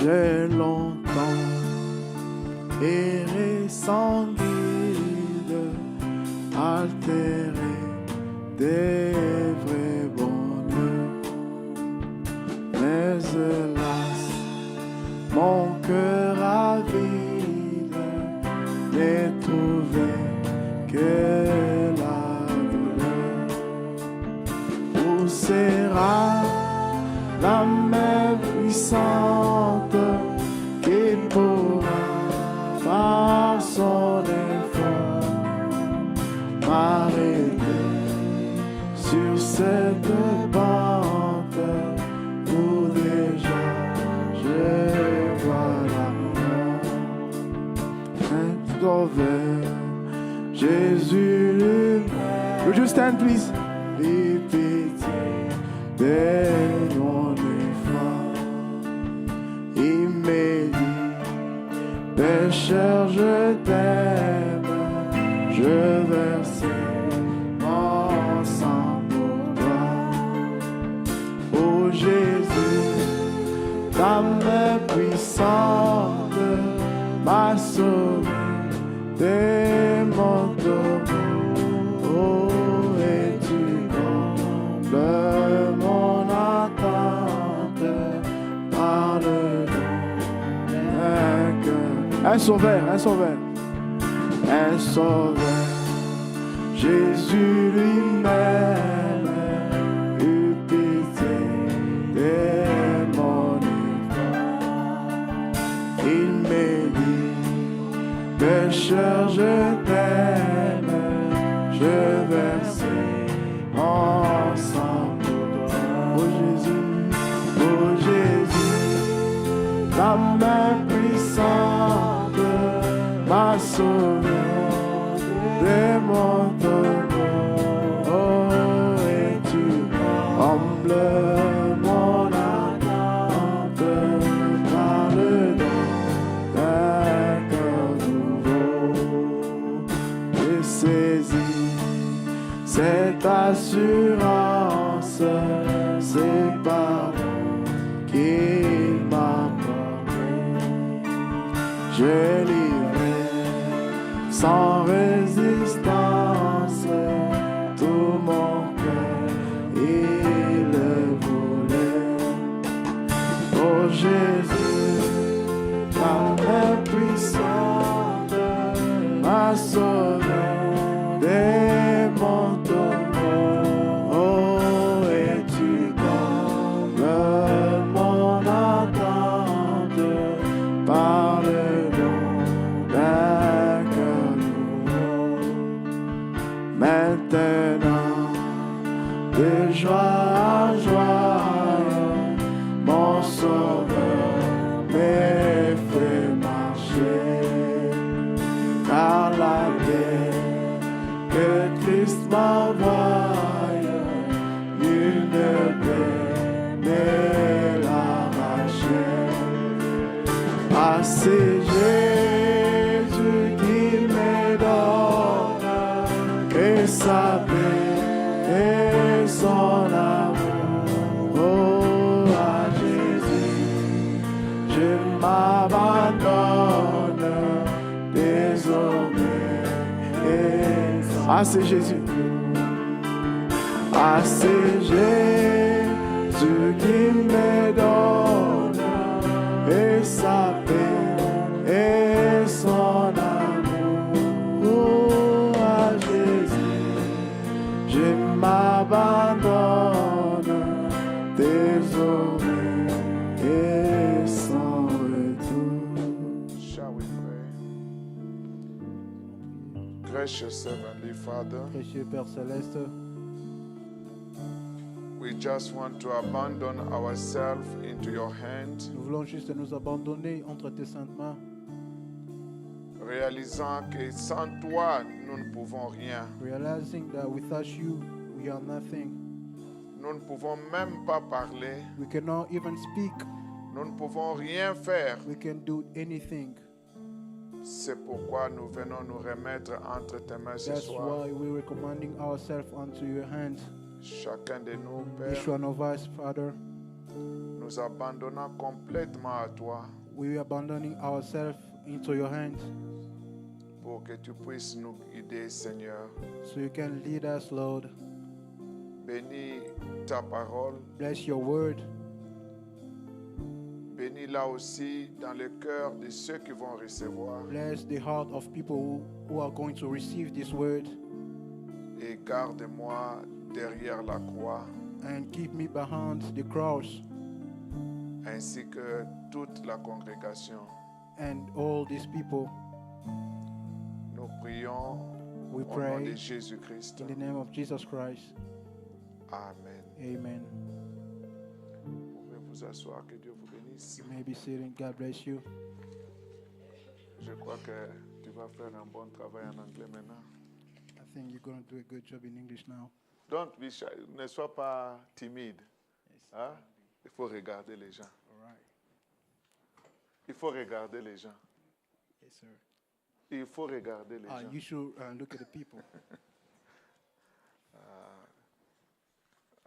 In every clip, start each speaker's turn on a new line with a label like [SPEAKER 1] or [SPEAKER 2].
[SPEAKER 1] J'ai longtemps erré sans guide, altéré des vrais bonheurs. Mais hélas, mon cœur avide n'est trouvé que la douleur. Où sera la main puissante qui pourra par son effort m'arrêter sur cette pente où déjà je vois la mort. Sauveur, Jésus lui-même. Would you stand, please? Aie pitié de mon effort. Il me dit, pécheur, je t'aime, je verse mon sang pour toi. Oh Jésus, ta main puissante m'a sauvé de mon tourment. Oh, et tu combles mon attente par le don d'un cœur. Un sauveur, un sauveur, un sauveur, Jésus lui-même, eut pitié de mon effort. Il me dit, pécheur, je t'aime, je verse mon sang pour toi. Oh Jésus, ta main puissante m'a sauvé de mon tourment. Oh, et tu combles mon attente par le don d'un cœur nouveau. J'ai saisi cette assurance, c'est pardon qu'il m'a porté. J'ai livré sans résistance tout mon cœur, il le voulait. Oh Jésus, ta main puissante m'a sauvé de mon tourment. Oh, et tu combles mon attente par le don d'un cœur nouveau. Maintenant, de joie en joie, mon sauveur me fait marcher. Car la paix que Christ m'envoie, nul ne peut me l'arracher. Ah, c'est Jésus qui me donne et sa paix et son amour. Oh, à Jésus, je m'abandonne désormais. Ah, c'est Jésus. Ah, c'est Jésus qui me donne et sa paix et son amour. Oh, à Jésus, je m'abandonne désormais et sans retour.
[SPEAKER 2] Shall we pray? Gracious Heavenly Father,
[SPEAKER 1] Précieux Père Céleste,
[SPEAKER 2] we just want to abandon ourselves into your hand,
[SPEAKER 1] nous voulons juste nous abandonner entre tes saintes mains,
[SPEAKER 2] réalisant que sans toi, nous ne pouvons rien.
[SPEAKER 1] realizing that without you, we are nothing.
[SPEAKER 2] Nous ne pouvons même pas parler.
[SPEAKER 1] We cannot even speak.
[SPEAKER 2] Nous ne pouvons rien faire.
[SPEAKER 1] We can do anything.
[SPEAKER 2] C'est pourquoi nous venons nous remettre entre tes mains ce
[SPEAKER 1] That's
[SPEAKER 2] soir.
[SPEAKER 1] why we're recommending ourselves unto your hands.
[SPEAKER 2] Chacun de nous, Père,
[SPEAKER 1] Each one of us, Father,
[SPEAKER 2] nous abandonnons complètement à toi
[SPEAKER 1] We are abandoning ourselves into your hands
[SPEAKER 2] pour que tu puisses nous guider, Seigneur.
[SPEAKER 1] so you can lead us, Lord.
[SPEAKER 2] Bénis ta parole.
[SPEAKER 1] Bless your word.
[SPEAKER 2] Bénis-la aussi dans le cœur de ceux qui vont recevoir.
[SPEAKER 1] Bless the heart of people who are going to receive this word,
[SPEAKER 2] Et garde-moi derrière la croix,
[SPEAKER 1] and keep me behind the cross
[SPEAKER 2] ainsi que toute la congrégation.
[SPEAKER 1] and all these people.
[SPEAKER 2] Nous prions
[SPEAKER 1] We
[SPEAKER 2] au nom
[SPEAKER 1] pray
[SPEAKER 2] de Jésus-Christ.
[SPEAKER 1] in the name of Jesus Christ.
[SPEAKER 2] Amen.
[SPEAKER 1] Amen.
[SPEAKER 2] Vous pouvez vous asseoir, que Dieu vous bénisse.
[SPEAKER 1] You may be sitting. God bless you.
[SPEAKER 2] Je crois que tu vas faire un bon travail en anglais maintenant.
[SPEAKER 1] I think you're going to do a good job in English now.
[SPEAKER 2] Don't be shy. Ne sois pas timide. Hein? Il faut regarder les gens.
[SPEAKER 1] All right.
[SPEAKER 2] Il faut regarder les gens.
[SPEAKER 1] Yes, sir.
[SPEAKER 2] Il faut regarder les gens.
[SPEAKER 1] You should look at the people.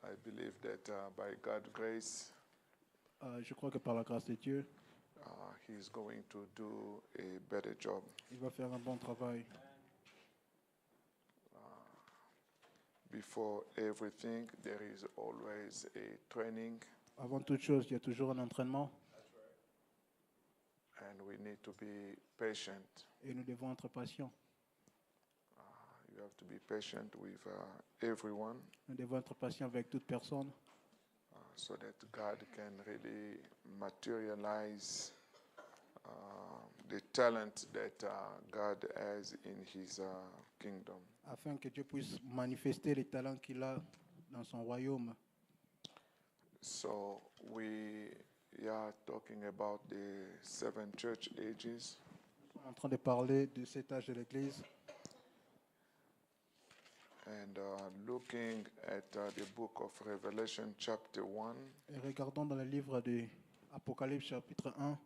[SPEAKER 2] I believe that by God's grace,
[SPEAKER 1] Je crois que par la grâce de Dieu,
[SPEAKER 2] He's going to do a better job.
[SPEAKER 1] il va faire un bon travail.
[SPEAKER 2] Before everything, there is always a training,
[SPEAKER 1] Avant toute chose, il y a toujours un entraînement
[SPEAKER 2] and we need to be patient.
[SPEAKER 1] et nous devons être patients.
[SPEAKER 2] You have to be patient with everyone
[SPEAKER 1] Nous devons être patients avec toute personne
[SPEAKER 2] so that God can really materialize the talent that God has in His kingdom.
[SPEAKER 1] afin que Dieu puisse manifester les talents qu'il a dans son royaume.
[SPEAKER 2] So we are talking about the 7 church ages.
[SPEAKER 1] Nous sommes en train de parler de cet âge de l'Église
[SPEAKER 2] And looking at the book of Revelation, chapter 1,
[SPEAKER 1] et regardons dans le livre de Apocalypse chapitre 1.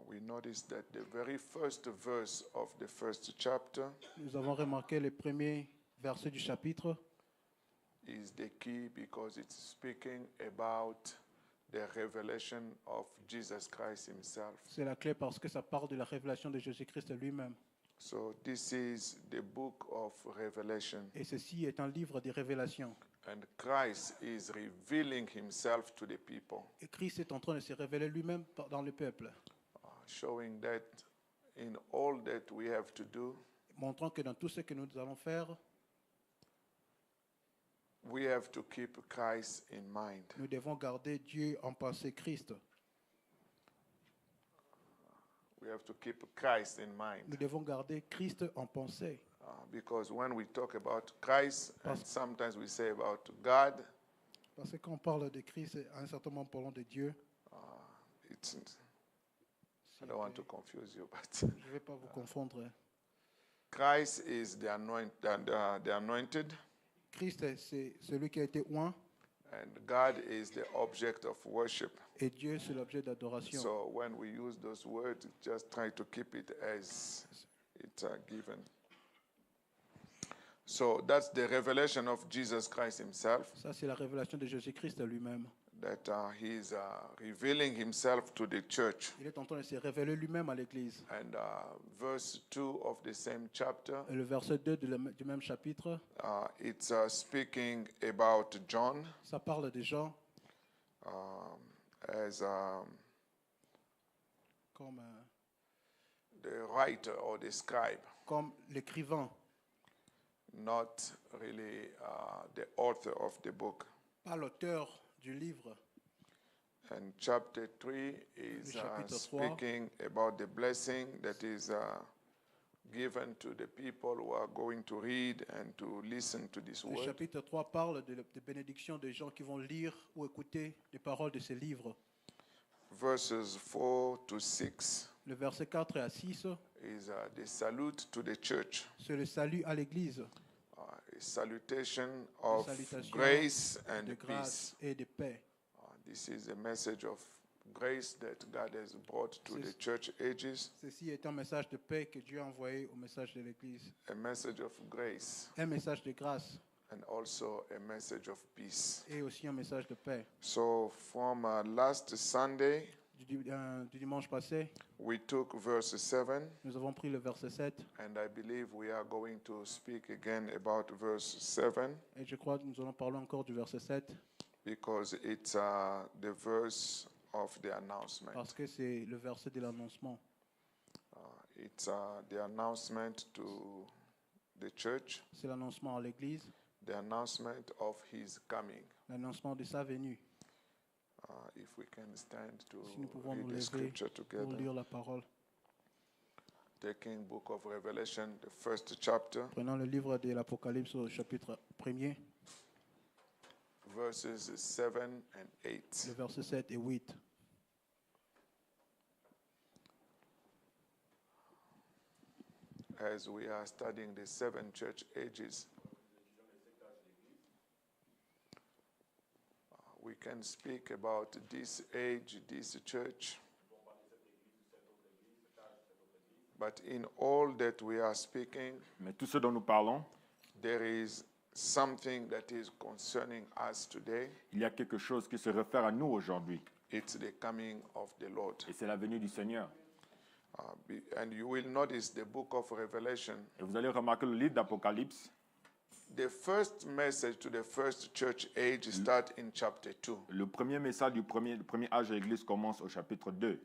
[SPEAKER 2] we notice that the very first verse of the first chapter
[SPEAKER 1] Nous avons remarqué le premier verset du chapitre
[SPEAKER 2] is the key because it's speaking about the revelation of Jesus Christ Himself.
[SPEAKER 1] C'est la clé parce que ça parle de la révélation de Jésus-Christ lui-même.
[SPEAKER 2] So this is the book of Revelation,
[SPEAKER 1] Et ceci est un livre de révélation.
[SPEAKER 2] and Christ is revealing Himself to the people,
[SPEAKER 1] Et Christ est en train de se révéler lui-même dans le peuple,
[SPEAKER 2] showing that in all that we have to do,
[SPEAKER 1] montrant que dans tout ce que nous allons faire,
[SPEAKER 2] we have to keep Christ in mind.
[SPEAKER 1] nous devons garder Dieu en pensée, Christ.
[SPEAKER 2] We have to keep Christ in
[SPEAKER 1] Nous
[SPEAKER 2] mind.
[SPEAKER 1] devons garder Christ en pensée.
[SPEAKER 2] Because when we talk about Christ, and sometimes we say about God,
[SPEAKER 1] Parce que quand on parle de Christ, à un certain moment parlons de Dieu.
[SPEAKER 2] it's, I don't want to confuse you, but
[SPEAKER 1] Je ne vais pas vous confondre.
[SPEAKER 2] Christ is the anointed,
[SPEAKER 1] Christ, c'est celui qui a été oint,
[SPEAKER 2] and God is the object of worship.
[SPEAKER 1] et Dieu, c'est l'objet d'adoration.
[SPEAKER 2] So when we use those words, just try to keep it as it's given. So that's the revelation of Jesus Christ Himself,
[SPEAKER 1] Ça, c'est la révélation de Jésus-Christ lui-même.
[SPEAKER 2] that He is revealing Himself to the church.
[SPEAKER 1] Il est en train de se révéler lui-même à l'Église.
[SPEAKER 2] And verse 2 of the same chapter,
[SPEAKER 1] Et le verset 2 du même chapitre,
[SPEAKER 2] it's speaking about John
[SPEAKER 1] ça parle de Jean
[SPEAKER 2] as
[SPEAKER 1] comme,
[SPEAKER 2] the writer or the scribe,
[SPEAKER 1] comme l'écrivain,
[SPEAKER 2] not really the author of the book.
[SPEAKER 1] pas l'auteur du livre.
[SPEAKER 2] And chapter 3 is
[SPEAKER 1] chapitre 3.
[SPEAKER 2] speaking about the blessing that is given to the people who are going to read and to listen to this
[SPEAKER 1] Le
[SPEAKER 2] word.
[SPEAKER 1] chapitre 3 parle de bénédiction des gens qui vont lire ou écouter les paroles de ces livres.
[SPEAKER 2] Verses 4 to 6
[SPEAKER 1] Le verset 4 à 6,
[SPEAKER 2] is the salute to the church,
[SPEAKER 1] c'est le salut à l'Église,
[SPEAKER 2] a salutation of
[SPEAKER 1] salutation
[SPEAKER 2] grace and
[SPEAKER 1] de
[SPEAKER 2] peace.
[SPEAKER 1] grâce et de paix.
[SPEAKER 2] This is a message of grace that God has brought to the church ages,
[SPEAKER 1] Ceci est un message de paix que Dieu a envoyé au message de l'Église.
[SPEAKER 2] a message of grace.
[SPEAKER 1] Un message de grâce.
[SPEAKER 2] and also a message of peace.
[SPEAKER 1] et aussi un message de paix.
[SPEAKER 2] So from last Sunday,
[SPEAKER 1] Du dimanche passé,
[SPEAKER 2] we took verse 7,
[SPEAKER 1] nous avons pris le verset 7
[SPEAKER 2] and I believe we are going to speak again about verse 7
[SPEAKER 1] et je crois que nous allons parler encore du verset 7
[SPEAKER 2] because it's the verse of the announcement.
[SPEAKER 1] parce que c'est le verset de l'annoncement.
[SPEAKER 2] It's the announcement to the church,
[SPEAKER 1] C'est l'annoncement à l'église,
[SPEAKER 2] the announcement of his coming.
[SPEAKER 1] l'annoncement de sa venue.
[SPEAKER 2] If we can stand to
[SPEAKER 1] Si nous pouvons nous
[SPEAKER 2] read the
[SPEAKER 1] lever
[SPEAKER 2] scripture
[SPEAKER 1] pour
[SPEAKER 2] together.
[SPEAKER 1] lire la parole.
[SPEAKER 2] Taking book of Revelation, the first chapter,
[SPEAKER 1] Prenons le livre de l'Apocalypse au chapitre 1er,
[SPEAKER 2] verses 7 and 8.
[SPEAKER 1] le verset 7 et 8.
[SPEAKER 2] As we are studying the 7 church ages, we can speak about this age, this church. But in all that we are speaking,
[SPEAKER 3] Mais tout ce dont nous parlons,
[SPEAKER 2] there is something that is concerning us today.
[SPEAKER 3] il y a quelque chose qui se réfère à nous aujourd'hui.
[SPEAKER 2] It's the coming of the Lord.
[SPEAKER 3] Et c'est la venue du Seigneur.
[SPEAKER 2] And you will notice the book of Revelation.
[SPEAKER 3] Et vous allez remarquer le livre d'Apocalypse.
[SPEAKER 2] The first message to the first church age starts in chapter 2.
[SPEAKER 3] Le premier message du premier âge de l'Église commence au chapitre 2.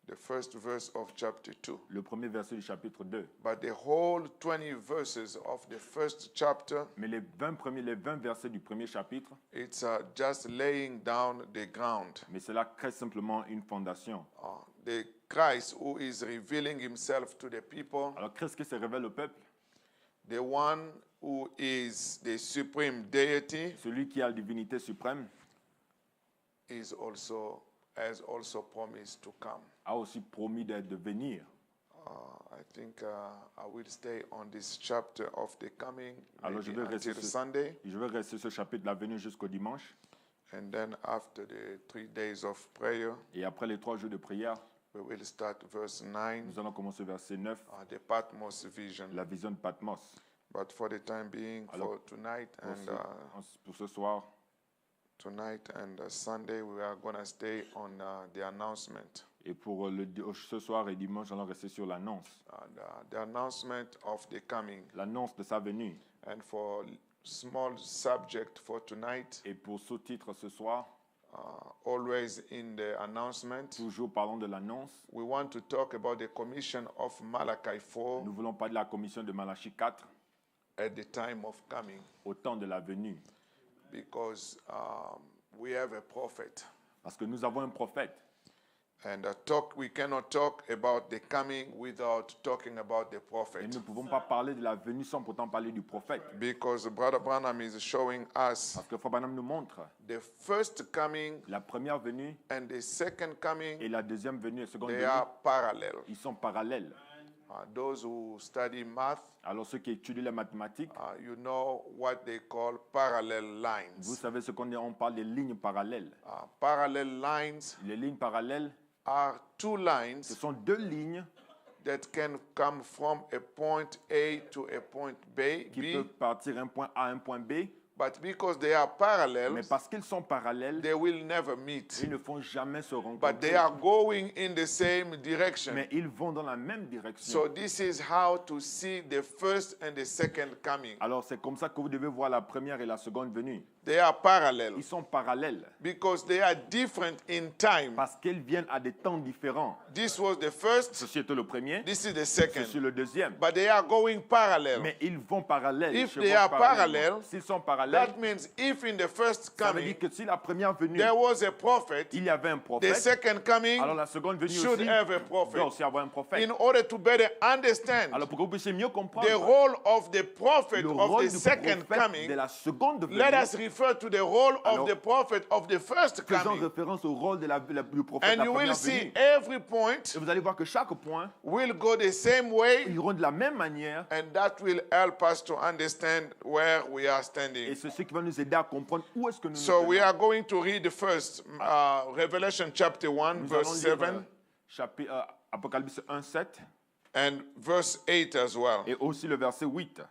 [SPEAKER 2] The first verse of chapter 2.
[SPEAKER 3] Le premier verset du chapitre 2.
[SPEAKER 2] But the whole 20 verses of the first chapter,
[SPEAKER 3] Mais les 20 versets du premier chapitre,
[SPEAKER 2] it's just laying down the ground.
[SPEAKER 3] mais cela crée simplement une fondation.
[SPEAKER 2] The Christ who is revealing himself to the people,
[SPEAKER 3] Alors Christ qui se révèle au peuple,
[SPEAKER 2] the one who is the supreme deity,
[SPEAKER 3] celui qui a la divinité suprême,
[SPEAKER 2] has also promised to come.
[SPEAKER 3] a aussi promis de venir.
[SPEAKER 2] I think I will stay on this chapter of the coming
[SPEAKER 3] Alors je
[SPEAKER 2] maybe
[SPEAKER 3] vais, rester
[SPEAKER 2] until
[SPEAKER 3] sur,
[SPEAKER 2] Sunday,
[SPEAKER 3] je vais rester sur ce chapitre de la venue jusqu'au dimanche.
[SPEAKER 2] and then after the 3 days of prayer,
[SPEAKER 3] Et après les 3 jours de prière,
[SPEAKER 2] we will start verse 9,
[SPEAKER 3] nous allons commencer verset 9,
[SPEAKER 2] the Patmos vision.
[SPEAKER 3] la vision de Patmos.
[SPEAKER 2] But for the time being,
[SPEAKER 3] Alors,
[SPEAKER 2] for tonight
[SPEAKER 3] Pour ce soir,
[SPEAKER 2] and Sunday, we are going to stay on the announcement.
[SPEAKER 3] et pour ce soir et dimanche, nous allons rester sur l'annonce.
[SPEAKER 2] And the announcement of the coming.
[SPEAKER 3] L'annonce de sa venue.
[SPEAKER 2] And for small subject for tonight,
[SPEAKER 3] Et pour sous-titre ce soir,
[SPEAKER 2] always in the announcement,
[SPEAKER 3] toujours parlons de l'annonce.
[SPEAKER 2] we want to talk about the commission of Malachi 4
[SPEAKER 3] Nous voulons parler de la commission de Malachie 4
[SPEAKER 2] at the time of coming,
[SPEAKER 3] au temps de la venue.
[SPEAKER 2] because we have a prophet.
[SPEAKER 3] Parce que nous avons un prophète.
[SPEAKER 2] And we cannot talk about the coming without talking about the
[SPEAKER 3] Et
[SPEAKER 2] prophet.
[SPEAKER 3] nous ne pouvons pas parler de la venue sans pourtant parler du prophète.
[SPEAKER 2] Because Brother Branham is showing us
[SPEAKER 3] Parce que Frère Branham nous montre
[SPEAKER 2] the first coming
[SPEAKER 3] la première venue
[SPEAKER 2] and the second coming,
[SPEAKER 3] et la deuxième venue et seconde
[SPEAKER 2] they
[SPEAKER 3] venue,
[SPEAKER 2] are parallel.
[SPEAKER 3] ils sont parallèles.
[SPEAKER 2] Those who study math,
[SPEAKER 3] Alors ceux qui étudient les mathématiques,
[SPEAKER 2] you know what they call parallel
[SPEAKER 3] vous
[SPEAKER 2] lines.
[SPEAKER 3] savez ce qu'on dit, on parle des lignes parallèles.
[SPEAKER 2] Parallel lines
[SPEAKER 3] Les lignes parallèles,
[SPEAKER 2] are two
[SPEAKER 3] ce
[SPEAKER 2] lines
[SPEAKER 3] sont deux lignes
[SPEAKER 2] that can come from a point A to a point
[SPEAKER 3] qui
[SPEAKER 2] B,
[SPEAKER 3] peuvent partir d'un point A à un point B,
[SPEAKER 2] but because they are parallel,
[SPEAKER 3] mais parce qu'ils sont parallèles,
[SPEAKER 2] they will never meet.
[SPEAKER 3] ils ne font jamais se
[SPEAKER 2] But they
[SPEAKER 3] rencontrer.
[SPEAKER 2] are going in the same direction.
[SPEAKER 3] Mais ils vont dans la même direction.
[SPEAKER 2] So this is how to see the first and the second coming.
[SPEAKER 3] Alors c'est comme ça que vous devez voir la première et la seconde venue.
[SPEAKER 2] They are parallel
[SPEAKER 3] Ils sont parallèles
[SPEAKER 2] because they are different in time.
[SPEAKER 3] parce qu'ils viennent à des temps différents.
[SPEAKER 2] This was the first,
[SPEAKER 3] Ceci était le premier,
[SPEAKER 2] this is the
[SPEAKER 3] ceci
[SPEAKER 2] second.
[SPEAKER 3] le deuxième.
[SPEAKER 2] But they are going parallel.
[SPEAKER 3] Mais ils vont parallèles.
[SPEAKER 2] If
[SPEAKER 3] se
[SPEAKER 2] they
[SPEAKER 3] vont
[SPEAKER 2] are
[SPEAKER 3] parallèlement.
[SPEAKER 2] parallel,
[SPEAKER 3] S'ils sont parallèles,
[SPEAKER 2] That means if in the first
[SPEAKER 3] ça veut
[SPEAKER 2] coming
[SPEAKER 3] dire que si la première venue,
[SPEAKER 2] there was a prophet,
[SPEAKER 3] il y avait un
[SPEAKER 2] the
[SPEAKER 3] prophète,
[SPEAKER 2] second coming
[SPEAKER 3] alors la seconde venue
[SPEAKER 2] should
[SPEAKER 3] aussi
[SPEAKER 2] have a
[SPEAKER 3] doit
[SPEAKER 2] prophet.
[SPEAKER 3] aussi avoir un prophète.
[SPEAKER 2] In order to better understand
[SPEAKER 3] Alors pour que vous puissiez mieux comprendre
[SPEAKER 2] the role of the prophet
[SPEAKER 3] le
[SPEAKER 2] of
[SPEAKER 3] rôle
[SPEAKER 2] the
[SPEAKER 3] du
[SPEAKER 2] second
[SPEAKER 3] prophète
[SPEAKER 2] coming,
[SPEAKER 3] de la seconde venue,
[SPEAKER 2] let us refer to the role of
[SPEAKER 3] Alors,
[SPEAKER 2] the prophet of the first
[SPEAKER 3] faisant
[SPEAKER 2] coming.
[SPEAKER 3] référence au rôle du prophète de
[SPEAKER 2] And
[SPEAKER 3] la
[SPEAKER 2] you will
[SPEAKER 3] première
[SPEAKER 2] see
[SPEAKER 3] venue.
[SPEAKER 2] every point
[SPEAKER 3] Et vous allez voir que chaque point,
[SPEAKER 2] will go the same way,
[SPEAKER 3] ils iront de la même manière.
[SPEAKER 2] and that will help us to understand where we are
[SPEAKER 3] Et
[SPEAKER 2] standing.
[SPEAKER 3] c'est ce qui va nous aider à comprendre où est-ce que nous
[SPEAKER 2] So
[SPEAKER 3] nous
[SPEAKER 2] we
[SPEAKER 3] tenons.
[SPEAKER 2] are going to read the first Revelation chapter 1,
[SPEAKER 3] Nous
[SPEAKER 2] verse
[SPEAKER 3] allons lire
[SPEAKER 2] 7,
[SPEAKER 3] Apocalypse 1, 7
[SPEAKER 2] and verse 8 as well.
[SPEAKER 3] et aussi le verset 8.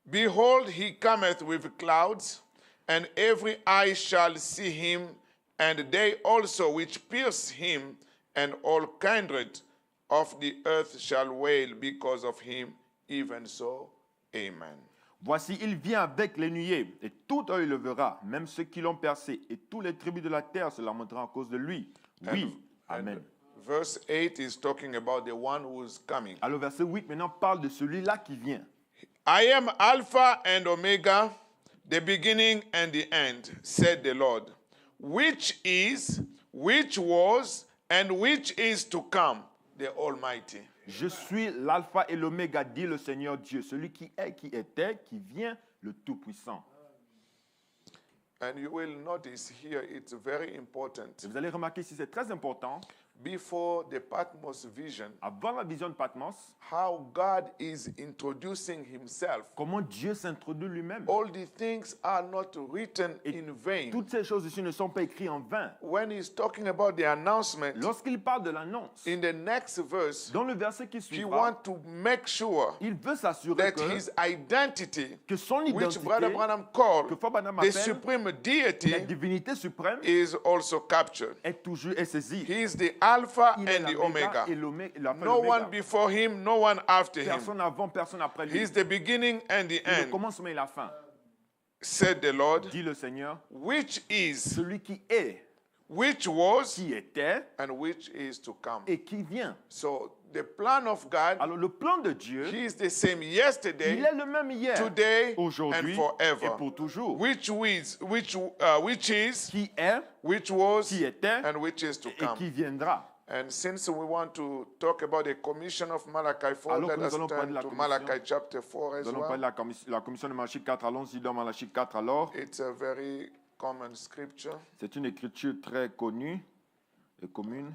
[SPEAKER 2] Behold, he cometh with clouds, and every eye shall see him, and they also which pierce him, and all kindred of the earth shall wail because of him. Even so, amen.
[SPEAKER 3] Voici, il vient avec les nuées, et tout œil le verra, même ceux qui l'ont percé, et tous les tribus de la terre se lamenteront à cause de lui. Oui, amen.
[SPEAKER 2] Verse 8 is talking about the one who is coming.
[SPEAKER 3] Alors, verset 8 maintenant parle de celui-là qui vient.
[SPEAKER 2] I am Alpha and Omega, the beginning and the end, said the Lord, which is, which was, and which is to come, the Almighty.
[SPEAKER 3] Je suis l'alpha et l'oméga, dit le Seigneur Dieu, celui qui est, qui était, qui vient, le Tout-Puissant.
[SPEAKER 2] And you will notice here it's very important.
[SPEAKER 3] Et vous allez remarquer ici, c'est très important,
[SPEAKER 2] Before the Patmos vision,
[SPEAKER 3] avant la vision de Patmos,
[SPEAKER 2] how God is introducing himself.
[SPEAKER 3] comment Dieu s'introduit lui-même.
[SPEAKER 2] All the things are not written in vain.
[SPEAKER 3] Toutes ces choses ici ne sont pas écrites en vain.
[SPEAKER 2] When he's talking about the announcement,
[SPEAKER 3] Lorsqu'il parle de l'annonce,
[SPEAKER 2] in the next verse,
[SPEAKER 3] dans le verset qui
[SPEAKER 2] he
[SPEAKER 3] suivra,
[SPEAKER 2] wants to make sure
[SPEAKER 3] il veut s'assurer
[SPEAKER 2] that
[SPEAKER 3] que,
[SPEAKER 2] his identity,
[SPEAKER 3] que son
[SPEAKER 2] which
[SPEAKER 3] identité,
[SPEAKER 2] Brother Branham called
[SPEAKER 3] que Frère Branham
[SPEAKER 2] the
[SPEAKER 3] appelle
[SPEAKER 2] supreme
[SPEAKER 3] la
[SPEAKER 2] deity,
[SPEAKER 3] divinité suprême,
[SPEAKER 2] is also captured.
[SPEAKER 3] est toujours saisie.
[SPEAKER 2] He is the Alpha
[SPEAKER 3] Il est
[SPEAKER 2] and the
[SPEAKER 3] l'oméga
[SPEAKER 2] Omega.
[SPEAKER 3] et l'alpha et
[SPEAKER 2] No one
[SPEAKER 3] l'oméga.
[SPEAKER 2] before him, no one after him.
[SPEAKER 3] Personne avant, personne après lui.
[SPEAKER 2] He is the beginning and the
[SPEAKER 3] Il est le
[SPEAKER 2] end,
[SPEAKER 3] commencement et la fin.
[SPEAKER 2] said the Lord,
[SPEAKER 3] Dit le Seigneur,
[SPEAKER 2] which is,
[SPEAKER 3] celui qui est,
[SPEAKER 2] which was,
[SPEAKER 3] qui était
[SPEAKER 2] and which is to come.
[SPEAKER 3] et qui vient.
[SPEAKER 2] So the plan of God,
[SPEAKER 3] Alors le plan de Dieu,
[SPEAKER 2] he is the same
[SPEAKER 3] il
[SPEAKER 2] yesterday,
[SPEAKER 3] est le même hier,
[SPEAKER 2] today, and
[SPEAKER 3] aujourd'hui et
[SPEAKER 2] forever.
[SPEAKER 3] pour toujours.
[SPEAKER 2] Which is, which is,
[SPEAKER 3] Qui est,
[SPEAKER 2] which was,
[SPEAKER 3] qui était
[SPEAKER 2] and which is to
[SPEAKER 3] et
[SPEAKER 2] come.
[SPEAKER 3] qui viendra.
[SPEAKER 2] And since we want to talk about the commission of Malachi 4,
[SPEAKER 3] Alors que
[SPEAKER 2] let
[SPEAKER 3] nous
[SPEAKER 2] us
[SPEAKER 3] allons parler
[SPEAKER 2] turn
[SPEAKER 3] de la
[SPEAKER 2] to
[SPEAKER 3] commission,
[SPEAKER 2] Malachi chapter 4 as
[SPEAKER 3] Nous allons parler
[SPEAKER 2] well.
[SPEAKER 3] de la commission de Malachie 4. Allons-y dans Malachie 4 alors.
[SPEAKER 2] It's a very common scripture.
[SPEAKER 3] C'est une écriture très connue et commune.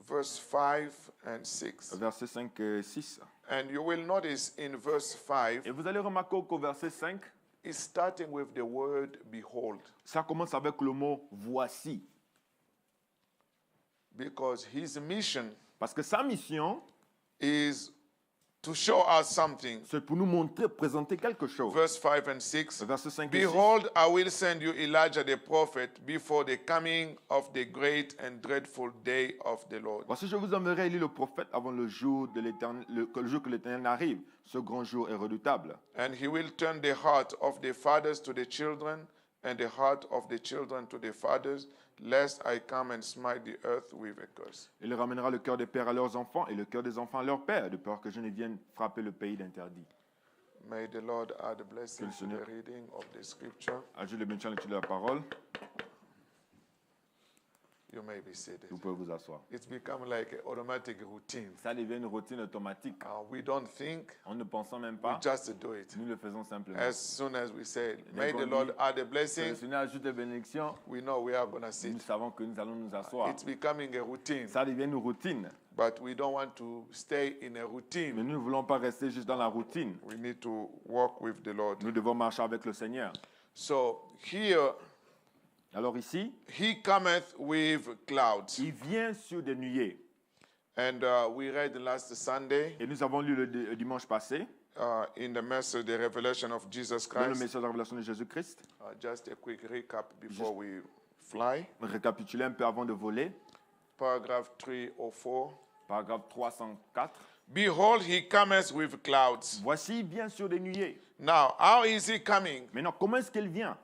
[SPEAKER 2] Verse 5 and 6.
[SPEAKER 3] Versets 5 et 6.
[SPEAKER 2] And you will notice in verse 5,
[SPEAKER 3] Et vous allez remarquer qu'au verset 5,
[SPEAKER 2] it's starting with the word behold,
[SPEAKER 3] ça commence avec le mot voici.
[SPEAKER 2] because his mission
[SPEAKER 3] Parce que sa mission,
[SPEAKER 2] is to show us something.
[SPEAKER 3] c'est pour nous montrer, présenter quelque chose.
[SPEAKER 2] Verse 5 and 6.
[SPEAKER 3] Verset 5 et 6.
[SPEAKER 2] Behold, I will send you Elijah the prophet before the coming of the great and dreadful day of the Lord.
[SPEAKER 3] Voici, je vous enverrai Élie le prophète avant le jour de l'Éternel, le jour que l'Éternel arrive. Ce grand jour est redoutable.
[SPEAKER 2] And he will turn the heart of the fathers to the children, and the heart of the children to the fathers, lest I come and smite the earth with a curse.
[SPEAKER 3] Il ramènera le cœur des pères à leurs enfants et le cœur des enfants à leurs pères, de peur que je ne vienne frapper le pays d'interdit.
[SPEAKER 2] May the Lord add a blessing to
[SPEAKER 3] Seigneur.
[SPEAKER 2] the reading of the scripture.
[SPEAKER 3] Ajoute le maintien à l'étude de la parole.
[SPEAKER 2] You may be seated.
[SPEAKER 3] Vous pouvez vous asseoir.
[SPEAKER 2] It's become like an automatic routine.
[SPEAKER 3] Ça devient une routine automatique.
[SPEAKER 2] We don't think,
[SPEAKER 3] En ne pensant même
[SPEAKER 2] we
[SPEAKER 3] pas,
[SPEAKER 2] just do it.
[SPEAKER 3] nous le faisons simplement.
[SPEAKER 2] As soon as we say, may
[SPEAKER 3] qu'on
[SPEAKER 2] the Lord
[SPEAKER 3] dit,
[SPEAKER 2] add a
[SPEAKER 3] Si
[SPEAKER 2] blessing,
[SPEAKER 3] le Seigneur ajoute des bénédictions,
[SPEAKER 2] we know we are going to sit.
[SPEAKER 3] nous savons que nous allons nous asseoir.
[SPEAKER 2] It's becoming a routine,
[SPEAKER 3] Ça devient une routine.
[SPEAKER 2] but we don't want to stay in a
[SPEAKER 3] Mais
[SPEAKER 2] routine.
[SPEAKER 3] nous ne voulons pas rester juste dans la routine.
[SPEAKER 2] We need to walk with the Lord.
[SPEAKER 3] Nous devons marcher avec le Seigneur.
[SPEAKER 2] So here,
[SPEAKER 3] Alors ici,
[SPEAKER 2] he cometh with clouds.
[SPEAKER 3] il vient sur des nuées.
[SPEAKER 2] And we read last Sunday
[SPEAKER 3] Et nous avons lu le dimanche passé,
[SPEAKER 2] in the message, the revelation of Jesus
[SPEAKER 3] dans le
[SPEAKER 2] Christ.
[SPEAKER 3] message de la révélation de Jésus-Christ.
[SPEAKER 2] Just a quick recap before we fly.
[SPEAKER 3] Récapituler un peu avant de voler.
[SPEAKER 2] Paragraph 304.
[SPEAKER 3] Paragraphe 304.
[SPEAKER 2] Behold, he cometh with clouds.
[SPEAKER 3] Voici, il vient sur des nuées.
[SPEAKER 2] Now, how is he coming?
[SPEAKER 3] Maintenant, comment est-ce qu'il vient?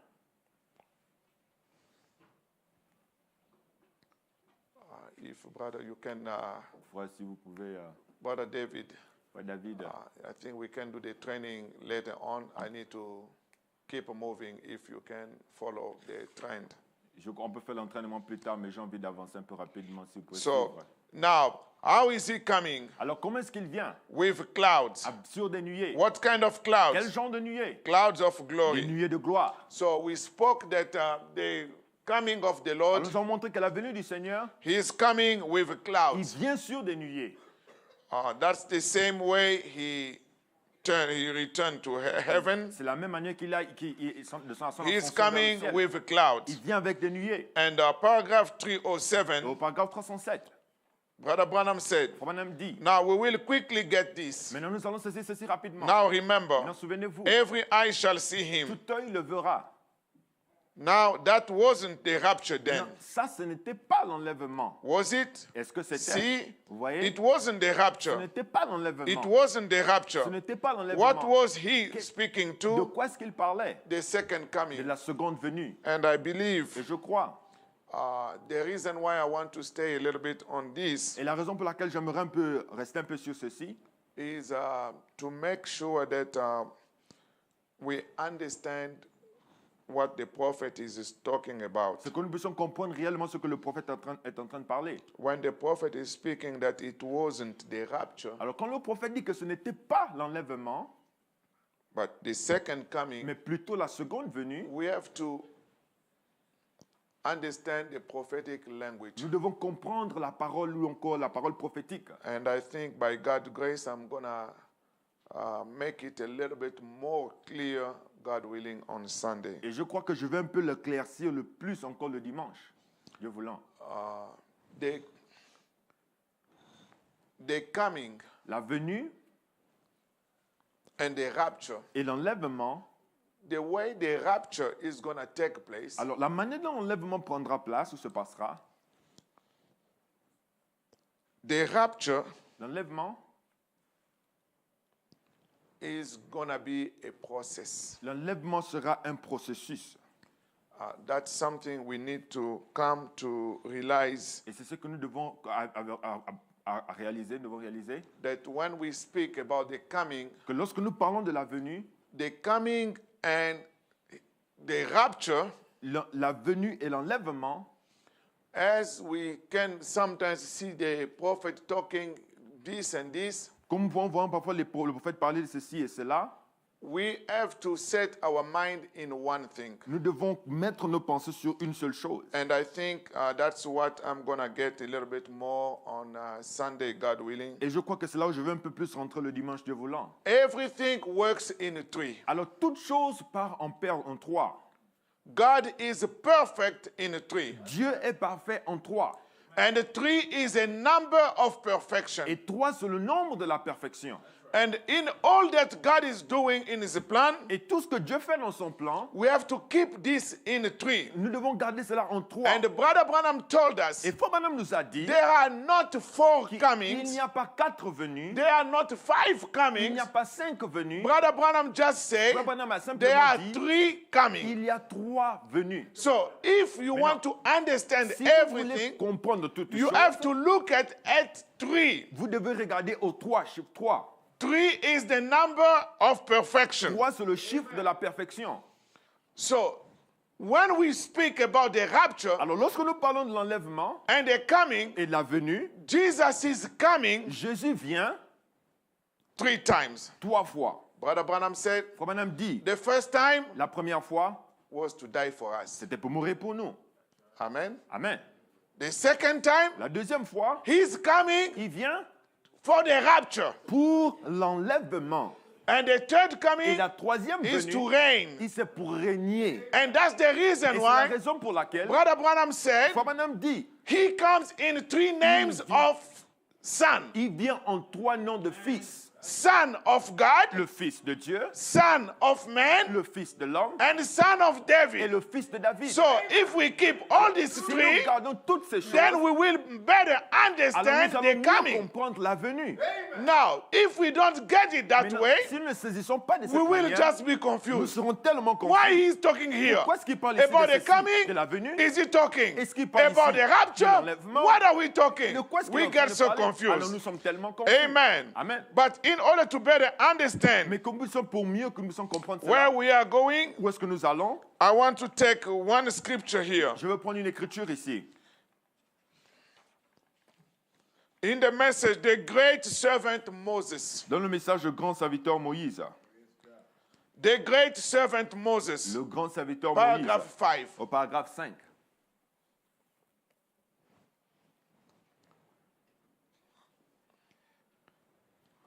[SPEAKER 2] If, brother, you can,
[SPEAKER 3] Voici, vous pouvez,
[SPEAKER 2] brother David,
[SPEAKER 3] Frère David,
[SPEAKER 2] I think we can do the training later on. I need to keep moving if you can follow the trend.
[SPEAKER 3] on peut faire l'entraînement plus tard, mais j'ai envie d'avancer un peu rapidement si vous pouvez
[SPEAKER 2] So,
[SPEAKER 3] suivre.
[SPEAKER 2] now, how is he coming?
[SPEAKER 3] Alors, comment est-ce qu'il vient?
[SPEAKER 2] With clouds.
[SPEAKER 3] Sur des nuées.
[SPEAKER 2] What kind of
[SPEAKER 3] Quel
[SPEAKER 2] clouds?
[SPEAKER 3] genre de nuées?
[SPEAKER 2] Clouds of
[SPEAKER 3] Des
[SPEAKER 2] glory.
[SPEAKER 3] nuées de gloire.
[SPEAKER 2] So we spoke that the coming of the
[SPEAKER 3] Alors,
[SPEAKER 2] Lord,
[SPEAKER 3] nous avons montré que la venue du Seigneur,
[SPEAKER 2] he is coming with
[SPEAKER 3] il
[SPEAKER 2] clouds.
[SPEAKER 3] vient sur des nuées.
[SPEAKER 2] That's the same way he returned to heaven.
[SPEAKER 3] C'est la même manière qu'il descend à son
[SPEAKER 2] He is
[SPEAKER 3] ascension vers le
[SPEAKER 2] coming
[SPEAKER 3] ciel.
[SPEAKER 2] with clouds.
[SPEAKER 3] Il vient avec des nuées.
[SPEAKER 2] And paragraph 307,
[SPEAKER 3] Au paragraphe 307,
[SPEAKER 2] Brother Branham said,
[SPEAKER 3] Frère Branham dit,
[SPEAKER 2] now we will quickly get this.
[SPEAKER 3] maintenant nous allons saisir ceci rapidement.
[SPEAKER 2] Now
[SPEAKER 3] Maintenant,
[SPEAKER 2] remember,
[SPEAKER 3] souvenez-vous,
[SPEAKER 2] every eye shall see him.
[SPEAKER 3] tout œil le verra.
[SPEAKER 2] Now that wasn't the rapture then.
[SPEAKER 3] Non, ça, ce n'était pas l'enlèvement.
[SPEAKER 2] Was it?
[SPEAKER 3] Est-ce que c'était?
[SPEAKER 2] See,
[SPEAKER 3] Vous voyez?
[SPEAKER 2] it wasn't the
[SPEAKER 3] Ce
[SPEAKER 2] rapture.
[SPEAKER 3] n'était pas l'enlèvement.
[SPEAKER 2] It wasn't the
[SPEAKER 3] Ce
[SPEAKER 2] rapture.
[SPEAKER 3] n'était pas l'enlèvement.
[SPEAKER 2] What was he speaking
[SPEAKER 3] De
[SPEAKER 2] to?
[SPEAKER 3] quoi est-ce qu'il parlait?
[SPEAKER 2] The second
[SPEAKER 3] De
[SPEAKER 2] coming.
[SPEAKER 3] la seconde venue.
[SPEAKER 2] And I believe
[SPEAKER 3] Et je crois.
[SPEAKER 2] the reason why I want to stay a little bit on this
[SPEAKER 3] Et la raison pour laquelle j'aimerais rester un peu sur ceci,
[SPEAKER 2] is to make sure that we understand what the prophet is talking about.
[SPEAKER 3] c'est que nous puissions comprendre réellement ce que le prophète est en train de parler.
[SPEAKER 2] When the prophet is speaking that it wasn't the rapture,
[SPEAKER 3] Alors quand le prophète dit que ce n'était pas l'enlèvement,
[SPEAKER 2] but the second coming,
[SPEAKER 3] mais plutôt la seconde venue,
[SPEAKER 2] we have to understand the prophetic language.
[SPEAKER 3] nous devons comprendre la parole ou encore la parole prophétique.
[SPEAKER 2] And I think by God's grace, I'm going to make it a little bit more clear, God willing, on Sunday.
[SPEAKER 3] Et je crois que je vais un peu l'éclaircir le plus encore le dimanche, Dieu voulant.
[SPEAKER 2] The coming
[SPEAKER 3] La venue
[SPEAKER 2] and the rapture,
[SPEAKER 3] et l'enlèvement.
[SPEAKER 2] the way the rapture is going to take place,
[SPEAKER 3] Alors la manière dont l'enlèvement prendra place ou se passera,
[SPEAKER 2] the rapture
[SPEAKER 3] l'enlèvement,
[SPEAKER 2] is going to be a process.
[SPEAKER 3] l'enlèvement sera un processus.
[SPEAKER 2] That's something we need to come to realize,
[SPEAKER 3] Et c'est ce que nous devons réaliser,
[SPEAKER 2] that when we speak about the coming
[SPEAKER 3] que lorsque nous parlons de la venue,
[SPEAKER 2] and the rapture,
[SPEAKER 3] la venue et l'enlèvement,
[SPEAKER 2] as we can sometimes see the prophet talking this and this,
[SPEAKER 3] comme nous pouvons voir parfois le prophète parler de ceci et cela,
[SPEAKER 2] we have to set our mind in one thing.
[SPEAKER 3] nous devons mettre nos pensées sur une seule chose.
[SPEAKER 2] And I think that's what I'm going to get a little bit more on Sunday, God willing.
[SPEAKER 3] Et je crois que c'est là où je vais un peu plus rentrer le dimanche, Dieu voulant.
[SPEAKER 2] Everything works in three.
[SPEAKER 3] Alors toute chose part en trois.
[SPEAKER 2] God is perfect in three.
[SPEAKER 3] Dieu est parfait en trois.
[SPEAKER 2] And three is a number of perfection.
[SPEAKER 3] Et trois, c'est le nombre de la perfection.
[SPEAKER 2] And in all that God is doing in his plan,
[SPEAKER 3] Et tout ce que Dieu fait dans son plan,
[SPEAKER 2] we have to keep this in three.
[SPEAKER 3] nous devons garder cela en trois.
[SPEAKER 2] And Brother Branham told us
[SPEAKER 3] Et Frère Branham nous a dit
[SPEAKER 2] there are not four
[SPEAKER 3] qu'il
[SPEAKER 2] comings,
[SPEAKER 3] n'y a pas 4 venues,
[SPEAKER 2] there are not five
[SPEAKER 3] il
[SPEAKER 2] comings.
[SPEAKER 3] n'y a pas 5 venues.
[SPEAKER 2] Brother Branham just said
[SPEAKER 3] Frère Branham a
[SPEAKER 2] there
[SPEAKER 3] simplement
[SPEAKER 2] are
[SPEAKER 3] dit
[SPEAKER 2] three coming.
[SPEAKER 3] il y a 3 venues.
[SPEAKER 2] So if you want to understand
[SPEAKER 3] Si vous voulez
[SPEAKER 2] everything,
[SPEAKER 3] comprendre toutes
[SPEAKER 2] you
[SPEAKER 3] choses,
[SPEAKER 2] have to look at three.
[SPEAKER 3] vous devez regarder au 3, chiffre 3.
[SPEAKER 2] Three is the number of perfection.
[SPEAKER 3] 3, c'est le chiffre de la perfection.
[SPEAKER 2] So when we speak about the rapture
[SPEAKER 3] Alors, lorsque nous parlons de l'enlèvement
[SPEAKER 2] and the coming,
[SPEAKER 3] et de la venue,
[SPEAKER 2] Jesus is coming
[SPEAKER 3] Jésus vient
[SPEAKER 2] 3 times.
[SPEAKER 3] 3 fois.
[SPEAKER 2] Brother Branham said
[SPEAKER 3] Frère Branham dit,
[SPEAKER 2] the first time
[SPEAKER 3] la première fois,
[SPEAKER 2] was to die for us.
[SPEAKER 3] c'était pour mourir pour nous.
[SPEAKER 2] Amen.
[SPEAKER 3] Amen.
[SPEAKER 2] The second time,
[SPEAKER 3] La deuxième fois,
[SPEAKER 2] he's coming
[SPEAKER 3] il vient
[SPEAKER 2] for the rapture.
[SPEAKER 3] pour l'enlèvement.
[SPEAKER 2] And the third
[SPEAKER 3] Et
[SPEAKER 2] coming
[SPEAKER 3] la troisième
[SPEAKER 2] is to
[SPEAKER 3] venue,
[SPEAKER 2] reign.
[SPEAKER 3] c'est pour régner.
[SPEAKER 2] And that's the
[SPEAKER 3] Et
[SPEAKER 2] reason
[SPEAKER 3] c'est la
[SPEAKER 2] why
[SPEAKER 3] raison pour laquelle
[SPEAKER 2] Brother Branham said
[SPEAKER 3] Frère Branham dit,
[SPEAKER 2] he comes in 3 names of son.
[SPEAKER 3] il vient en 3 noms de fils.
[SPEAKER 2] Son of God,
[SPEAKER 3] Le fils de Dieu,
[SPEAKER 2] son of man,
[SPEAKER 3] le fils de l'homme
[SPEAKER 2] and son of
[SPEAKER 3] et
[SPEAKER 2] David.
[SPEAKER 3] le fils de David.
[SPEAKER 2] So if we keep all these
[SPEAKER 3] Si nous
[SPEAKER 2] three,
[SPEAKER 3] regardons toutes ces choses,
[SPEAKER 2] then we will better
[SPEAKER 3] alors
[SPEAKER 2] understand
[SPEAKER 3] nous
[SPEAKER 2] the
[SPEAKER 3] allons mieux
[SPEAKER 2] coming.
[SPEAKER 3] comprendre la venue.
[SPEAKER 2] Now, if we don't get it that
[SPEAKER 3] Maintenant,
[SPEAKER 2] way,
[SPEAKER 3] si nous ne saisissons pas de cette
[SPEAKER 2] we will
[SPEAKER 3] manière,
[SPEAKER 2] just be
[SPEAKER 3] nous
[SPEAKER 2] confused.
[SPEAKER 3] serons tellement
[SPEAKER 2] Why
[SPEAKER 3] confus.
[SPEAKER 2] he's talking here
[SPEAKER 3] Pourquoi est-ce qu'il parle ici
[SPEAKER 2] about
[SPEAKER 3] de,
[SPEAKER 2] the
[SPEAKER 3] ceci,
[SPEAKER 2] coming?
[SPEAKER 3] de la venue?
[SPEAKER 2] Is he talking
[SPEAKER 3] Est-ce qu'il parle
[SPEAKER 2] about
[SPEAKER 3] ici
[SPEAKER 2] the rapture?
[SPEAKER 3] de l'enlèvement?
[SPEAKER 2] What are we talking?
[SPEAKER 3] De quoi est-ce qu'il est
[SPEAKER 2] We
[SPEAKER 3] en train
[SPEAKER 2] get
[SPEAKER 3] de
[SPEAKER 2] so
[SPEAKER 3] parler? Alors
[SPEAKER 2] confused.
[SPEAKER 3] nous sommes tellement confus.
[SPEAKER 2] Amen.
[SPEAKER 3] Amen.
[SPEAKER 2] But in order to better understand
[SPEAKER 3] Mais comme nous sommes pour mieux que nous puissions comprendre
[SPEAKER 2] where
[SPEAKER 3] cela,
[SPEAKER 2] we are going,
[SPEAKER 3] où est-ce que nous allons?
[SPEAKER 2] I want to take one scripture here.
[SPEAKER 3] Je vais prendre une écriture ici.
[SPEAKER 2] In the message, the great servant Moses.
[SPEAKER 3] Dans le message du grand serviteur Moïse.
[SPEAKER 2] The great servant Moses.
[SPEAKER 3] Le grand serviteur
[SPEAKER 2] Paragraph
[SPEAKER 3] Moïse.
[SPEAKER 2] 5.
[SPEAKER 3] Au paragraphe 5.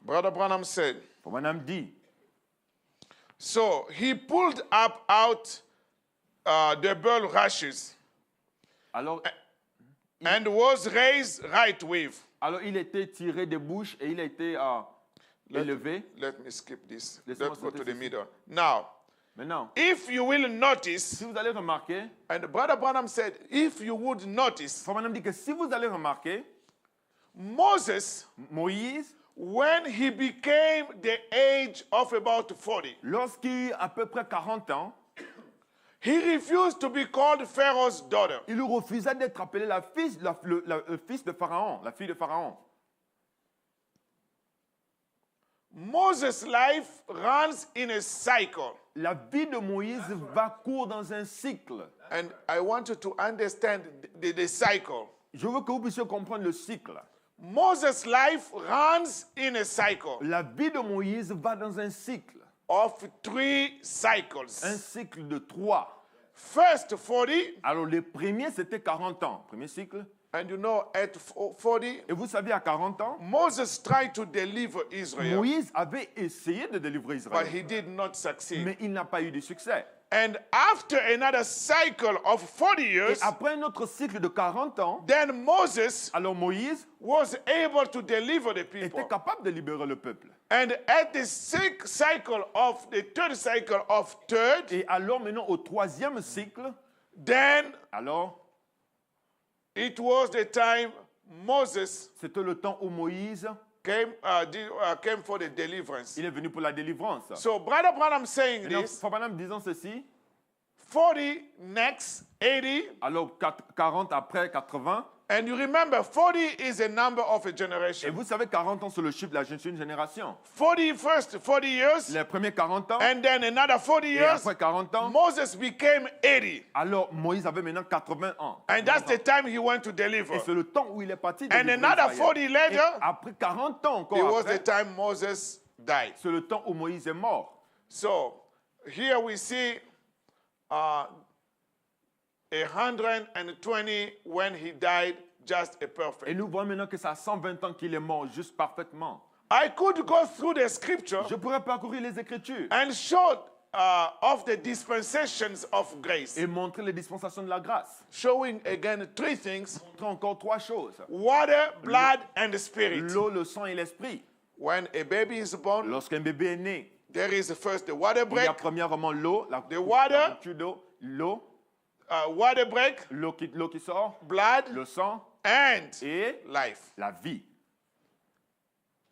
[SPEAKER 2] Brother Branham said,
[SPEAKER 3] Branham dit,
[SPEAKER 2] so he pulled up out the bulrushes
[SPEAKER 3] alors
[SPEAKER 2] and was raised right with.
[SPEAKER 3] Alors il était tiré des bouches et il a été élevé.
[SPEAKER 2] Let me skip this.
[SPEAKER 3] Laisse-moi
[SPEAKER 2] Let's go to
[SPEAKER 3] sauter
[SPEAKER 2] the
[SPEAKER 3] ceci.
[SPEAKER 2] middle. Now,
[SPEAKER 3] Maintenant,
[SPEAKER 2] if you will notice,
[SPEAKER 3] si vous allez remarquer,
[SPEAKER 2] and Brother Branham said, if you would notice,
[SPEAKER 3] Frère Branham dit que si vous allez remarquer,
[SPEAKER 2] Moses,
[SPEAKER 3] Moïse,
[SPEAKER 2] when he became the age of about 40,
[SPEAKER 3] lorsqu'il a à peu près 40 ans,
[SPEAKER 2] he refused to be called Pharaoh's daughter.
[SPEAKER 3] il refusa d'être appelé le fils de Pharaon, la fille de Pharaon.
[SPEAKER 2] Moses' life runs in a cycle.
[SPEAKER 3] La vie de Moïse va court dans un cycle.
[SPEAKER 2] And I want you to understand the cycle.
[SPEAKER 3] Je veux que vous puissiez comprendre le cycle.
[SPEAKER 2] Moses' life runs in a cycle
[SPEAKER 3] La vie de Moïse va dans un cycle.
[SPEAKER 2] of 3 cycles.
[SPEAKER 3] Un cycle de 3.
[SPEAKER 2] First 40,
[SPEAKER 3] Alors, le premier, c'était 40 ans. Premier cycle.
[SPEAKER 2] and you know, at 40,
[SPEAKER 3] Et vous savez, à 40 ans,
[SPEAKER 2] Moses tried to deliver Israel,
[SPEAKER 3] Moïse avait essayé de délivrer
[SPEAKER 2] but
[SPEAKER 3] Israël.
[SPEAKER 2] he did not succeed.
[SPEAKER 3] Mais il n'a pas eu de succès.
[SPEAKER 2] And after another cycle of 40
[SPEAKER 3] Et
[SPEAKER 2] years,
[SPEAKER 3] après un autre cycle de 40 ans,
[SPEAKER 2] then Moses
[SPEAKER 3] alors Moïse
[SPEAKER 2] was able to deliver the
[SPEAKER 3] était
[SPEAKER 2] people.
[SPEAKER 3] capable de libérer le peuple.
[SPEAKER 2] And at the third cycle of third,
[SPEAKER 3] Et alors maintenant, au troisième cycle,
[SPEAKER 2] then
[SPEAKER 3] alors,
[SPEAKER 2] it was the time Moses
[SPEAKER 3] c'était le temps où Moïse,
[SPEAKER 2] came for the deliverance.
[SPEAKER 3] il est venu pour la délivrance.
[SPEAKER 2] So Brother Branham saying
[SPEAKER 3] Maintenant,
[SPEAKER 2] this,
[SPEAKER 3] Frère Branham disant ceci,
[SPEAKER 2] 40 next, 80,
[SPEAKER 3] alors 40 après 80,
[SPEAKER 2] and you remember 40 is a number of a
[SPEAKER 3] et
[SPEAKER 2] generation.
[SPEAKER 3] vous savez, 40 ans, c'est le chiffre de une génération.
[SPEAKER 2] 40 years,
[SPEAKER 3] Les premiers 40 ans,
[SPEAKER 2] and then another 40
[SPEAKER 3] et
[SPEAKER 2] years,
[SPEAKER 3] après 40 ans,
[SPEAKER 2] Moses became 80.
[SPEAKER 3] alors Moïse avait maintenant 80 ans.
[SPEAKER 2] And that's the time he went to deliver.
[SPEAKER 3] Et c'est le temps où il est parti
[SPEAKER 2] And
[SPEAKER 3] délivrer
[SPEAKER 2] another
[SPEAKER 3] Israël.
[SPEAKER 2] 40
[SPEAKER 3] Et
[SPEAKER 2] later,
[SPEAKER 3] après 40 ans
[SPEAKER 2] it
[SPEAKER 3] encore
[SPEAKER 2] was the
[SPEAKER 3] après,
[SPEAKER 2] time Moses died.
[SPEAKER 3] c'est le temps où Moïse est mort.
[SPEAKER 2] So here we see 120 when he died, just a
[SPEAKER 3] Et
[SPEAKER 2] perfect.
[SPEAKER 3] nous voyons maintenant que ça a 120 ans qu'il est mort, juste parfaitement.
[SPEAKER 2] I could go through the scripture
[SPEAKER 3] Je pourrais parcourir les Écritures
[SPEAKER 2] and show of the dispensations of grace,
[SPEAKER 3] et montrer les dispensations de la grâce.
[SPEAKER 2] showing again 3 things:
[SPEAKER 3] Montrer encore 3 choses.
[SPEAKER 2] water, blood, and the spirit.
[SPEAKER 3] L'eau, le sang et l'esprit.
[SPEAKER 2] When a baby is born,
[SPEAKER 3] Lorsqu'un bébé est né,
[SPEAKER 2] there is first the water
[SPEAKER 3] il y a
[SPEAKER 2] break,
[SPEAKER 3] premièrement l'eau, la
[SPEAKER 2] water,
[SPEAKER 3] rupture d'eau, l'eau,
[SPEAKER 2] water break,
[SPEAKER 3] l'eau qui sort,
[SPEAKER 2] blood,
[SPEAKER 3] le sang
[SPEAKER 2] and
[SPEAKER 3] et
[SPEAKER 2] life.
[SPEAKER 3] la vie.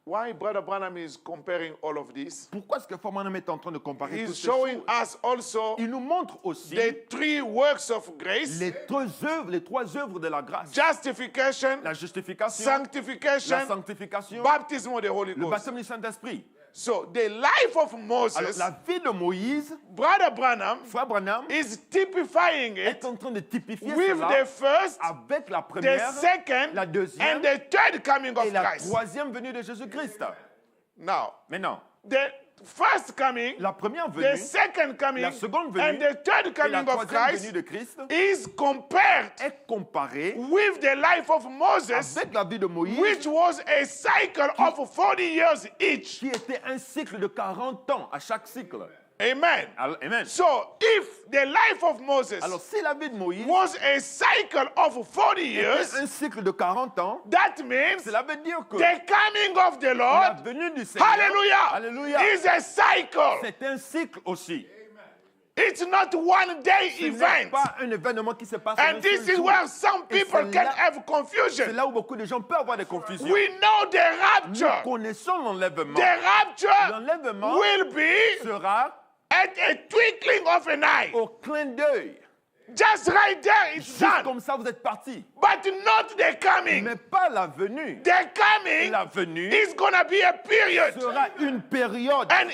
[SPEAKER 2] Why Brother Branham is comparing all of this?
[SPEAKER 3] Pourquoi est-ce que Frère Branham est en train de comparer toutes
[SPEAKER 2] He's
[SPEAKER 3] ces
[SPEAKER 2] showing
[SPEAKER 3] choses?
[SPEAKER 2] us also
[SPEAKER 3] Il nous montre aussi
[SPEAKER 2] the 3 works of grace:
[SPEAKER 3] les 3 œuvres de la grâce.
[SPEAKER 2] justification,
[SPEAKER 3] La justification,
[SPEAKER 2] sanctification,
[SPEAKER 3] la sanctification,
[SPEAKER 2] baptism of the Holy
[SPEAKER 3] le
[SPEAKER 2] Ghost.
[SPEAKER 3] baptême du Saint-Esprit.
[SPEAKER 2] So the life of
[SPEAKER 3] Alors,
[SPEAKER 2] Moses,
[SPEAKER 3] la vie de Moïse,
[SPEAKER 2] Brother Branham
[SPEAKER 3] Frère Branham
[SPEAKER 2] is typifying
[SPEAKER 3] est
[SPEAKER 2] it
[SPEAKER 3] en train de typifier
[SPEAKER 2] with
[SPEAKER 3] cela
[SPEAKER 2] the first,
[SPEAKER 3] avec la
[SPEAKER 2] the
[SPEAKER 3] première,
[SPEAKER 2] second,
[SPEAKER 3] la deuxième
[SPEAKER 2] and the third coming
[SPEAKER 3] et
[SPEAKER 2] of
[SPEAKER 3] la
[SPEAKER 2] Christ.
[SPEAKER 3] troisième venue de Jésus-Christ.
[SPEAKER 2] Now,
[SPEAKER 3] Maintenant,
[SPEAKER 2] the first coming,
[SPEAKER 3] la première
[SPEAKER 2] the
[SPEAKER 3] venue
[SPEAKER 2] second coming,
[SPEAKER 3] la seconde venue
[SPEAKER 2] and the third
[SPEAKER 3] et la
[SPEAKER 2] coming of
[SPEAKER 3] troisième
[SPEAKER 2] Christ
[SPEAKER 3] venue de Christ
[SPEAKER 2] is compared
[SPEAKER 3] est comparée
[SPEAKER 2] with the life of Moses,
[SPEAKER 3] avec la vie de Moïse,
[SPEAKER 2] which was a cycle of 40 years each.
[SPEAKER 3] qui était un cycle de 40 ans à chaque cycle.
[SPEAKER 2] Amen.
[SPEAKER 3] Alors, amen.
[SPEAKER 2] So, if the life of Moses
[SPEAKER 3] Alors, si la vie de Moïse
[SPEAKER 2] was a cycle of 40
[SPEAKER 3] était
[SPEAKER 2] years,
[SPEAKER 3] un cycle de 40 ans,
[SPEAKER 2] that means
[SPEAKER 3] cela veut dire que
[SPEAKER 2] the coming of the
[SPEAKER 3] la
[SPEAKER 2] Lord,
[SPEAKER 3] venue du Seigneur,
[SPEAKER 2] hallelujah,
[SPEAKER 3] alléluia,
[SPEAKER 2] is a cycle.
[SPEAKER 3] c'est un cycle aussi.
[SPEAKER 2] It's not one day
[SPEAKER 3] Ce n'est
[SPEAKER 2] event.
[SPEAKER 3] pas un événement qui se passe en
[SPEAKER 2] And
[SPEAKER 3] un
[SPEAKER 2] this
[SPEAKER 3] seul
[SPEAKER 2] is
[SPEAKER 3] jour.
[SPEAKER 2] where some
[SPEAKER 3] Et
[SPEAKER 2] people
[SPEAKER 3] c'est
[SPEAKER 2] can
[SPEAKER 3] là-
[SPEAKER 2] have
[SPEAKER 3] C'est
[SPEAKER 2] confusion.
[SPEAKER 3] là où beaucoup de gens peuvent avoir des confusions.
[SPEAKER 2] We know the
[SPEAKER 3] Nous
[SPEAKER 2] rapture.
[SPEAKER 3] connaissons l'enlèvement.
[SPEAKER 2] The rapture
[SPEAKER 3] L'enlèvement
[SPEAKER 2] will be
[SPEAKER 3] sera
[SPEAKER 2] at a twinkling of an eye.
[SPEAKER 3] au clin d'œil.
[SPEAKER 2] Just right there, it's
[SPEAKER 3] Juste
[SPEAKER 2] done.
[SPEAKER 3] comme ça, vous êtes partis.
[SPEAKER 2] But not the coming.
[SPEAKER 3] Mais pas la venue.
[SPEAKER 2] The coming
[SPEAKER 3] La venue
[SPEAKER 2] is going to be a period.
[SPEAKER 3] sera une période.
[SPEAKER 2] And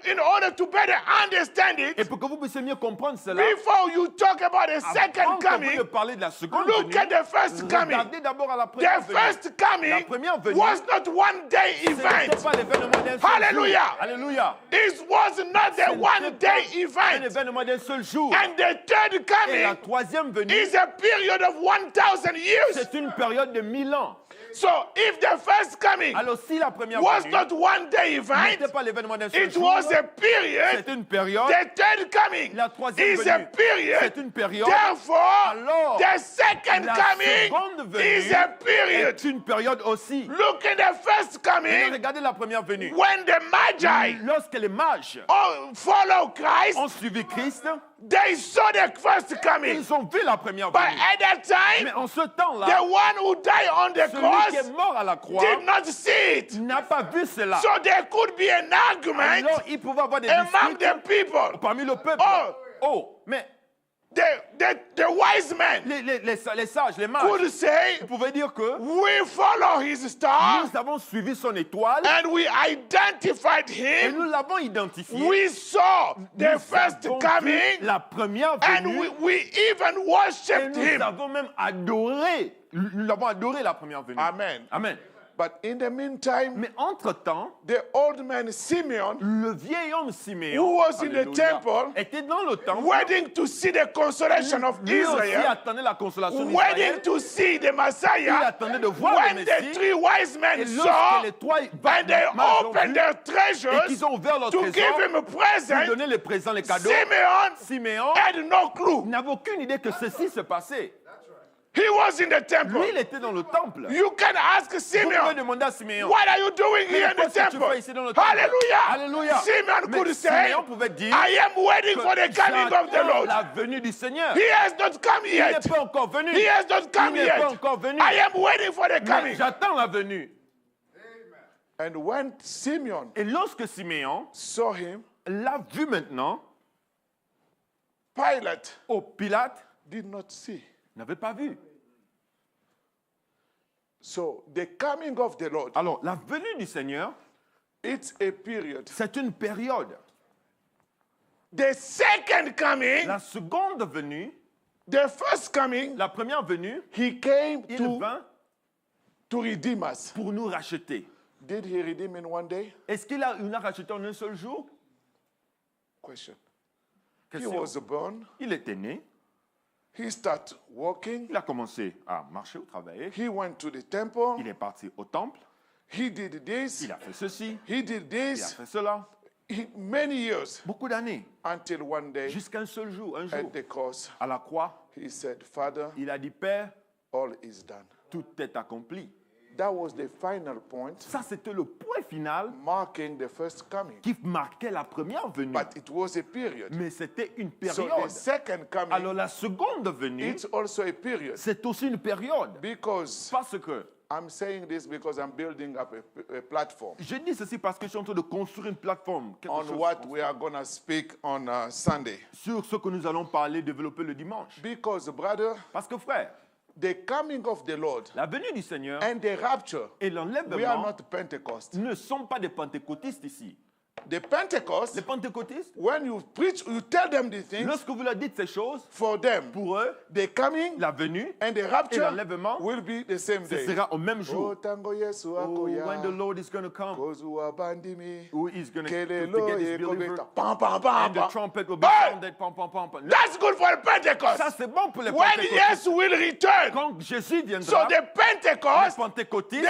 [SPEAKER 2] in order to better understand
[SPEAKER 3] Et
[SPEAKER 2] it,
[SPEAKER 3] pour que vous puissiez mieux comprendre cela,
[SPEAKER 2] before you talk about the
[SPEAKER 3] avant
[SPEAKER 2] second
[SPEAKER 3] qu'on
[SPEAKER 2] coming,
[SPEAKER 3] puisse parler de la seconde
[SPEAKER 2] look
[SPEAKER 3] venue,
[SPEAKER 2] at the first coming.
[SPEAKER 3] regardez d'abord à la première
[SPEAKER 2] The
[SPEAKER 3] venue.
[SPEAKER 2] first
[SPEAKER 3] La
[SPEAKER 2] coming
[SPEAKER 3] première venue,
[SPEAKER 2] was not one day
[SPEAKER 3] ce n'était
[SPEAKER 2] event.
[SPEAKER 3] pas l'événement d'un seul
[SPEAKER 2] Hallelujah.
[SPEAKER 3] jour. Alléluia.
[SPEAKER 2] It was not
[SPEAKER 3] Ce
[SPEAKER 2] the
[SPEAKER 3] n'était
[SPEAKER 2] one day
[SPEAKER 3] pas un
[SPEAKER 2] event.
[SPEAKER 3] événement d'un seul jour.
[SPEAKER 2] And the third
[SPEAKER 3] Et la
[SPEAKER 2] coming
[SPEAKER 3] troisième venue,
[SPEAKER 2] is a period of 1,000 years.
[SPEAKER 3] c'est une période de 1000 ans.
[SPEAKER 2] So if the first coming
[SPEAKER 3] Alors si la première
[SPEAKER 2] was
[SPEAKER 3] venue
[SPEAKER 2] not one day event,
[SPEAKER 3] n'était pas l'événement d'un seul
[SPEAKER 2] it
[SPEAKER 3] jour,
[SPEAKER 2] was a period.
[SPEAKER 3] c'est une période.
[SPEAKER 2] The third coming
[SPEAKER 3] La troisième
[SPEAKER 2] is a
[SPEAKER 3] venue,
[SPEAKER 2] period.
[SPEAKER 3] c'est une période.
[SPEAKER 2] Therefore,
[SPEAKER 3] Alors,
[SPEAKER 2] the second
[SPEAKER 3] la
[SPEAKER 2] coming
[SPEAKER 3] seconde venue
[SPEAKER 2] is a period.
[SPEAKER 3] est une période aussi.
[SPEAKER 2] Look at the first
[SPEAKER 3] Et
[SPEAKER 2] coming
[SPEAKER 3] regardez la première venue.
[SPEAKER 2] when the Magi
[SPEAKER 3] Lorsque les mages
[SPEAKER 2] follow Christ,
[SPEAKER 3] ont suivi Christ,
[SPEAKER 2] they saw the first coming.
[SPEAKER 3] ils ont vu la première
[SPEAKER 2] But
[SPEAKER 3] venue.
[SPEAKER 2] at that time,
[SPEAKER 3] Mais en ce temps-là,
[SPEAKER 2] the one who died on the
[SPEAKER 3] celui qui est
[SPEAKER 2] cross
[SPEAKER 3] mort à la croix
[SPEAKER 2] did not see it.
[SPEAKER 3] n'a pas vu cela.
[SPEAKER 2] So there could be an argument
[SPEAKER 3] Alors, il pouvait avoir des
[SPEAKER 2] among
[SPEAKER 3] disputes
[SPEAKER 2] the people.
[SPEAKER 3] parmi le peuple. Oh, mais
[SPEAKER 2] The wise men
[SPEAKER 3] les sages, les mages,
[SPEAKER 2] could say,
[SPEAKER 3] ils pouvaient dire que
[SPEAKER 2] we follow his star
[SPEAKER 3] nous avons suivi son étoile
[SPEAKER 2] and we identified
[SPEAKER 3] et
[SPEAKER 2] him.
[SPEAKER 3] nous l'avons identifié.
[SPEAKER 2] We saw the
[SPEAKER 3] Nous
[SPEAKER 2] first
[SPEAKER 3] avons vu
[SPEAKER 2] coming
[SPEAKER 3] la première
[SPEAKER 2] and
[SPEAKER 3] venue
[SPEAKER 2] we even
[SPEAKER 3] et
[SPEAKER 2] worshipped
[SPEAKER 3] nous
[SPEAKER 2] him.
[SPEAKER 3] avons même adoré. Nous l'avons adoré la première venue.
[SPEAKER 2] Amen.
[SPEAKER 3] Amen.
[SPEAKER 2] But in the meantime,
[SPEAKER 3] Mais entre-temps,
[SPEAKER 2] the old man Simeon,
[SPEAKER 3] le vieil homme Siméon
[SPEAKER 2] who was in the
[SPEAKER 3] alléluia,
[SPEAKER 2] temple,
[SPEAKER 3] était dans le temple.
[SPEAKER 2] waiting to see the consolation of
[SPEAKER 3] Lui aussi
[SPEAKER 2] Israel,
[SPEAKER 3] attendait la consolation
[SPEAKER 2] waiting
[SPEAKER 3] d'Israël.
[SPEAKER 2] to see the
[SPEAKER 3] Il
[SPEAKER 2] Messiah.
[SPEAKER 3] attendait de voir
[SPEAKER 2] When
[SPEAKER 3] le
[SPEAKER 2] the
[SPEAKER 3] Messie.
[SPEAKER 2] three wise
[SPEAKER 3] Et
[SPEAKER 2] men
[SPEAKER 3] lorsque
[SPEAKER 2] saw
[SPEAKER 3] les trois
[SPEAKER 2] and they
[SPEAKER 3] mages ont
[SPEAKER 2] opened
[SPEAKER 3] vu
[SPEAKER 2] their
[SPEAKER 3] et
[SPEAKER 2] treasures
[SPEAKER 3] qu'ils ont ouvert leur
[SPEAKER 2] to
[SPEAKER 3] trésor
[SPEAKER 2] give him a
[SPEAKER 3] pour
[SPEAKER 2] present,
[SPEAKER 3] donner les présents, les cadeaux,
[SPEAKER 2] Simeon
[SPEAKER 3] Siméon
[SPEAKER 2] had no clue.
[SPEAKER 3] n'avait aucune idée que ceci se passait.
[SPEAKER 2] He was in the temple.
[SPEAKER 3] Lui, il était dans le temple.
[SPEAKER 2] You can ask
[SPEAKER 3] Vous pouvez
[SPEAKER 2] Simeon,
[SPEAKER 3] demander à Siméon.
[SPEAKER 2] what are you doing here in the
[SPEAKER 3] Qu'est-ce que tu
[SPEAKER 2] temple?
[SPEAKER 3] fais ici dans le temple?
[SPEAKER 2] Hallelujah.
[SPEAKER 3] Alléluia.
[SPEAKER 2] Simeon
[SPEAKER 3] Mais
[SPEAKER 2] could say,
[SPEAKER 3] Siméon pouvait dire
[SPEAKER 2] I am waiting for the coming of the
[SPEAKER 3] j'attends
[SPEAKER 2] Lord.
[SPEAKER 3] la venue du Seigneur.
[SPEAKER 2] He has not come
[SPEAKER 3] Il n'est
[SPEAKER 2] yet.
[SPEAKER 3] pas encore venu.
[SPEAKER 2] He has not
[SPEAKER 3] Il
[SPEAKER 2] come
[SPEAKER 3] n'est pas
[SPEAKER 2] yet.
[SPEAKER 3] encore venu.
[SPEAKER 2] I am waiting for the
[SPEAKER 3] Mais
[SPEAKER 2] coming.
[SPEAKER 3] j'attends la venue.
[SPEAKER 2] And when Simeon
[SPEAKER 3] Et lorsque Siméon
[SPEAKER 2] saw him,
[SPEAKER 3] l'a vu maintenant,
[SPEAKER 2] Pilate
[SPEAKER 3] Pilate
[SPEAKER 2] did not see.
[SPEAKER 3] n'avait pas vu.
[SPEAKER 2] So the coming of the Lord,
[SPEAKER 3] Alors, la venue du Seigneur,
[SPEAKER 2] it's a period.
[SPEAKER 3] c'est une période.
[SPEAKER 2] The second coming,
[SPEAKER 3] La seconde venue,
[SPEAKER 2] the first coming,
[SPEAKER 3] la première venue,
[SPEAKER 2] he came
[SPEAKER 3] il
[SPEAKER 2] to
[SPEAKER 3] vint
[SPEAKER 2] redeem us.
[SPEAKER 3] pour nous racheter.
[SPEAKER 2] Did he redeem in one day?
[SPEAKER 3] Est-ce qu'il a nous a racheté en un seul jour?
[SPEAKER 2] Question. He
[SPEAKER 3] Question.
[SPEAKER 2] was born.
[SPEAKER 3] Il était né,
[SPEAKER 2] He started walking.
[SPEAKER 3] il a commencé à marcher ou travailler,
[SPEAKER 2] He went to the temple.
[SPEAKER 3] il est parti au temple,
[SPEAKER 2] He did this.
[SPEAKER 3] il a fait ceci,
[SPEAKER 2] He did
[SPEAKER 3] il a
[SPEAKER 2] this.
[SPEAKER 3] fait cela.
[SPEAKER 2] Many years
[SPEAKER 3] Beaucoup d'années,
[SPEAKER 2] until one day
[SPEAKER 3] jusqu'à un seul jour, un
[SPEAKER 2] at
[SPEAKER 3] jour,
[SPEAKER 2] the cross,
[SPEAKER 3] à la croix,
[SPEAKER 2] he said, Father,
[SPEAKER 3] il a dit, Père,
[SPEAKER 2] all is done.
[SPEAKER 3] tout est accompli.
[SPEAKER 2] That was the final point
[SPEAKER 3] Ça, c'était le point final
[SPEAKER 2] marking the first coming.
[SPEAKER 3] qui marquait la première venue.
[SPEAKER 2] But it was a period.
[SPEAKER 3] Mais c'était une
[SPEAKER 2] So
[SPEAKER 3] période.
[SPEAKER 2] the second coming,
[SPEAKER 3] Alors la seconde venue,
[SPEAKER 2] it's also a period.
[SPEAKER 3] c'est aussi une période.
[SPEAKER 2] Because
[SPEAKER 3] Parce que,
[SPEAKER 2] I'm saying this because I'm building up a platform
[SPEAKER 3] je dis ceci parce que je suis en train de construire une plateforme quelque
[SPEAKER 2] on
[SPEAKER 3] chose
[SPEAKER 2] what we are going to speak on Sunday.
[SPEAKER 3] sur ce que nous allons parler, développer le dimanche.
[SPEAKER 2] Because, brother,
[SPEAKER 3] Parce que frère,
[SPEAKER 2] the coming of the Lord
[SPEAKER 3] la venue du Seigneur
[SPEAKER 2] and the rapture,
[SPEAKER 3] et
[SPEAKER 2] we are
[SPEAKER 3] l'enlèvement
[SPEAKER 2] not Pentecost.
[SPEAKER 3] ne sont pas des pentecôtistes ici.
[SPEAKER 2] The Pentecost,
[SPEAKER 3] Les pentecôtistes,
[SPEAKER 2] when you preach, you tell them the things,
[SPEAKER 3] lorsque vous leur dites ces choses,
[SPEAKER 2] for them,
[SPEAKER 3] pour eux,
[SPEAKER 2] the coming
[SPEAKER 3] la venue
[SPEAKER 2] and the
[SPEAKER 3] et
[SPEAKER 2] rapture
[SPEAKER 3] l'enlèvement,
[SPEAKER 2] will be the same
[SPEAKER 3] ce
[SPEAKER 2] day.
[SPEAKER 3] sera au même
[SPEAKER 2] Oh,
[SPEAKER 3] jour.
[SPEAKER 2] tango Yesu
[SPEAKER 3] Oh,
[SPEAKER 2] akoya,
[SPEAKER 3] when the Lord is going to come,
[SPEAKER 2] kozu abandimi,
[SPEAKER 3] who is going to
[SPEAKER 2] kelelo
[SPEAKER 3] get his
[SPEAKER 2] ye
[SPEAKER 3] believer,
[SPEAKER 2] kobeta, pam, pam,
[SPEAKER 3] and
[SPEAKER 2] pam,
[SPEAKER 3] the
[SPEAKER 2] pam.
[SPEAKER 3] trumpet will be
[SPEAKER 2] Hey!
[SPEAKER 3] sounded, pam, pam, pam, pam.
[SPEAKER 2] That's good for Pentecost.
[SPEAKER 3] Ça, c'est bon pour les
[SPEAKER 2] When
[SPEAKER 3] pentecôtistes.
[SPEAKER 2] Jesus will return,
[SPEAKER 3] Quand Jésus
[SPEAKER 2] so
[SPEAKER 3] viendra,
[SPEAKER 2] the
[SPEAKER 3] les
[SPEAKER 2] Pentecost,
[SPEAKER 3] pentecôtistes,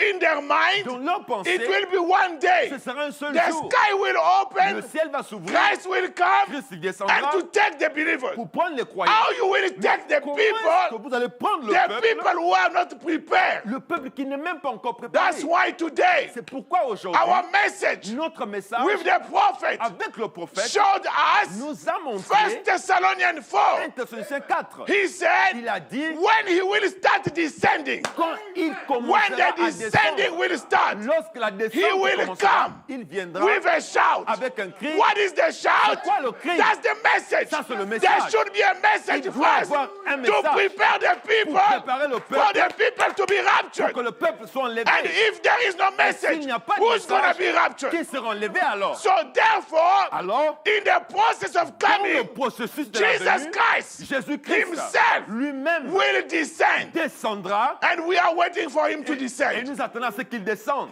[SPEAKER 2] in their mind,
[SPEAKER 3] dans leur
[SPEAKER 2] it
[SPEAKER 3] pensée,
[SPEAKER 2] will be one day.
[SPEAKER 3] ce sera un seul
[SPEAKER 2] The
[SPEAKER 3] jour.
[SPEAKER 2] sky will
[SPEAKER 3] Le
[SPEAKER 2] open,
[SPEAKER 3] ciel va s'ouvrir,
[SPEAKER 2] Christ will come,
[SPEAKER 3] Christ
[SPEAKER 2] and
[SPEAKER 3] descendra
[SPEAKER 2] to take the believers.
[SPEAKER 3] pour prendre les croyants.
[SPEAKER 2] How you will take the
[SPEAKER 3] Comment est-ce que
[SPEAKER 2] people,
[SPEAKER 3] vous allez prendre le
[SPEAKER 2] the
[SPEAKER 3] peuple,
[SPEAKER 2] people who are not prepared?
[SPEAKER 3] le peuple qui n'est même pas encore préparé?
[SPEAKER 2] That's why today,
[SPEAKER 3] C'est pourquoi aujourd'hui,
[SPEAKER 2] our message
[SPEAKER 3] notre message
[SPEAKER 2] with the prophet
[SPEAKER 3] avec le prophète
[SPEAKER 2] showed us
[SPEAKER 3] nous a montré
[SPEAKER 2] 1 Thessalonians 4.
[SPEAKER 3] 1 Thessaloniciens 4.
[SPEAKER 2] He said,
[SPEAKER 3] Il a dit,
[SPEAKER 2] when he will start descending,
[SPEAKER 3] quand il
[SPEAKER 2] when
[SPEAKER 3] commencera
[SPEAKER 2] the
[SPEAKER 3] à
[SPEAKER 2] descending
[SPEAKER 3] descendre,
[SPEAKER 2] will start,
[SPEAKER 3] lorsque la
[SPEAKER 2] he
[SPEAKER 3] descente
[SPEAKER 2] will
[SPEAKER 3] commencera,
[SPEAKER 2] come
[SPEAKER 3] il viendra
[SPEAKER 2] with a shout.
[SPEAKER 3] avec un cri.
[SPEAKER 2] What is the shout?
[SPEAKER 3] C'est quoi le cri?
[SPEAKER 2] That's the message.
[SPEAKER 3] Ça, c'est le
[SPEAKER 2] There
[SPEAKER 3] message.
[SPEAKER 2] should be a message
[SPEAKER 3] Il doit
[SPEAKER 2] first
[SPEAKER 3] avoir un
[SPEAKER 2] to
[SPEAKER 3] message
[SPEAKER 2] prepare the people
[SPEAKER 3] préparer le
[SPEAKER 2] for
[SPEAKER 3] peuple
[SPEAKER 2] the people to be
[SPEAKER 3] pour
[SPEAKER 2] raptured.
[SPEAKER 3] que le peuple soit enlevé.
[SPEAKER 2] And if there is no
[SPEAKER 3] S'il
[SPEAKER 2] message,
[SPEAKER 3] n'y a pas de
[SPEAKER 2] who's going to
[SPEAKER 3] message,
[SPEAKER 2] be raptured?
[SPEAKER 3] qui sera enlevé alors?
[SPEAKER 2] So therefore,
[SPEAKER 3] Alors,
[SPEAKER 2] in the process of
[SPEAKER 3] dans le
[SPEAKER 2] coming,
[SPEAKER 3] processus de la
[SPEAKER 2] Jesus
[SPEAKER 3] venue,
[SPEAKER 2] Christ
[SPEAKER 3] Jésus-Christ
[SPEAKER 2] himself
[SPEAKER 3] lui-même
[SPEAKER 2] will descend.
[SPEAKER 3] descendra
[SPEAKER 2] And we are waiting for him to
[SPEAKER 3] et
[SPEAKER 2] descend.
[SPEAKER 3] nous attendons à ce qu'il descende.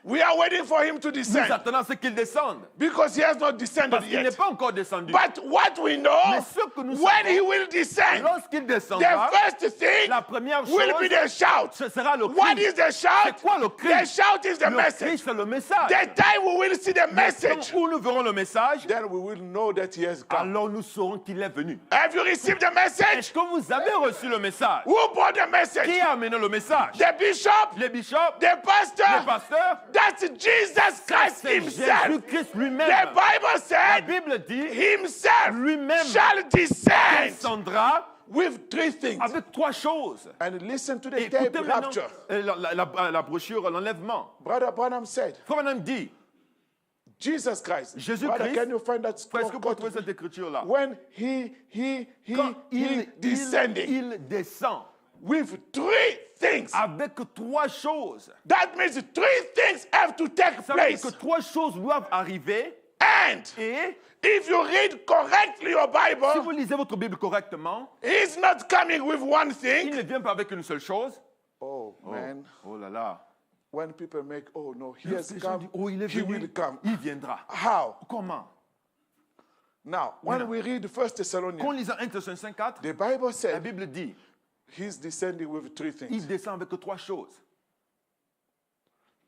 [SPEAKER 2] We are waiting for him to
[SPEAKER 3] Nous
[SPEAKER 2] descend
[SPEAKER 3] attendons à ce qu'il descende.
[SPEAKER 2] because he has not descended
[SPEAKER 3] Parce qu'il n'est
[SPEAKER 2] yet.
[SPEAKER 3] pas encore descendu.
[SPEAKER 2] But what we know,
[SPEAKER 3] Mais ce que nous
[SPEAKER 2] when
[SPEAKER 3] savons,
[SPEAKER 2] he will descend,
[SPEAKER 3] lorsqu'il
[SPEAKER 2] the
[SPEAKER 3] descendra,
[SPEAKER 2] first thing
[SPEAKER 3] la première
[SPEAKER 2] will be
[SPEAKER 3] chose,
[SPEAKER 2] the shout.
[SPEAKER 3] ce sera le
[SPEAKER 2] What
[SPEAKER 3] cri.
[SPEAKER 2] is the shout?
[SPEAKER 3] C'est quoi le cri?
[SPEAKER 2] The shout is the
[SPEAKER 3] Le cri,
[SPEAKER 2] message.
[SPEAKER 3] c'est le message.
[SPEAKER 2] The time we will see the message,
[SPEAKER 3] Où nous verrons le message,
[SPEAKER 2] then we will know that he has come.
[SPEAKER 3] alors nous saurons qu'il est venu.
[SPEAKER 2] Have you received the
[SPEAKER 3] Est-ce
[SPEAKER 2] message?
[SPEAKER 3] que vous avez reçu le message?
[SPEAKER 2] Who brought the
[SPEAKER 3] Qui
[SPEAKER 2] message?
[SPEAKER 3] a amené le message?
[SPEAKER 2] The bishop,
[SPEAKER 3] Les bishops,
[SPEAKER 2] the
[SPEAKER 3] les
[SPEAKER 2] pastor.
[SPEAKER 3] pasteurs,
[SPEAKER 2] That's Jesus Christ
[SPEAKER 3] c'est
[SPEAKER 2] himself.
[SPEAKER 3] Jésus-Christ
[SPEAKER 2] The
[SPEAKER 3] lui-même.
[SPEAKER 2] Bible
[SPEAKER 3] La
[SPEAKER 2] said
[SPEAKER 3] Bible dit,
[SPEAKER 2] himself
[SPEAKER 3] lui-même
[SPEAKER 2] shall descend
[SPEAKER 3] descendra
[SPEAKER 2] with three things.
[SPEAKER 3] avec trois choses.
[SPEAKER 2] And listen to the
[SPEAKER 3] Écoutez
[SPEAKER 2] tape
[SPEAKER 3] maintenant
[SPEAKER 2] rapture.
[SPEAKER 3] la brochure, l'enlèvement.
[SPEAKER 2] Brother Branham said,
[SPEAKER 3] Frère Branham dit,
[SPEAKER 2] Jesus Christ.
[SPEAKER 3] Jésus
[SPEAKER 2] Brother,
[SPEAKER 3] Christ.
[SPEAKER 2] can you find that
[SPEAKER 3] Frère, est-ce que vous
[SPEAKER 2] quote?
[SPEAKER 3] trouvez cette écriture-là?
[SPEAKER 2] When
[SPEAKER 3] Quand
[SPEAKER 2] he descending
[SPEAKER 3] il descend
[SPEAKER 2] with three things.
[SPEAKER 3] avec trois choses.
[SPEAKER 2] That means three things have to take
[SPEAKER 3] Ça veut dire
[SPEAKER 2] place.
[SPEAKER 3] que trois choses doivent arriver.
[SPEAKER 2] And
[SPEAKER 3] Et
[SPEAKER 2] if you read correctly your
[SPEAKER 3] si
[SPEAKER 2] Bible,
[SPEAKER 3] vous lisez votre Bible correctement,
[SPEAKER 2] he's not coming with one
[SPEAKER 3] il
[SPEAKER 2] thing.
[SPEAKER 3] ne vient pas avec une seule chose.
[SPEAKER 2] Oh man,
[SPEAKER 3] Oh là là.
[SPEAKER 2] when people make, oh no, he has
[SPEAKER 3] Les gens
[SPEAKER 2] come,
[SPEAKER 3] disent, oh, il est
[SPEAKER 2] he
[SPEAKER 3] venu.
[SPEAKER 2] will come.
[SPEAKER 3] Il viendra.
[SPEAKER 2] How?
[SPEAKER 3] Comment?
[SPEAKER 2] Now, when
[SPEAKER 3] Now.
[SPEAKER 2] we read 1
[SPEAKER 3] Quand
[SPEAKER 2] Thessalonians,
[SPEAKER 3] on lit 1 Thessaloniciens 4,
[SPEAKER 2] the Bible
[SPEAKER 3] la
[SPEAKER 2] said
[SPEAKER 3] Bible dit,
[SPEAKER 2] he's descending with three things.
[SPEAKER 3] il descend avec trois choses.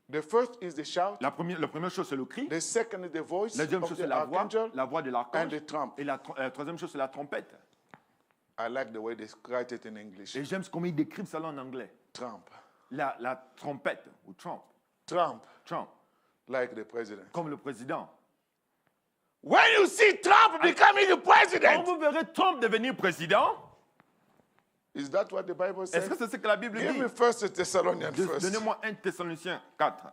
[SPEAKER 2] The first is the shout.
[SPEAKER 3] La première chose, c'est le cri.
[SPEAKER 2] The second is the voice
[SPEAKER 3] La deuxième
[SPEAKER 2] of
[SPEAKER 3] chose,
[SPEAKER 2] the
[SPEAKER 3] c'est la
[SPEAKER 2] archangel.
[SPEAKER 3] voix de
[SPEAKER 2] and
[SPEAKER 3] l'archange.
[SPEAKER 2] the trump.
[SPEAKER 3] Et la troisième chose, c'est la trompette.
[SPEAKER 2] I like the way they write it in English.
[SPEAKER 3] Et j'aime comment ils décrivent ça là en anglais.
[SPEAKER 2] Trump.
[SPEAKER 3] La trompette, ou trump,
[SPEAKER 2] Trump,
[SPEAKER 3] trump,
[SPEAKER 2] like the president.
[SPEAKER 3] comme le président.
[SPEAKER 2] When you see Trump becoming the
[SPEAKER 3] Quand
[SPEAKER 2] president,
[SPEAKER 3] vous verrez Trump devenir président,
[SPEAKER 2] is that what the Bible
[SPEAKER 3] est-ce
[SPEAKER 2] says?
[SPEAKER 3] que c'est ce que la Bible
[SPEAKER 2] Give
[SPEAKER 3] dit?
[SPEAKER 2] me 1 Thessalonians first.
[SPEAKER 3] Donnez-moi 1 Thessaloniciens 4.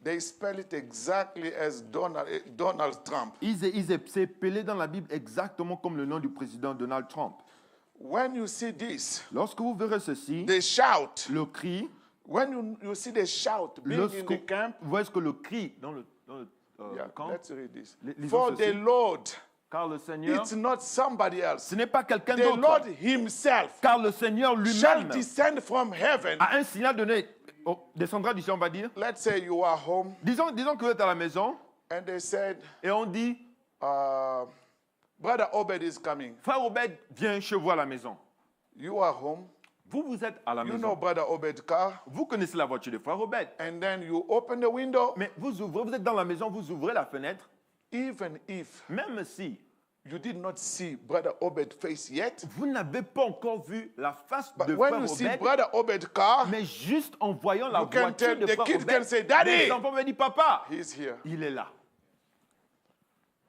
[SPEAKER 2] They spell it exactly as Donald Trump.
[SPEAKER 3] C'est appelé dans la Bible exactement comme le nom du président Donald Trump.
[SPEAKER 2] When you see this,
[SPEAKER 3] Lorsque vous verrez ceci,
[SPEAKER 2] they shout.
[SPEAKER 3] le cri,
[SPEAKER 2] When you see the shout being in
[SPEAKER 3] lorsque
[SPEAKER 2] the camp,
[SPEAKER 3] vous voyez ce que le cri dans le
[SPEAKER 2] yeah,
[SPEAKER 3] camp,
[SPEAKER 2] let's read this.
[SPEAKER 3] Lisons
[SPEAKER 2] For
[SPEAKER 3] ceci.
[SPEAKER 2] the Lord,
[SPEAKER 3] car le Seigneur,
[SPEAKER 2] it's not somebody else.
[SPEAKER 3] ce n'est pas quelqu'un
[SPEAKER 2] The Lord
[SPEAKER 3] d'autre,
[SPEAKER 2] himself
[SPEAKER 3] car le Seigneur
[SPEAKER 2] shall
[SPEAKER 3] lui-même
[SPEAKER 2] descend from heaven.
[SPEAKER 3] a un signal donné, descendra du ciel, on va dire.
[SPEAKER 2] Let's say you are home
[SPEAKER 3] Disons que vous êtes à la maison
[SPEAKER 2] and they said,
[SPEAKER 3] et on dit,
[SPEAKER 2] Brother Obed is coming.
[SPEAKER 3] frère Obed, viens chez vous à la maison.
[SPEAKER 2] You are home.
[SPEAKER 3] Vous êtes à la
[SPEAKER 2] You
[SPEAKER 3] maison.
[SPEAKER 2] know Brother Obed's car.
[SPEAKER 3] Vous connaissez la voiture de frère Obed.
[SPEAKER 2] And then you open the window.
[SPEAKER 3] Mais vous êtes dans la maison, vous ouvrez la fenêtre,
[SPEAKER 2] Even if
[SPEAKER 3] même si
[SPEAKER 2] you did not see Brother Obed's face yet,
[SPEAKER 3] vous n'avez pas encore vu la face
[SPEAKER 2] but
[SPEAKER 3] de
[SPEAKER 2] when
[SPEAKER 3] frère
[SPEAKER 2] you see
[SPEAKER 3] Obed,
[SPEAKER 2] Brother Obed's car,
[SPEAKER 3] mais juste en voyant la
[SPEAKER 2] You can
[SPEAKER 3] voiture
[SPEAKER 2] tell
[SPEAKER 3] de
[SPEAKER 2] the
[SPEAKER 3] frère
[SPEAKER 2] kid
[SPEAKER 3] Obed,
[SPEAKER 2] can say, "Daddy!"
[SPEAKER 3] les enfants me disent, papa,
[SPEAKER 2] he's here.
[SPEAKER 3] il est là.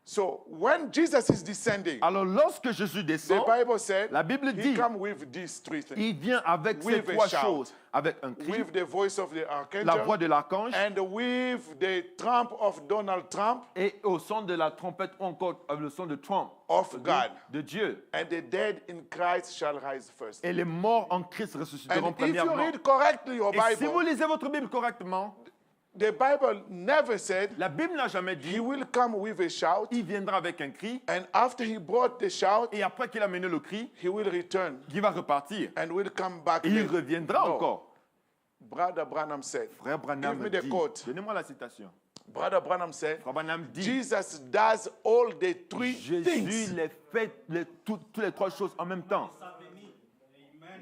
[SPEAKER 2] So when Jesus is descending,
[SPEAKER 3] Alors lorsque Jésus
[SPEAKER 2] the
[SPEAKER 3] descend,
[SPEAKER 2] Bible said
[SPEAKER 3] la Bible
[SPEAKER 2] he
[SPEAKER 3] dit,
[SPEAKER 2] come with these three things.
[SPEAKER 3] il vient avec ces
[SPEAKER 2] With a
[SPEAKER 3] trois
[SPEAKER 2] shout.
[SPEAKER 3] choses, avec un cri,
[SPEAKER 2] With the voice of the
[SPEAKER 3] la voix
[SPEAKER 2] archangel
[SPEAKER 3] de l'archange,
[SPEAKER 2] and with the trump of Donald Trump
[SPEAKER 3] et au son de la trompette, ou encore le son de Trump,
[SPEAKER 2] of God.
[SPEAKER 3] de Dieu.
[SPEAKER 2] And the dead in Christ shall rise first.
[SPEAKER 3] Et les morts en Christ ressusciteront
[SPEAKER 2] And if you
[SPEAKER 3] premièrement.
[SPEAKER 2] read correctly your
[SPEAKER 3] Et si vous
[SPEAKER 2] Bible,
[SPEAKER 3] lisez votre Bible correctement,
[SPEAKER 2] the Bible never said
[SPEAKER 3] la Bible n'a jamais
[SPEAKER 2] he
[SPEAKER 3] dit,
[SPEAKER 2] will come with a shout,
[SPEAKER 3] il viendra avec un cri,
[SPEAKER 2] and after he brought the shout,
[SPEAKER 3] et après qu'il a mené le cri,
[SPEAKER 2] he will return
[SPEAKER 3] il va repartir.
[SPEAKER 2] and will come back.
[SPEAKER 3] Et il
[SPEAKER 2] again.
[SPEAKER 3] reviendra
[SPEAKER 2] No.
[SPEAKER 3] encore.
[SPEAKER 2] Brother Branham said,
[SPEAKER 3] Frère Branham
[SPEAKER 2] Give me the
[SPEAKER 3] dit,
[SPEAKER 2] quote.
[SPEAKER 3] donnez-moi la citation.
[SPEAKER 2] Brother Branham said,
[SPEAKER 3] Frère Branham dit,
[SPEAKER 2] Jesus does all the three
[SPEAKER 3] Jésus
[SPEAKER 2] things.
[SPEAKER 3] les fait toutes les trois choses en même temps.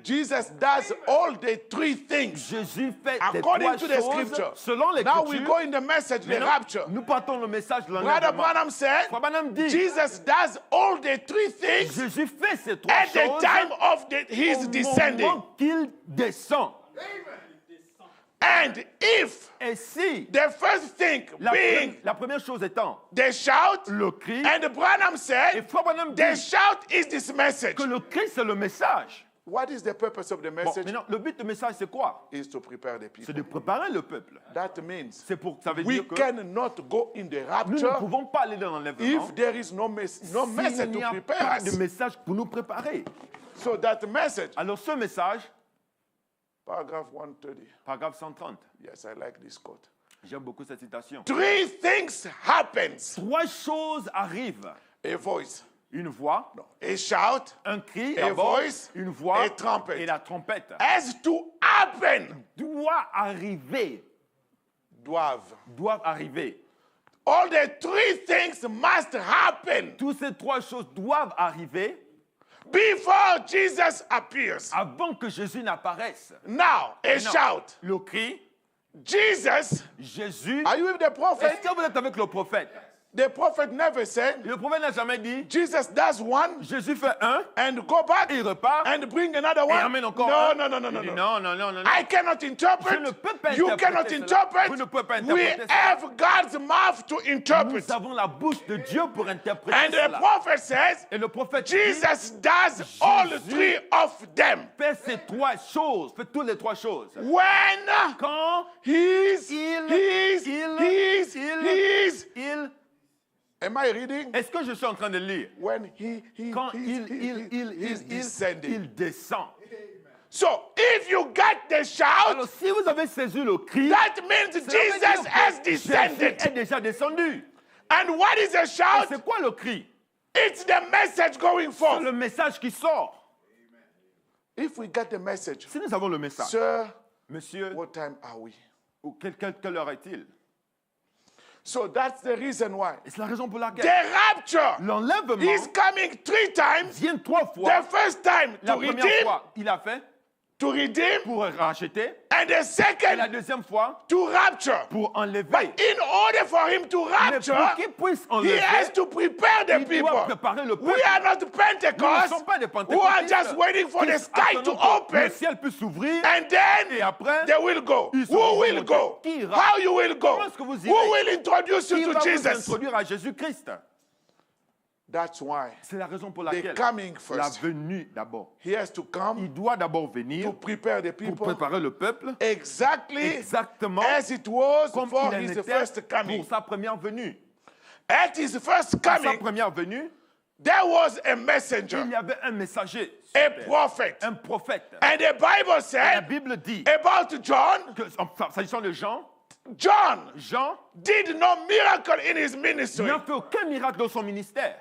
[SPEAKER 2] Jesus does all the three things.
[SPEAKER 3] Jésus fait les
[SPEAKER 2] According
[SPEAKER 3] trois
[SPEAKER 2] to the
[SPEAKER 3] choses
[SPEAKER 2] scripture.
[SPEAKER 3] selon
[SPEAKER 2] Now we
[SPEAKER 3] l'écriture.
[SPEAKER 2] go in the message, the
[SPEAKER 3] Maintenant,
[SPEAKER 2] rapture.
[SPEAKER 3] nous partons le message de
[SPEAKER 2] Brother
[SPEAKER 3] l'enlèvement.
[SPEAKER 2] Branham said,
[SPEAKER 3] Frère Branham dit,
[SPEAKER 2] Jesus does all the three things
[SPEAKER 3] Jésus fait ces trois
[SPEAKER 2] at the
[SPEAKER 3] choses
[SPEAKER 2] time of his
[SPEAKER 3] au
[SPEAKER 2] descending.
[SPEAKER 3] moment qu'il descend.
[SPEAKER 2] And if
[SPEAKER 3] Et si
[SPEAKER 2] the first thing being
[SPEAKER 3] la première chose étant
[SPEAKER 2] the shout,
[SPEAKER 3] le cri,
[SPEAKER 2] and Branham
[SPEAKER 3] et
[SPEAKER 2] said,
[SPEAKER 3] Frère Branham
[SPEAKER 2] the
[SPEAKER 3] dit
[SPEAKER 2] shout is this message.
[SPEAKER 3] que le cri c'est le message.
[SPEAKER 2] What is the purpose of the
[SPEAKER 3] Bon,
[SPEAKER 2] message?
[SPEAKER 3] maintenant, le but du message c'est quoi?
[SPEAKER 2] Is to prepare the
[SPEAKER 3] C'est
[SPEAKER 2] people.
[SPEAKER 3] de préparer le peuple.
[SPEAKER 2] That means
[SPEAKER 3] Ça veut
[SPEAKER 2] we
[SPEAKER 3] dire que
[SPEAKER 2] cannot go in the
[SPEAKER 3] nous ne
[SPEAKER 2] rapture
[SPEAKER 3] pouvons pas aller dans l'enlèvement
[SPEAKER 2] if there is no message
[SPEAKER 3] s'il n'y
[SPEAKER 2] to
[SPEAKER 3] a
[SPEAKER 2] prepare
[SPEAKER 3] pas de
[SPEAKER 2] us.
[SPEAKER 3] message pour nous préparer.
[SPEAKER 2] So that message,
[SPEAKER 3] Alors ce message,
[SPEAKER 2] paragraph 130.
[SPEAKER 3] paragraphe 130,
[SPEAKER 2] Yes, I like this quote.
[SPEAKER 3] j'aime beaucoup cette citation.
[SPEAKER 2] Three things happens.
[SPEAKER 3] Trois choses arrivent.
[SPEAKER 2] A voice,
[SPEAKER 3] Une voix,
[SPEAKER 2] a shout,
[SPEAKER 3] un cri,
[SPEAKER 2] A
[SPEAKER 3] d'abord,
[SPEAKER 2] voice,
[SPEAKER 3] une voix
[SPEAKER 2] a trumpet.
[SPEAKER 3] et la trompette.
[SPEAKER 2] as to happen.
[SPEAKER 3] doit arriver. Doivent arriver.
[SPEAKER 2] All the three things must happen
[SPEAKER 3] Toutes ces trois choses doivent arriver
[SPEAKER 2] before Jesus appears.
[SPEAKER 3] avant que Jésus n'apparaisse.
[SPEAKER 2] Now, a
[SPEAKER 3] Maintenant,
[SPEAKER 2] shout.
[SPEAKER 3] le cri,
[SPEAKER 2] Jesus,
[SPEAKER 3] Jésus.
[SPEAKER 2] are you with the
[SPEAKER 3] Est-ce
[SPEAKER 2] prophet?
[SPEAKER 3] que vous êtes avec le prophète?
[SPEAKER 2] The prophet never said,
[SPEAKER 3] Le prophète n'a jamais dit,
[SPEAKER 2] Jesus does one
[SPEAKER 3] Jésus fait un,
[SPEAKER 2] and go back
[SPEAKER 3] il repart,
[SPEAKER 2] and bring another
[SPEAKER 3] et
[SPEAKER 2] one.
[SPEAKER 3] amène encore
[SPEAKER 2] No,
[SPEAKER 3] un.
[SPEAKER 2] no, no, no,
[SPEAKER 3] Il
[SPEAKER 2] no,
[SPEAKER 3] dit,
[SPEAKER 2] no.
[SPEAKER 3] non, non, non, non.
[SPEAKER 2] I cannot interpret.
[SPEAKER 3] Je ne peux pas
[SPEAKER 2] You
[SPEAKER 3] interpréter
[SPEAKER 2] cannot
[SPEAKER 3] cela.
[SPEAKER 2] interpret.
[SPEAKER 3] Vous ne pouvez pas
[SPEAKER 2] We
[SPEAKER 3] interpréter cela.
[SPEAKER 2] have God's mouth to interpret.
[SPEAKER 3] Nous avons la bouche de Dieu pour interpréter
[SPEAKER 2] And the
[SPEAKER 3] cela.
[SPEAKER 2] prophet says,
[SPEAKER 3] Et le prophète dit,
[SPEAKER 2] Jesus does all three of them.
[SPEAKER 3] fait ces trois choses, fait toutes les trois choses.
[SPEAKER 2] When
[SPEAKER 3] Quand
[SPEAKER 2] he's,
[SPEAKER 3] il,
[SPEAKER 2] am I reading?
[SPEAKER 3] est-ce que je suis en train de lire?
[SPEAKER 2] When
[SPEAKER 3] Quand
[SPEAKER 2] he's descending.
[SPEAKER 3] il descend.
[SPEAKER 2] So if you get the shout,
[SPEAKER 3] Alors si vous avez saisi le cri,
[SPEAKER 2] that means
[SPEAKER 3] cela veut
[SPEAKER 2] Jesus
[SPEAKER 3] dire que
[SPEAKER 2] has
[SPEAKER 3] Jésus
[SPEAKER 2] descended.
[SPEAKER 3] est déjà descendu.
[SPEAKER 2] And what is the
[SPEAKER 3] Et
[SPEAKER 2] shout?
[SPEAKER 3] c'est quoi le cri?
[SPEAKER 2] It's the message going
[SPEAKER 3] C'est
[SPEAKER 2] forth.
[SPEAKER 3] le message qui sort.
[SPEAKER 2] If we get the message,
[SPEAKER 3] Si nous avons le message,
[SPEAKER 2] sir,
[SPEAKER 3] monsieur,
[SPEAKER 2] what time are we?
[SPEAKER 3] ou quelle heure est-il?
[SPEAKER 2] So that's the reason why.
[SPEAKER 3] Et c'est la raison pour laquelle
[SPEAKER 2] The rapture
[SPEAKER 3] l'enlèvement
[SPEAKER 2] is coming 3 times.
[SPEAKER 3] vient 3 fois.
[SPEAKER 2] The first time
[SPEAKER 3] La
[SPEAKER 2] to
[SPEAKER 3] première
[SPEAKER 2] redeem,
[SPEAKER 3] fois, il a fait pour racheter.
[SPEAKER 2] and the
[SPEAKER 3] Et la
[SPEAKER 2] second
[SPEAKER 3] deuxième fois,
[SPEAKER 2] to rapture.
[SPEAKER 3] pour enlever.
[SPEAKER 2] But in order for him to
[SPEAKER 3] Mais pour
[SPEAKER 2] rapture,
[SPEAKER 3] qu'il puisse
[SPEAKER 2] he
[SPEAKER 3] enlever,
[SPEAKER 2] has to prepare the
[SPEAKER 3] il doit
[SPEAKER 2] people.
[SPEAKER 3] préparer le
[SPEAKER 2] We
[SPEAKER 3] peuple.
[SPEAKER 2] are not
[SPEAKER 3] Nous ne
[SPEAKER 2] Pentecost
[SPEAKER 3] sommes pas des
[SPEAKER 2] who are
[SPEAKER 3] pentecôtistes
[SPEAKER 2] just waiting for
[SPEAKER 3] qui
[SPEAKER 2] the sky to
[SPEAKER 3] attendons que
[SPEAKER 2] open,
[SPEAKER 3] le ciel puisse s'ouvrir
[SPEAKER 2] and
[SPEAKER 3] et
[SPEAKER 2] then
[SPEAKER 3] après,
[SPEAKER 2] they will go.
[SPEAKER 3] ils seront
[SPEAKER 2] Who will
[SPEAKER 3] remontés.
[SPEAKER 2] go?
[SPEAKER 3] Qui ira?
[SPEAKER 2] How you will go?
[SPEAKER 3] Comment est-ce que vous irez?
[SPEAKER 2] Who will introduce
[SPEAKER 3] qui
[SPEAKER 2] you
[SPEAKER 3] va
[SPEAKER 2] to
[SPEAKER 3] vous
[SPEAKER 2] Jesus?
[SPEAKER 3] introduire à Jésus-Christ?
[SPEAKER 2] That's why
[SPEAKER 3] C'est la raison pour
[SPEAKER 2] the
[SPEAKER 3] laquelle
[SPEAKER 2] coming
[SPEAKER 3] la
[SPEAKER 2] first.
[SPEAKER 3] venue d'abord.
[SPEAKER 2] He has to come
[SPEAKER 3] Il doit d'abord
[SPEAKER 2] to
[SPEAKER 3] venir
[SPEAKER 2] prepare the
[SPEAKER 3] pour
[SPEAKER 2] people
[SPEAKER 3] préparer le peuple
[SPEAKER 2] exactly
[SPEAKER 3] exactement
[SPEAKER 2] as it was
[SPEAKER 3] comme
[SPEAKER 2] for
[SPEAKER 3] il en
[SPEAKER 2] his
[SPEAKER 3] était
[SPEAKER 2] first coming.
[SPEAKER 3] pour sa première venue.
[SPEAKER 2] At his first
[SPEAKER 3] À sa
[SPEAKER 2] coming,
[SPEAKER 3] première venue,
[SPEAKER 2] there was a
[SPEAKER 3] il
[SPEAKER 2] messenger,
[SPEAKER 3] y avait un messager,
[SPEAKER 2] a prophet.
[SPEAKER 3] un prophète.
[SPEAKER 2] And the Bible
[SPEAKER 3] La
[SPEAKER 2] said
[SPEAKER 3] Bible dit
[SPEAKER 2] about John,
[SPEAKER 3] que, enfin, s'agissant de Jean,
[SPEAKER 2] John
[SPEAKER 3] Jean
[SPEAKER 2] did no miracle in his ministry,
[SPEAKER 3] n'a fait aucun miracle dans son ministère.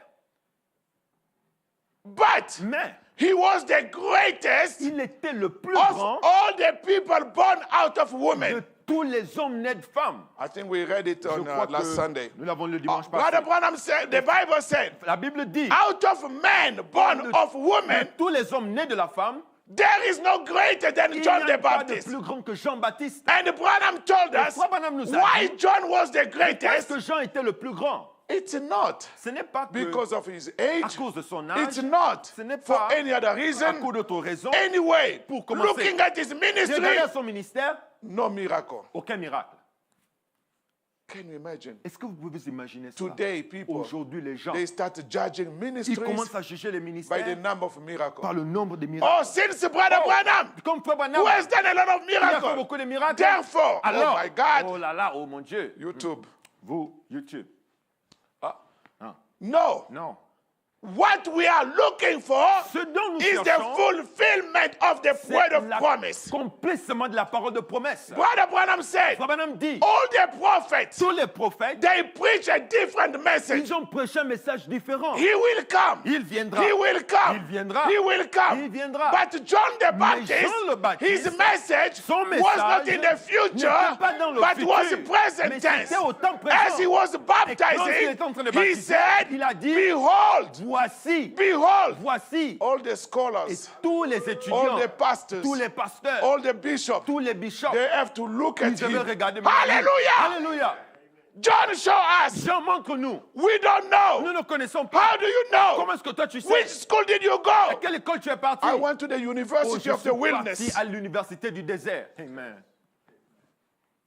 [SPEAKER 2] but
[SPEAKER 3] Mais
[SPEAKER 2] he was the greatest
[SPEAKER 3] il était le plus
[SPEAKER 2] of
[SPEAKER 3] grand
[SPEAKER 2] all the people born out of
[SPEAKER 3] de
[SPEAKER 2] women.
[SPEAKER 3] tous les hommes nés de femmes.
[SPEAKER 2] I think we read it
[SPEAKER 3] Je
[SPEAKER 2] on
[SPEAKER 3] crois
[SPEAKER 2] last
[SPEAKER 3] que
[SPEAKER 2] Sunday.
[SPEAKER 3] nous l'avons le dimanche
[SPEAKER 2] Brother
[SPEAKER 3] passé.
[SPEAKER 2] Branham said, the Bible said,
[SPEAKER 3] La Bible dit
[SPEAKER 2] out of men born of
[SPEAKER 3] de
[SPEAKER 2] women,
[SPEAKER 3] tous les hommes nés de la femme,
[SPEAKER 2] there is no greater than
[SPEAKER 3] il n'y
[SPEAKER 2] John the
[SPEAKER 3] a pas de
[SPEAKER 2] Baptist.
[SPEAKER 3] plus grand que Jean-Baptiste.
[SPEAKER 2] And Branham told
[SPEAKER 3] Et
[SPEAKER 2] us
[SPEAKER 3] Frère Branham nous a
[SPEAKER 2] why
[SPEAKER 3] dit
[SPEAKER 2] John was the
[SPEAKER 3] pourquoi est-ce
[SPEAKER 2] greatest.
[SPEAKER 3] que Jean était le plus grand.
[SPEAKER 2] It's not
[SPEAKER 3] Ce n'est pas que
[SPEAKER 2] because of his
[SPEAKER 3] à
[SPEAKER 2] age.
[SPEAKER 3] cause de son âge,
[SPEAKER 2] It's not
[SPEAKER 3] ce n'est
[SPEAKER 2] for
[SPEAKER 3] pas
[SPEAKER 2] any other
[SPEAKER 3] à
[SPEAKER 2] reason.
[SPEAKER 3] cause d'autres raisons.
[SPEAKER 2] Anyway,
[SPEAKER 3] Pour commencer,
[SPEAKER 2] looking at his ministry,
[SPEAKER 3] Regardez à son ministère,
[SPEAKER 2] no miracle.
[SPEAKER 3] aucun miracle.
[SPEAKER 2] Can you imagine?
[SPEAKER 3] Est-ce que vous pouvez vous imaginer cela?
[SPEAKER 2] Today, people,
[SPEAKER 3] Aujourd'hui, les gens,
[SPEAKER 2] they start judging
[SPEAKER 3] ils
[SPEAKER 2] ministries
[SPEAKER 3] commencent à juger les
[SPEAKER 2] by the
[SPEAKER 3] ministères
[SPEAKER 2] number of miracles.
[SPEAKER 3] par le nombre de miracles.
[SPEAKER 2] Oh, since Brother Branham,
[SPEAKER 3] Comme Frère Branham,
[SPEAKER 2] who has done a lot of
[SPEAKER 3] il a fait
[SPEAKER 2] miracles,
[SPEAKER 3] beaucoup de miracles.
[SPEAKER 2] therefore,
[SPEAKER 3] Alors,
[SPEAKER 2] oh my God,
[SPEAKER 3] oh là là, oh mon Dieu,
[SPEAKER 2] YouTube.
[SPEAKER 3] vous, YouTube.
[SPEAKER 2] No.
[SPEAKER 3] Non.
[SPEAKER 2] What we are looking for
[SPEAKER 3] Ce dont nous
[SPEAKER 2] is the
[SPEAKER 3] cherchons,
[SPEAKER 2] fulfillment of the word of
[SPEAKER 3] c'est
[SPEAKER 2] promise.
[SPEAKER 3] l'accomplissement de la parole de promesse.
[SPEAKER 2] Brother Branham said,
[SPEAKER 3] Frère Branham dit,
[SPEAKER 2] all the prophets,
[SPEAKER 3] tous les prophètes,
[SPEAKER 2] they preach a different message.
[SPEAKER 3] ils ont prêché un message différent.
[SPEAKER 2] He will come.
[SPEAKER 3] Il viendra.
[SPEAKER 2] He will come.
[SPEAKER 3] Il viendra.
[SPEAKER 2] He will come.
[SPEAKER 3] Il viendra.
[SPEAKER 2] But John the
[SPEAKER 3] Mais
[SPEAKER 2] Baptist,
[SPEAKER 3] Jean le Baptiste,
[SPEAKER 2] his message
[SPEAKER 3] son
[SPEAKER 2] was not
[SPEAKER 3] message
[SPEAKER 2] in the future,
[SPEAKER 3] n'était pas dans le
[SPEAKER 2] but
[SPEAKER 3] futur,
[SPEAKER 2] was present
[SPEAKER 3] mais
[SPEAKER 2] tense.
[SPEAKER 3] c'était au temps présent.
[SPEAKER 2] As he was
[SPEAKER 3] Et quand il
[SPEAKER 2] baptizing,
[SPEAKER 3] était en train de
[SPEAKER 2] he
[SPEAKER 3] baptiser,
[SPEAKER 2] said,
[SPEAKER 3] il a dit,
[SPEAKER 2] behold,
[SPEAKER 3] voici,
[SPEAKER 2] behold,
[SPEAKER 3] voici,
[SPEAKER 2] all the
[SPEAKER 3] et
[SPEAKER 2] scholars,
[SPEAKER 3] tous les
[SPEAKER 2] all
[SPEAKER 3] étudiants,
[SPEAKER 2] the pastors,
[SPEAKER 3] tous les pasteurs,
[SPEAKER 2] all the bishops,
[SPEAKER 3] tous les bishops,
[SPEAKER 2] they have to look at
[SPEAKER 3] ils devaient
[SPEAKER 2] him.
[SPEAKER 3] regarder.
[SPEAKER 2] Hallelujah!
[SPEAKER 3] Alléluia.
[SPEAKER 2] John, show us.
[SPEAKER 3] Jean, montre-nous.
[SPEAKER 2] We don't
[SPEAKER 3] Nous
[SPEAKER 2] know.
[SPEAKER 3] ne connaissons pas.
[SPEAKER 2] How do you know?
[SPEAKER 3] Comment est-ce que toi tu sais?
[SPEAKER 2] Which school did you
[SPEAKER 3] À
[SPEAKER 2] go?
[SPEAKER 3] quelle école tu es parti?
[SPEAKER 2] I went to the
[SPEAKER 3] Oh,
[SPEAKER 2] University
[SPEAKER 3] je
[SPEAKER 2] of
[SPEAKER 3] suis
[SPEAKER 2] the
[SPEAKER 3] parti
[SPEAKER 2] Wilderness.
[SPEAKER 3] à l'université du désert. Amen.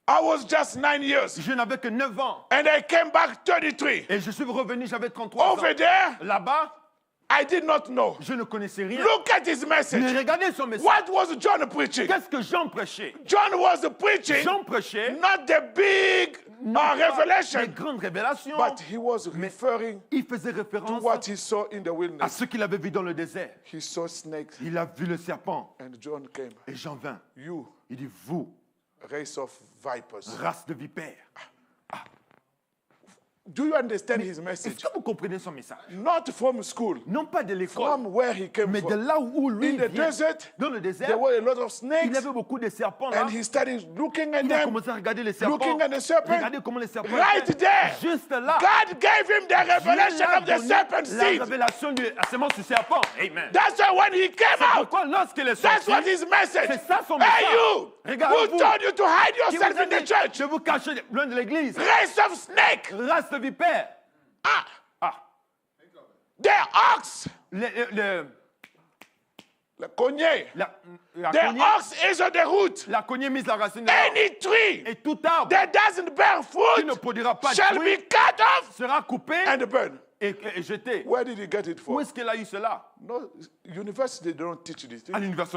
[SPEAKER 2] I was just 9 years.
[SPEAKER 3] Je n'avais que 9 ans.
[SPEAKER 2] And I came back 33.
[SPEAKER 3] Et je suis revenu, j'avais 33 ans.
[SPEAKER 2] Over there,
[SPEAKER 3] Là-bas,
[SPEAKER 2] I did not know.
[SPEAKER 3] je ne connaissais rien.
[SPEAKER 2] Look at his
[SPEAKER 3] Mais
[SPEAKER 2] message.
[SPEAKER 3] regardez son message.
[SPEAKER 2] What was John preaching?
[SPEAKER 3] Qu'est-ce que Jean prêchait?
[SPEAKER 2] John was preaching
[SPEAKER 3] Jean prêchait
[SPEAKER 2] not the big
[SPEAKER 3] non pas les
[SPEAKER 2] revelation,
[SPEAKER 3] grandes révélations.
[SPEAKER 2] but he was referring
[SPEAKER 3] Il faisait
[SPEAKER 2] to
[SPEAKER 3] référence
[SPEAKER 2] what he saw in the
[SPEAKER 3] à
[SPEAKER 2] wilderness.
[SPEAKER 3] ce qu'il avait vu dans le désert.
[SPEAKER 2] He saw snakes,
[SPEAKER 3] Il a vu le serpent.
[SPEAKER 2] and John came.
[SPEAKER 3] Et Jean vint.
[SPEAKER 2] You,
[SPEAKER 3] Il dit, vous,
[SPEAKER 2] race of vipers.
[SPEAKER 3] race de vipères.
[SPEAKER 2] Do you understand his
[SPEAKER 3] Est-ce
[SPEAKER 2] message?
[SPEAKER 3] que vous comprenez son message?
[SPEAKER 2] Not from school,
[SPEAKER 3] Non pas de l'école,
[SPEAKER 2] from where he came
[SPEAKER 3] mais de
[SPEAKER 2] from.
[SPEAKER 3] là où lui
[SPEAKER 2] In the
[SPEAKER 3] vient.
[SPEAKER 2] desert,
[SPEAKER 3] Dans le
[SPEAKER 2] there
[SPEAKER 3] désert,
[SPEAKER 2] were a lot of
[SPEAKER 3] il
[SPEAKER 2] snakes,
[SPEAKER 3] avait beaucoup de serpents là.
[SPEAKER 2] and he started looking at
[SPEAKER 3] Il a
[SPEAKER 2] them.
[SPEAKER 3] commencé à regarder les serpents.
[SPEAKER 2] Looking at the serpent.
[SPEAKER 3] Regardez comment les serpents
[SPEAKER 2] Right
[SPEAKER 3] étaient.
[SPEAKER 2] there.
[SPEAKER 3] Juste là.
[SPEAKER 2] God gave him the
[SPEAKER 3] Dieu
[SPEAKER 2] revelation
[SPEAKER 3] lui a
[SPEAKER 2] of the
[SPEAKER 3] donné
[SPEAKER 2] serpent
[SPEAKER 3] la
[SPEAKER 2] seed.
[SPEAKER 3] révélation de la semence du serpent. Amen.
[SPEAKER 2] That's why when he came
[SPEAKER 3] C'est
[SPEAKER 2] out,
[SPEAKER 3] pourquoi lorsqu'il est
[SPEAKER 2] that's
[SPEAKER 3] sorti,
[SPEAKER 2] what his message.
[SPEAKER 3] c'est ça son
[SPEAKER 2] Hey
[SPEAKER 3] message.
[SPEAKER 2] you,
[SPEAKER 3] Regardez-vous.
[SPEAKER 2] who told you to hide
[SPEAKER 3] qui vous
[SPEAKER 2] yourself
[SPEAKER 3] a
[SPEAKER 2] in the
[SPEAKER 3] dit
[SPEAKER 2] church?
[SPEAKER 3] de vous cacher loin de l'église.
[SPEAKER 2] Race of snake.
[SPEAKER 3] Race de vipères.
[SPEAKER 2] Ah,
[SPEAKER 3] Ah,
[SPEAKER 2] the ox,
[SPEAKER 3] le
[SPEAKER 2] the cognac.
[SPEAKER 3] la
[SPEAKER 2] The
[SPEAKER 3] cognée,
[SPEAKER 2] ox is on the root.
[SPEAKER 3] la cognée mise la racine de l'arbre.
[SPEAKER 2] Any tree
[SPEAKER 3] Et tout arbre
[SPEAKER 2] that doesn't bear
[SPEAKER 3] qui ne
[SPEAKER 2] fruit
[SPEAKER 3] produira pas de
[SPEAKER 2] shall
[SPEAKER 3] fruits
[SPEAKER 2] be cut off
[SPEAKER 3] sera coupé
[SPEAKER 2] and burned.
[SPEAKER 3] et jeté.
[SPEAKER 2] Where did he get it
[SPEAKER 3] Où
[SPEAKER 2] from?
[SPEAKER 3] est-ce qu'il a eu cela?
[SPEAKER 2] No, university they don't teach this
[SPEAKER 3] À
[SPEAKER 2] thing.
[SPEAKER 3] l'université,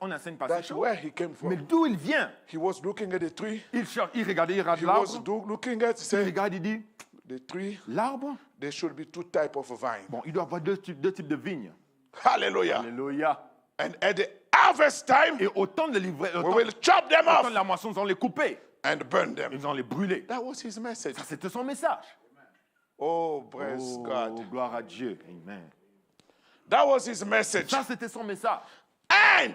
[SPEAKER 3] on n'enseigne pas ces
[SPEAKER 2] That's
[SPEAKER 3] choses.
[SPEAKER 2] where he came
[SPEAKER 3] Mais
[SPEAKER 2] from.
[SPEAKER 3] d'où il vient?
[SPEAKER 2] He was looking at the tree.
[SPEAKER 3] Il cherche, il regardait, il regarde
[SPEAKER 2] He was
[SPEAKER 3] l'arbre.
[SPEAKER 2] looking at,
[SPEAKER 3] Il
[SPEAKER 2] say,
[SPEAKER 3] regarde, il dit,
[SPEAKER 2] the tree,
[SPEAKER 3] l'arbre,
[SPEAKER 2] there should be two types of vine.
[SPEAKER 3] bon, il doit avoir deux types de vignes.
[SPEAKER 2] Hallelujah.
[SPEAKER 3] Alléluia.
[SPEAKER 2] And at the harvest time,
[SPEAKER 3] Et autant de livrer,
[SPEAKER 2] we
[SPEAKER 3] autant,
[SPEAKER 2] will chop them
[SPEAKER 3] autant de
[SPEAKER 2] off
[SPEAKER 3] la moisson, ils ont les couper.
[SPEAKER 2] and burn them.
[SPEAKER 3] Ils ont les brûler.
[SPEAKER 2] That was his message.
[SPEAKER 3] Ça, c'était son message.
[SPEAKER 2] Oh, praise
[SPEAKER 3] Oh,
[SPEAKER 2] God.
[SPEAKER 3] gloire à Dieu. Amen.
[SPEAKER 2] That was his message.
[SPEAKER 3] Ça, c'était son message.
[SPEAKER 2] And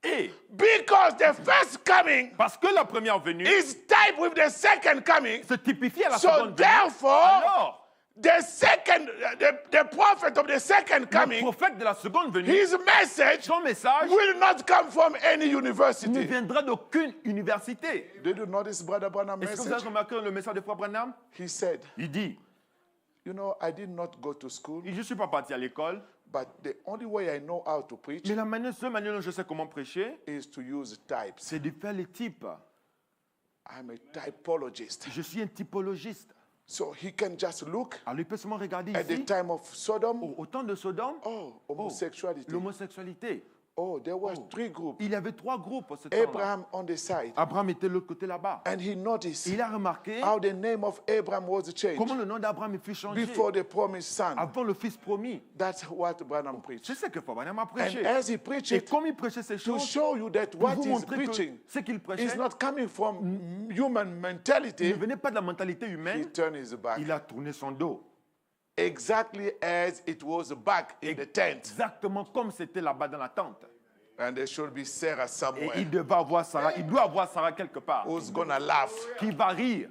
[SPEAKER 3] Et
[SPEAKER 2] because the first coming
[SPEAKER 3] parce que la première venue
[SPEAKER 2] is type with the second coming,
[SPEAKER 3] se typifie à la
[SPEAKER 2] so
[SPEAKER 3] seconde venue,
[SPEAKER 2] therefore,
[SPEAKER 3] alors,
[SPEAKER 2] the prophet of the second
[SPEAKER 3] le
[SPEAKER 2] coming,
[SPEAKER 3] prophète de la seconde venue,
[SPEAKER 2] his message
[SPEAKER 3] son message
[SPEAKER 2] will not come from any
[SPEAKER 3] ne
[SPEAKER 2] university.
[SPEAKER 3] viendra d'aucune université.
[SPEAKER 2] Did you notice Brother Branham's
[SPEAKER 3] Est-ce que vous
[SPEAKER 2] message?
[SPEAKER 3] avez remarqué le message de Frère Branham?
[SPEAKER 2] He said,
[SPEAKER 3] Il dit,
[SPEAKER 2] you know, I did not go to school,
[SPEAKER 3] je ne suis pas parti à l'école,
[SPEAKER 2] but the only way I know how to preach
[SPEAKER 3] mais la seule manière dont je sais comment prêcher,
[SPEAKER 2] is to use types.
[SPEAKER 3] c'est de faire les types.
[SPEAKER 2] I'm a typologist.
[SPEAKER 3] Je suis un typologiste.
[SPEAKER 2] So he can just look
[SPEAKER 3] Alors il peut seulement regarder
[SPEAKER 2] at the
[SPEAKER 3] ici,
[SPEAKER 2] time of Sodom.
[SPEAKER 3] au temps de Sodome,
[SPEAKER 2] Oh, homosexuality.
[SPEAKER 3] l'homosexualité.
[SPEAKER 2] Oh, there were three groups.
[SPEAKER 3] Il y avait trois groupes à ce temps-là.
[SPEAKER 2] Abraham on the side.
[SPEAKER 3] Abraham était de l'autre côté là-bas.
[SPEAKER 2] And he noticed
[SPEAKER 3] Il a remarqué
[SPEAKER 2] how the name of Abraham was changed
[SPEAKER 3] comment le nom d'Abraham fut changé
[SPEAKER 2] before the promised son.
[SPEAKER 3] avant le fils promis.
[SPEAKER 2] That's what Branham preached.
[SPEAKER 3] C'est ce que Frère Branham a
[SPEAKER 2] And
[SPEAKER 3] prêché.
[SPEAKER 2] as he preached
[SPEAKER 3] Et
[SPEAKER 2] it,
[SPEAKER 3] comme il prêchait ces
[SPEAKER 2] to
[SPEAKER 3] choses,
[SPEAKER 2] show you that
[SPEAKER 3] pour
[SPEAKER 2] what
[SPEAKER 3] vous
[SPEAKER 2] he's
[SPEAKER 3] montrer que
[SPEAKER 2] preaching
[SPEAKER 3] ce qu'il
[SPEAKER 2] is
[SPEAKER 3] prêchait
[SPEAKER 2] not coming from human
[SPEAKER 3] ne
[SPEAKER 2] mentality,
[SPEAKER 3] venait pas de la mentalité
[SPEAKER 2] he
[SPEAKER 3] humaine,
[SPEAKER 2] turned his back.
[SPEAKER 3] il a tourné son dos.
[SPEAKER 2] Exactly as it was back in the tent.
[SPEAKER 3] Exactement comme c'était là-bas dans la tente.
[SPEAKER 2] And there should be Sarah
[SPEAKER 3] Et
[SPEAKER 2] somewhere
[SPEAKER 3] il devait avoir Sarah, il doit avoir Sarah quelque part,
[SPEAKER 2] who's gonna laugh.
[SPEAKER 3] qui va rire.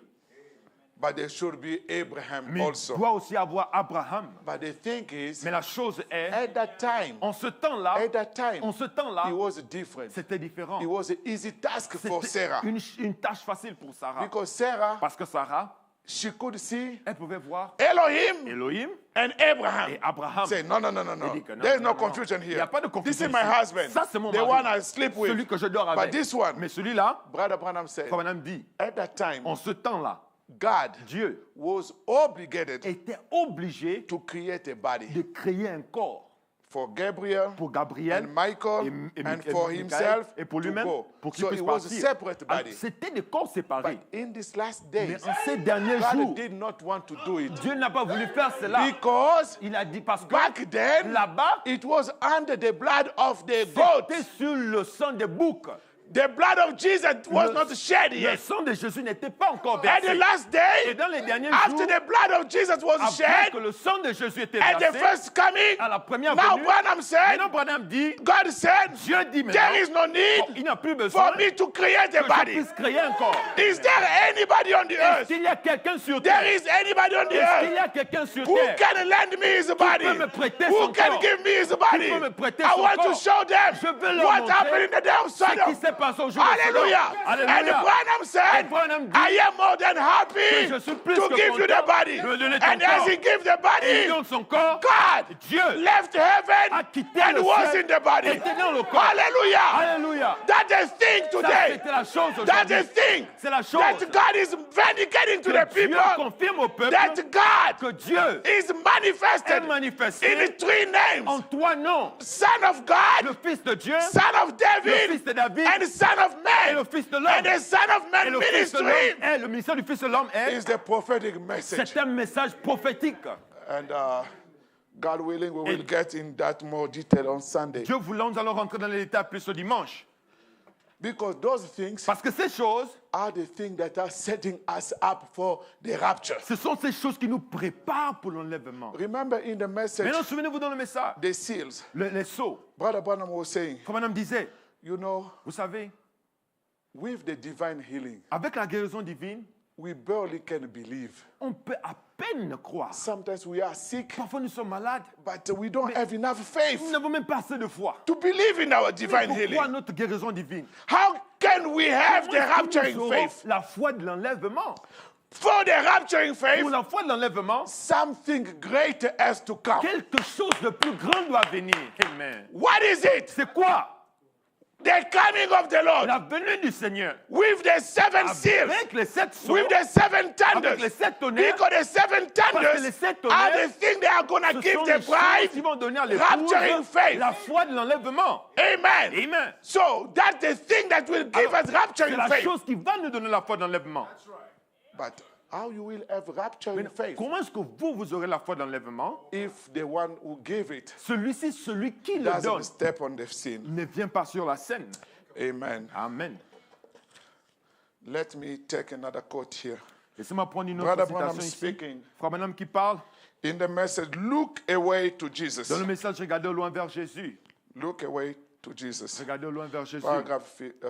[SPEAKER 2] But there should be Abraham
[SPEAKER 3] Mais il
[SPEAKER 2] also.
[SPEAKER 3] doit aussi avoir Abraham.
[SPEAKER 2] But the thing is,
[SPEAKER 3] Mais la chose est,
[SPEAKER 2] at that time,
[SPEAKER 3] en ce temps-là,
[SPEAKER 2] he
[SPEAKER 3] là,
[SPEAKER 2] was different.
[SPEAKER 3] c'était différent.
[SPEAKER 2] It was an easy task for
[SPEAKER 3] C'était
[SPEAKER 2] Sarah.
[SPEAKER 3] une tâche facile pour Sarah.
[SPEAKER 2] Because Sarah,
[SPEAKER 3] Parce que Sarah,
[SPEAKER 2] she could see
[SPEAKER 3] elle pouvait voir
[SPEAKER 2] Elohim
[SPEAKER 3] Elohim
[SPEAKER 2] and Abraham.
[SPEAKER 3] et Abraham.
[SPEAKER 2] Say, no.
[SPEAKER 3] Il dit que non,
[SPEAKER 2] There's
[SPEAKER 3] non,
[SPEAKER 2] no
[SPEAKER 3] non.
[SPEAKER 2] confusion
[SPEAKER 3] Il n'y
[SPEAKER 2] here.
[SPEAKER 3] a pas de
[SPEAKER 2] This
[SPEAKER 3] confusion
[SPEAKER 2] is my
[SPEAKER 3] ici.
[SPEAKER 2] husband.
[SPEAKER 3] Ça, c'est mon
[SPEAKER 2] The
[SPEAKER 3] mari.
[SPEAKER 2] one I sleep with.
[SPEAKER 3] Celui que je dors
[SPEAKER 2] But
[SPEAKER 3] avec.
[SPEAKER 2] this one,
[SPEAKER 3] Mais celui-là,
[SPEAKER 2] Brother Branham said,
[SPEAKER 3] Frère Branham dit,
[SPEAKER 2] at that time,
[SPEAKER 3] en ce temps-là,
[SPEAKER 2] God
[SPEAKER 3] Dieu
[SPEAKER 2] was obligated
[SPEAKER 3] était obligé
[SPEAKER 2] to create a body
[SPEAKER 3] de créer un corps
[SPEAKER 2] for Gabriel
[SPEAKER 3] pour Gabriel
[SPEAKER 2] and Michael
[SPEAKER 3] et
[SPEAKER 2] and for
[SPEAKER 3] Michael,
[SPEAKER 2] himself
[SPEAKER 3] et pour
[SPEAKER 2] to
[SPEAKER 3] lui-même,
[SPEAKER 2] go.
[SPEAKER 3] pour qu'il
[SPEAKER 2] So
[SPEAKER 3] puisse
[SPEAKER 2] it was a
[SPEAKER 3] partir.
[SPEAKER 2] separate
[SPEAKER 3] Alors,
[SPEAKER 2] body.
[SPEAKER 3] c'était des corps séparés.
[SPEAKER 2] But in these last
[SPEAKER 3] Mais
[SPEAKER 2] days,
[SPEAKER 3] en ces derniers
[SPEAKER 2] God
[SPEAKER 3] jours,
[SPEAKER 2] did not want to do it
[SPEAKER 3] Dieu n'a pas voulu faire cela.
[SPEAKER 2] because
[SPEAKER 3] Il a dit parce que
[SPEAKER 2] back then
[SPEAKER 3] là-bas,
[SPEAKER 2] it was under the blood of the goat.
[SPEAKER 3] c'était sur le sang des boucs.
[SPEAKER 2] The blood of Jesus was
[SPEAKER 3] Le-
[SPEAKER 2] not shed
[SPEAKER 3] Le
[SPEAKER 2] yet.
[SPEAKER 3] sang de Jésus n'était pas encore
[SPEAKER 2] At the
[SPEAKER 3] versé.
[SPEAKER 2] last
[SPEAKER 3] Et
[SPEAKER 2] day,
[SPEAKER 3] dans les derniers
[SPEAKER 2] after
[SPEAKER 3] jours,
[SPEAKER 2] the blood of Jesus was
[SPEAKER 3] après
[SPEAKER 2] shed,
[SPEAKER 3] que le sang de Jésus était
[SPEAKER 2] at the
[SPEAKER 3] versé,
[SPEAKER 2] first coming,
[SPEAKER 3] à la première
[SPEAKER 2] now
[SPEAKER 3] venue,
[SPEAKER 2] Branham said,
[SPEAKER 3] maintenant Branham dit,
[SPEAKER 2] God said,
[SPEAKER 3] Dieu dit
[SPEAKER 2] there
[SPEAKER 3] maintenant,
[SPEAKER 2] is no need
[SPEAKER 3] il n'y a plus besoin
[SPEAKER 2] for me to create
[SPEAKER 3] que
[SPEAKER 2] a
[SPEAKER 3] je
[SPEAKER 2] body.
[SPEAKER 3] puisse créer un corps.
[SPEAKER 2] Is there anybody on the
[SPEAKER 3] Est-ce
[SPEAKER 2] earth?
[SPEAKER 3] qu'il y a quelqu'un sur
[SPEAKER 2] There
[SPEAKER 3] terre?
[SPEAKER 2] is anybody on the
[SPEAKER 3] Est-ce qu'il y
[SPEAKER 2] earth
[SPEAKER 3] a quelqu'un sur
[SPEAKER 2] who
[SPEAKER 3] terre?
[SPEAKER 2] can lend me his body?
[SPEAKER 3] peut me prêter
[SPEAKER 2] Who
[SPEAKER 3] son
[SPEAKER 2] can
[SPEAKER 3] corps?
[SPEAKER 2] give me his body?
[SPEAKER 3] peut me prêter
[SPEAKER 2] I
[SPEAKER 3] son
[SPEAKER 2] want to
[SPEAKER 3] corps?
[SPEAKER 2] show them
[SPEAKER 3] Je veux leur
[SPEAKER 2] what
[SPEAKER 3] montrer
[SPEAKER 2] happened in the day of
[SPEAKER 3] Ce qui
[SPEAKER 2] Sodom.
[SPEAKER 3] s'est passé au jour de
[SPEAKER 2] Hallelujah.
[SPEAKER 3] Sodome.
[SPEAKER 2] And
[SPEAKER 3] Alléluia.
[SPEAKER 2] Branham
[SPEAKER 3] Et
[SPEAKER 2] said,
[SPEAKER 3] Branham dit,
[SPEAKER 2] I am more than happy
[SPEAKER 3] que je suis plus
[SPEAKER 2] to
[SPEAKER 3] que
[SPEAKER 2] give you the
[SPEAKER 3] content
[SPEAKER 2] body.
[SPEAKER 3] de donner ton
[SPEAKER 2] And as
[SPEAKER 3] corps.
[SPEAKER 2] he gave the
[SPEAKER 3] il
[SPEAKER 2] body,
[SPEAKER 3] donne son corps.
[SPEAKER 2] God
[SPEAKER 3] Dieu
[SPEAKER 2] left heaven
[SPEAKER 3] a quitté
[SPEAKER 2] and
[SPEAKER 3] le
[SPEAKER 2] was
[SPEAKER 3] ciel
[SPEAKER 2] in the body.
[SPEAKER 3] et était dans le corps.
[SPEAKER 2] Hallelujah.
[SPEAKER 3] Alléluia.
[SPEAKER 2] That's a thing
[SPEAKER 3] Ça,
[SPEAKER 2] today.
[SPEAKER 3] c'était la chose
[SPEAKER 2] That's
[SPEAKER 3] aujourd'hui.
[SPEAKER 2] a thing
[SPEAKER 3] C'est la chose
[SPEAKER 2] that God is vindicating to the
[SPEAKER 3] que Dieu
[SPEAKER 2] people
[SPEAKER 3] confirme au peuple
[SPEAKER 2] that God
[SPEAKER 3] que Dieu
[SPEAKER 2] is
[SPEAKER 3] est
[SPEAKER 2] manifested
[SPEAKER 3] manifesté
[SPEAKER 2] in three names:
[SPEAKER 3] en trois noms.
[SPEAKER 2] Son of God,
[SPEAKER 3] Le Fils de Dieu,
[SPEAKER 2] Son of
[SPEAKER 3] le
[SPEAKER 2] David,
[SPEAKER 3] Fils de David
[SPEAKER 2] and Son of
[SPEAKER 3] et
[SPEAKER 2] Man.
[SPEAKER 3] le Fils de
[SPEAKER 2] And
[SPEAKER 3] l'homme.
[SPEAKER 2] the Son of
[SPEAKER 3] Et
[SPEAKER 2] Man
[SPEAKER 3] le Fils de l'homme
[SPEAKER 2] ministry
[SPEAKER 3] est, le ministère du Fils de l'homme est,
[SPEAKER 2] is the prophetic message.
[SPEAKER 3] c'est un message prophétique.
[SPEAKER 2] And God willing, we will get in that more detail on Sunday.
[SPEAKER 3] Dieu voulant, nous allons rentrer dans les détails plus ce dimanche.
[SPEAKER 2] Because those things
[SPEAKER 3] Parce que ces choses,
[SPEAKER 2] are the things that are setting us up for the rapture.
[SPEAKER 3] ce sont ces choses qui nous préparent pour l'enlèvement.
[SPEAKER 2] Remember in the message,
[SPEAKER 3] Maintenant, souvenez-vous dans le message,
[SPEAKER 2] the seals,
[SPEAKER 3] les sceaux.
[SPEAKER 2] Brother Branham was saying,
[SPEAKER 3] Comme madame disait,
[SPEAKER 2] you know,
[SPEAKER 3] vous savez,
[SPEAKER 2] with the divine healing,
[SPEAKER 3] avec la guérison divine,
[SPEAKER 2] we barely can believe.
[SPEAKER 3] on peut à peine croire.
[SPEAKER 2] Sometimes we are sick,
[SPEAKER 3] Parfois, nous sommes malades.
[SPEAKER 2] but we don't have enough faith
[SPEAKER 3] Nous n'avons même pas assez de foi.
[SPEAKER 2] to believe in our
[SPEAKER 3] Mais
[SPEAKER 2] divine
[SPEAKER 3] pourquoi
[SPEAKER 2] healing.
[SPEAKER 3] notre guérison divine?
[SPEAKER 2] How can we have the
[SPEAKER 3] Comment est-ce que nous
[SPEAKER 2] rapturing
[SPEAKER 3] aurons
[SPEAKER 2] faith?
[SPEAKER 3] la foi de l'enlèvement.
[SPEAKER 2] For the rapturing faith,
[SPEAKER 3] Pour la foi de l'enlèvement,
[SPEAKER 2] something greater has to come.
[SPEAKER 3] quelque chose de plus grand doit venir. Amen.
[SPEAKER 2] What is it?
[SPEAKER 3] C'est quoi?
[SPEAKER 2] The coming of the Lord
[SPEAKER 3] La venue du Seigneur.
[SPEAKER 2] with the seven seals,
[SPEAKER 3] Avec les 7 sceaux,
[SPEAKER 2] with the seven
[SPEAKER 3] avec les
[SPEAKER 2] thunders.
[SPEAKER 3] 7 tonnerres,
[SPEAKER 2] Because the seven
[SPEAKER 3] Parce que les
[SPEAKER 2] thunders
[SPEAKER 3] 7
[SPEAKER 2] are
[SPEAKER 3] tonnerres,
[SPEAKER 2] the thing they are going to
[SPEAKER 3] ce
[SPEAKER 2] give
[SPEAKER 3] sont
[SPEAKER 2] the
[SPEAKER 3] les choses
[SPEAKER 2] bride
[SPEAKER 3] qui vont donner à
[SPEAKER 2] rapturing
[SPEAKER 3] l'épouse
[SPEAKER 2] faith.
[SPEAKER 3] la foi de l'enlèvement.
[SPEAKER 2] Amen.
[SPEAKER 3] Amen.
[SPEAKER 2] So that's the thing that will give us
[SPEAKER 3] C'est
[SPEAKER 2] rapturing
[SPEAKER 3] la
[SPEAKER 2] faith.
[SPEAKER 3] chose qui va nous donner la foi de l'enlèvement.
[SPEAKER 2] But how you will have rapturing faith
[SPEAKER 3] Comment est-ce que vous aurez la foi de l'enlèvement?
[SPEAKER 2] if the one who gave it
[SPEAKER 3] Celui-ci, celui qui le
[SPEAKER 2] doesn't
[SPEAKER 3] donne,
[SPEAKER 2] step on the scene?
[SPEAKER 3] ne vient pas sur la scène.
[SPEAKER 2] Amen.
[SPEAKER 3] Amen.
[SPEAKER 2] Let me take another quote here.
[SPEAKER 3] Laissez-moi prendre une
[SPEAKER 2] Brother
[SPEAKER 3] autre
[SPEAKER 2] Branham
[SPEAKER 3] citation ici.
[SPEAKER 2] speaking.
[SPEAKER 3] Frère Branham qui parle.
[SPEAKER 2] In the message, look away to Jesus.
[SPEAKER 3] Dans le message, regardez au loin vers Jésus.
[SPEAKER 2] Look away to Jesus.
[SPEAKER 3] Regardez au loin vers Jésus.
[SPEAKER 2] Paragraph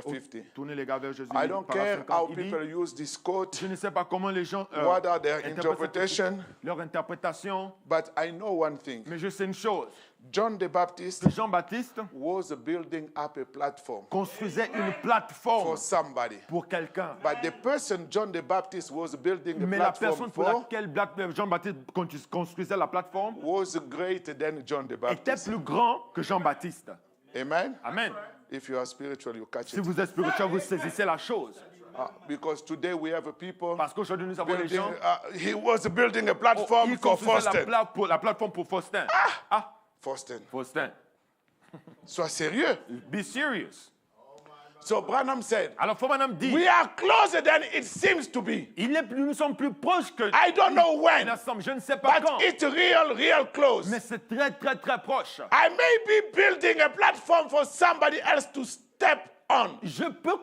[SPEAKER 2] 50.
[SPEAKER 3] Tournez les gars vers Jésus.
[SPEAKER 2] I don't care
[SPEAKER 3] Paragraphe
[SPEAKER 2] how
[SPEAKER 3] 50, il dit,
[SPEAKER 2] people use this quote,
[SPEAKER 3] je ne sais pas comment les gens
[SPEAKER 2] what are their
[SPEAKER 3] interprètent
[SPEAKER 2] interpretation,
[SPEAKER 3] leur interprétation,
[SPEAKER 2] but I know one thing.
[SPEAKER 3] mais je sais une chose.
[SPEAKER 2] John the Baptist
[SPEAKER 3] Que Jean-Baptiste
[SPEAKER 2] was building up a platform
[SPEAKER 3] construisait une
[SPEAKER 2] for
[SPEAKER 3] plateforme
[SPEAKER 2] somebody.
[SPEAKER 3] pour quelqu'un.
[SPEAKER 2] But the person John the Baptist was building the
[SPEAKER 3] Mais la
[SPEAKER 2] platform
[SPEAKER 3] personne pour
[SPEAKER 2] for
[SPEAKER 3] laquelle Jean-Baptiste construisait la plateforme
[SPEAKER 2] was greater than John the
[SPEAKER 3] était
[SPEAKER 2] Baptist.
[SPEAKER 3] plus grand que Jean-Baptiste.
[SPEAKER 2] Amen.
[SPEAKER 3] Amen.
[SPEAKER 2] If you are spiritual, you catch
[SPEAKER 3] Si
[SPEAKER 2] it.
[SPEAKER 3] vous êtes spirituel, vous saisissez la chose.
[SPEAKER 2] Because today we have a people
[SPEAKER 3] Parce qu'aujourd'hui, nous avons les
[SPEAKER 2] building,
[SPEAKER 3] gens.
[SPEAKER 2] he was building a platform
[SPEAKER 3] Ils
[SPEAKER 2] for
[SPEAKER 3] construisaient
[SPEAKER 2] Faustin.
[SPEAKER 3] la plateforme pour Faustin. Ah,
[SPEAKER 2] Faustin.
[SPEAKER 3] Faustin.
[SPEAKER 2] Sois sérieux.
[SPEAKER 3] Be serious.
[SPEAKER 2] So Branham said,
[SPEAKER 3] Alors, Frère Branham dit,
[SPEAKER 2] we are closer than it seems to be.
[SPEAKER 3] nous sommes plus proches que
[SPEAKER 2] I don't know when,
[SPEAKER 3] l'ensemble. Je ne sais pas
[SPEAKER 2] but
[SPEAKER 3] quand,
[SPEAKER 2] it's real close.
[SPEAKER 3] mais c'est très, très, très proche.
[SPEAKER 2] I may be building a platform for somebody else to step on.
[SPEAKER 3] Je peux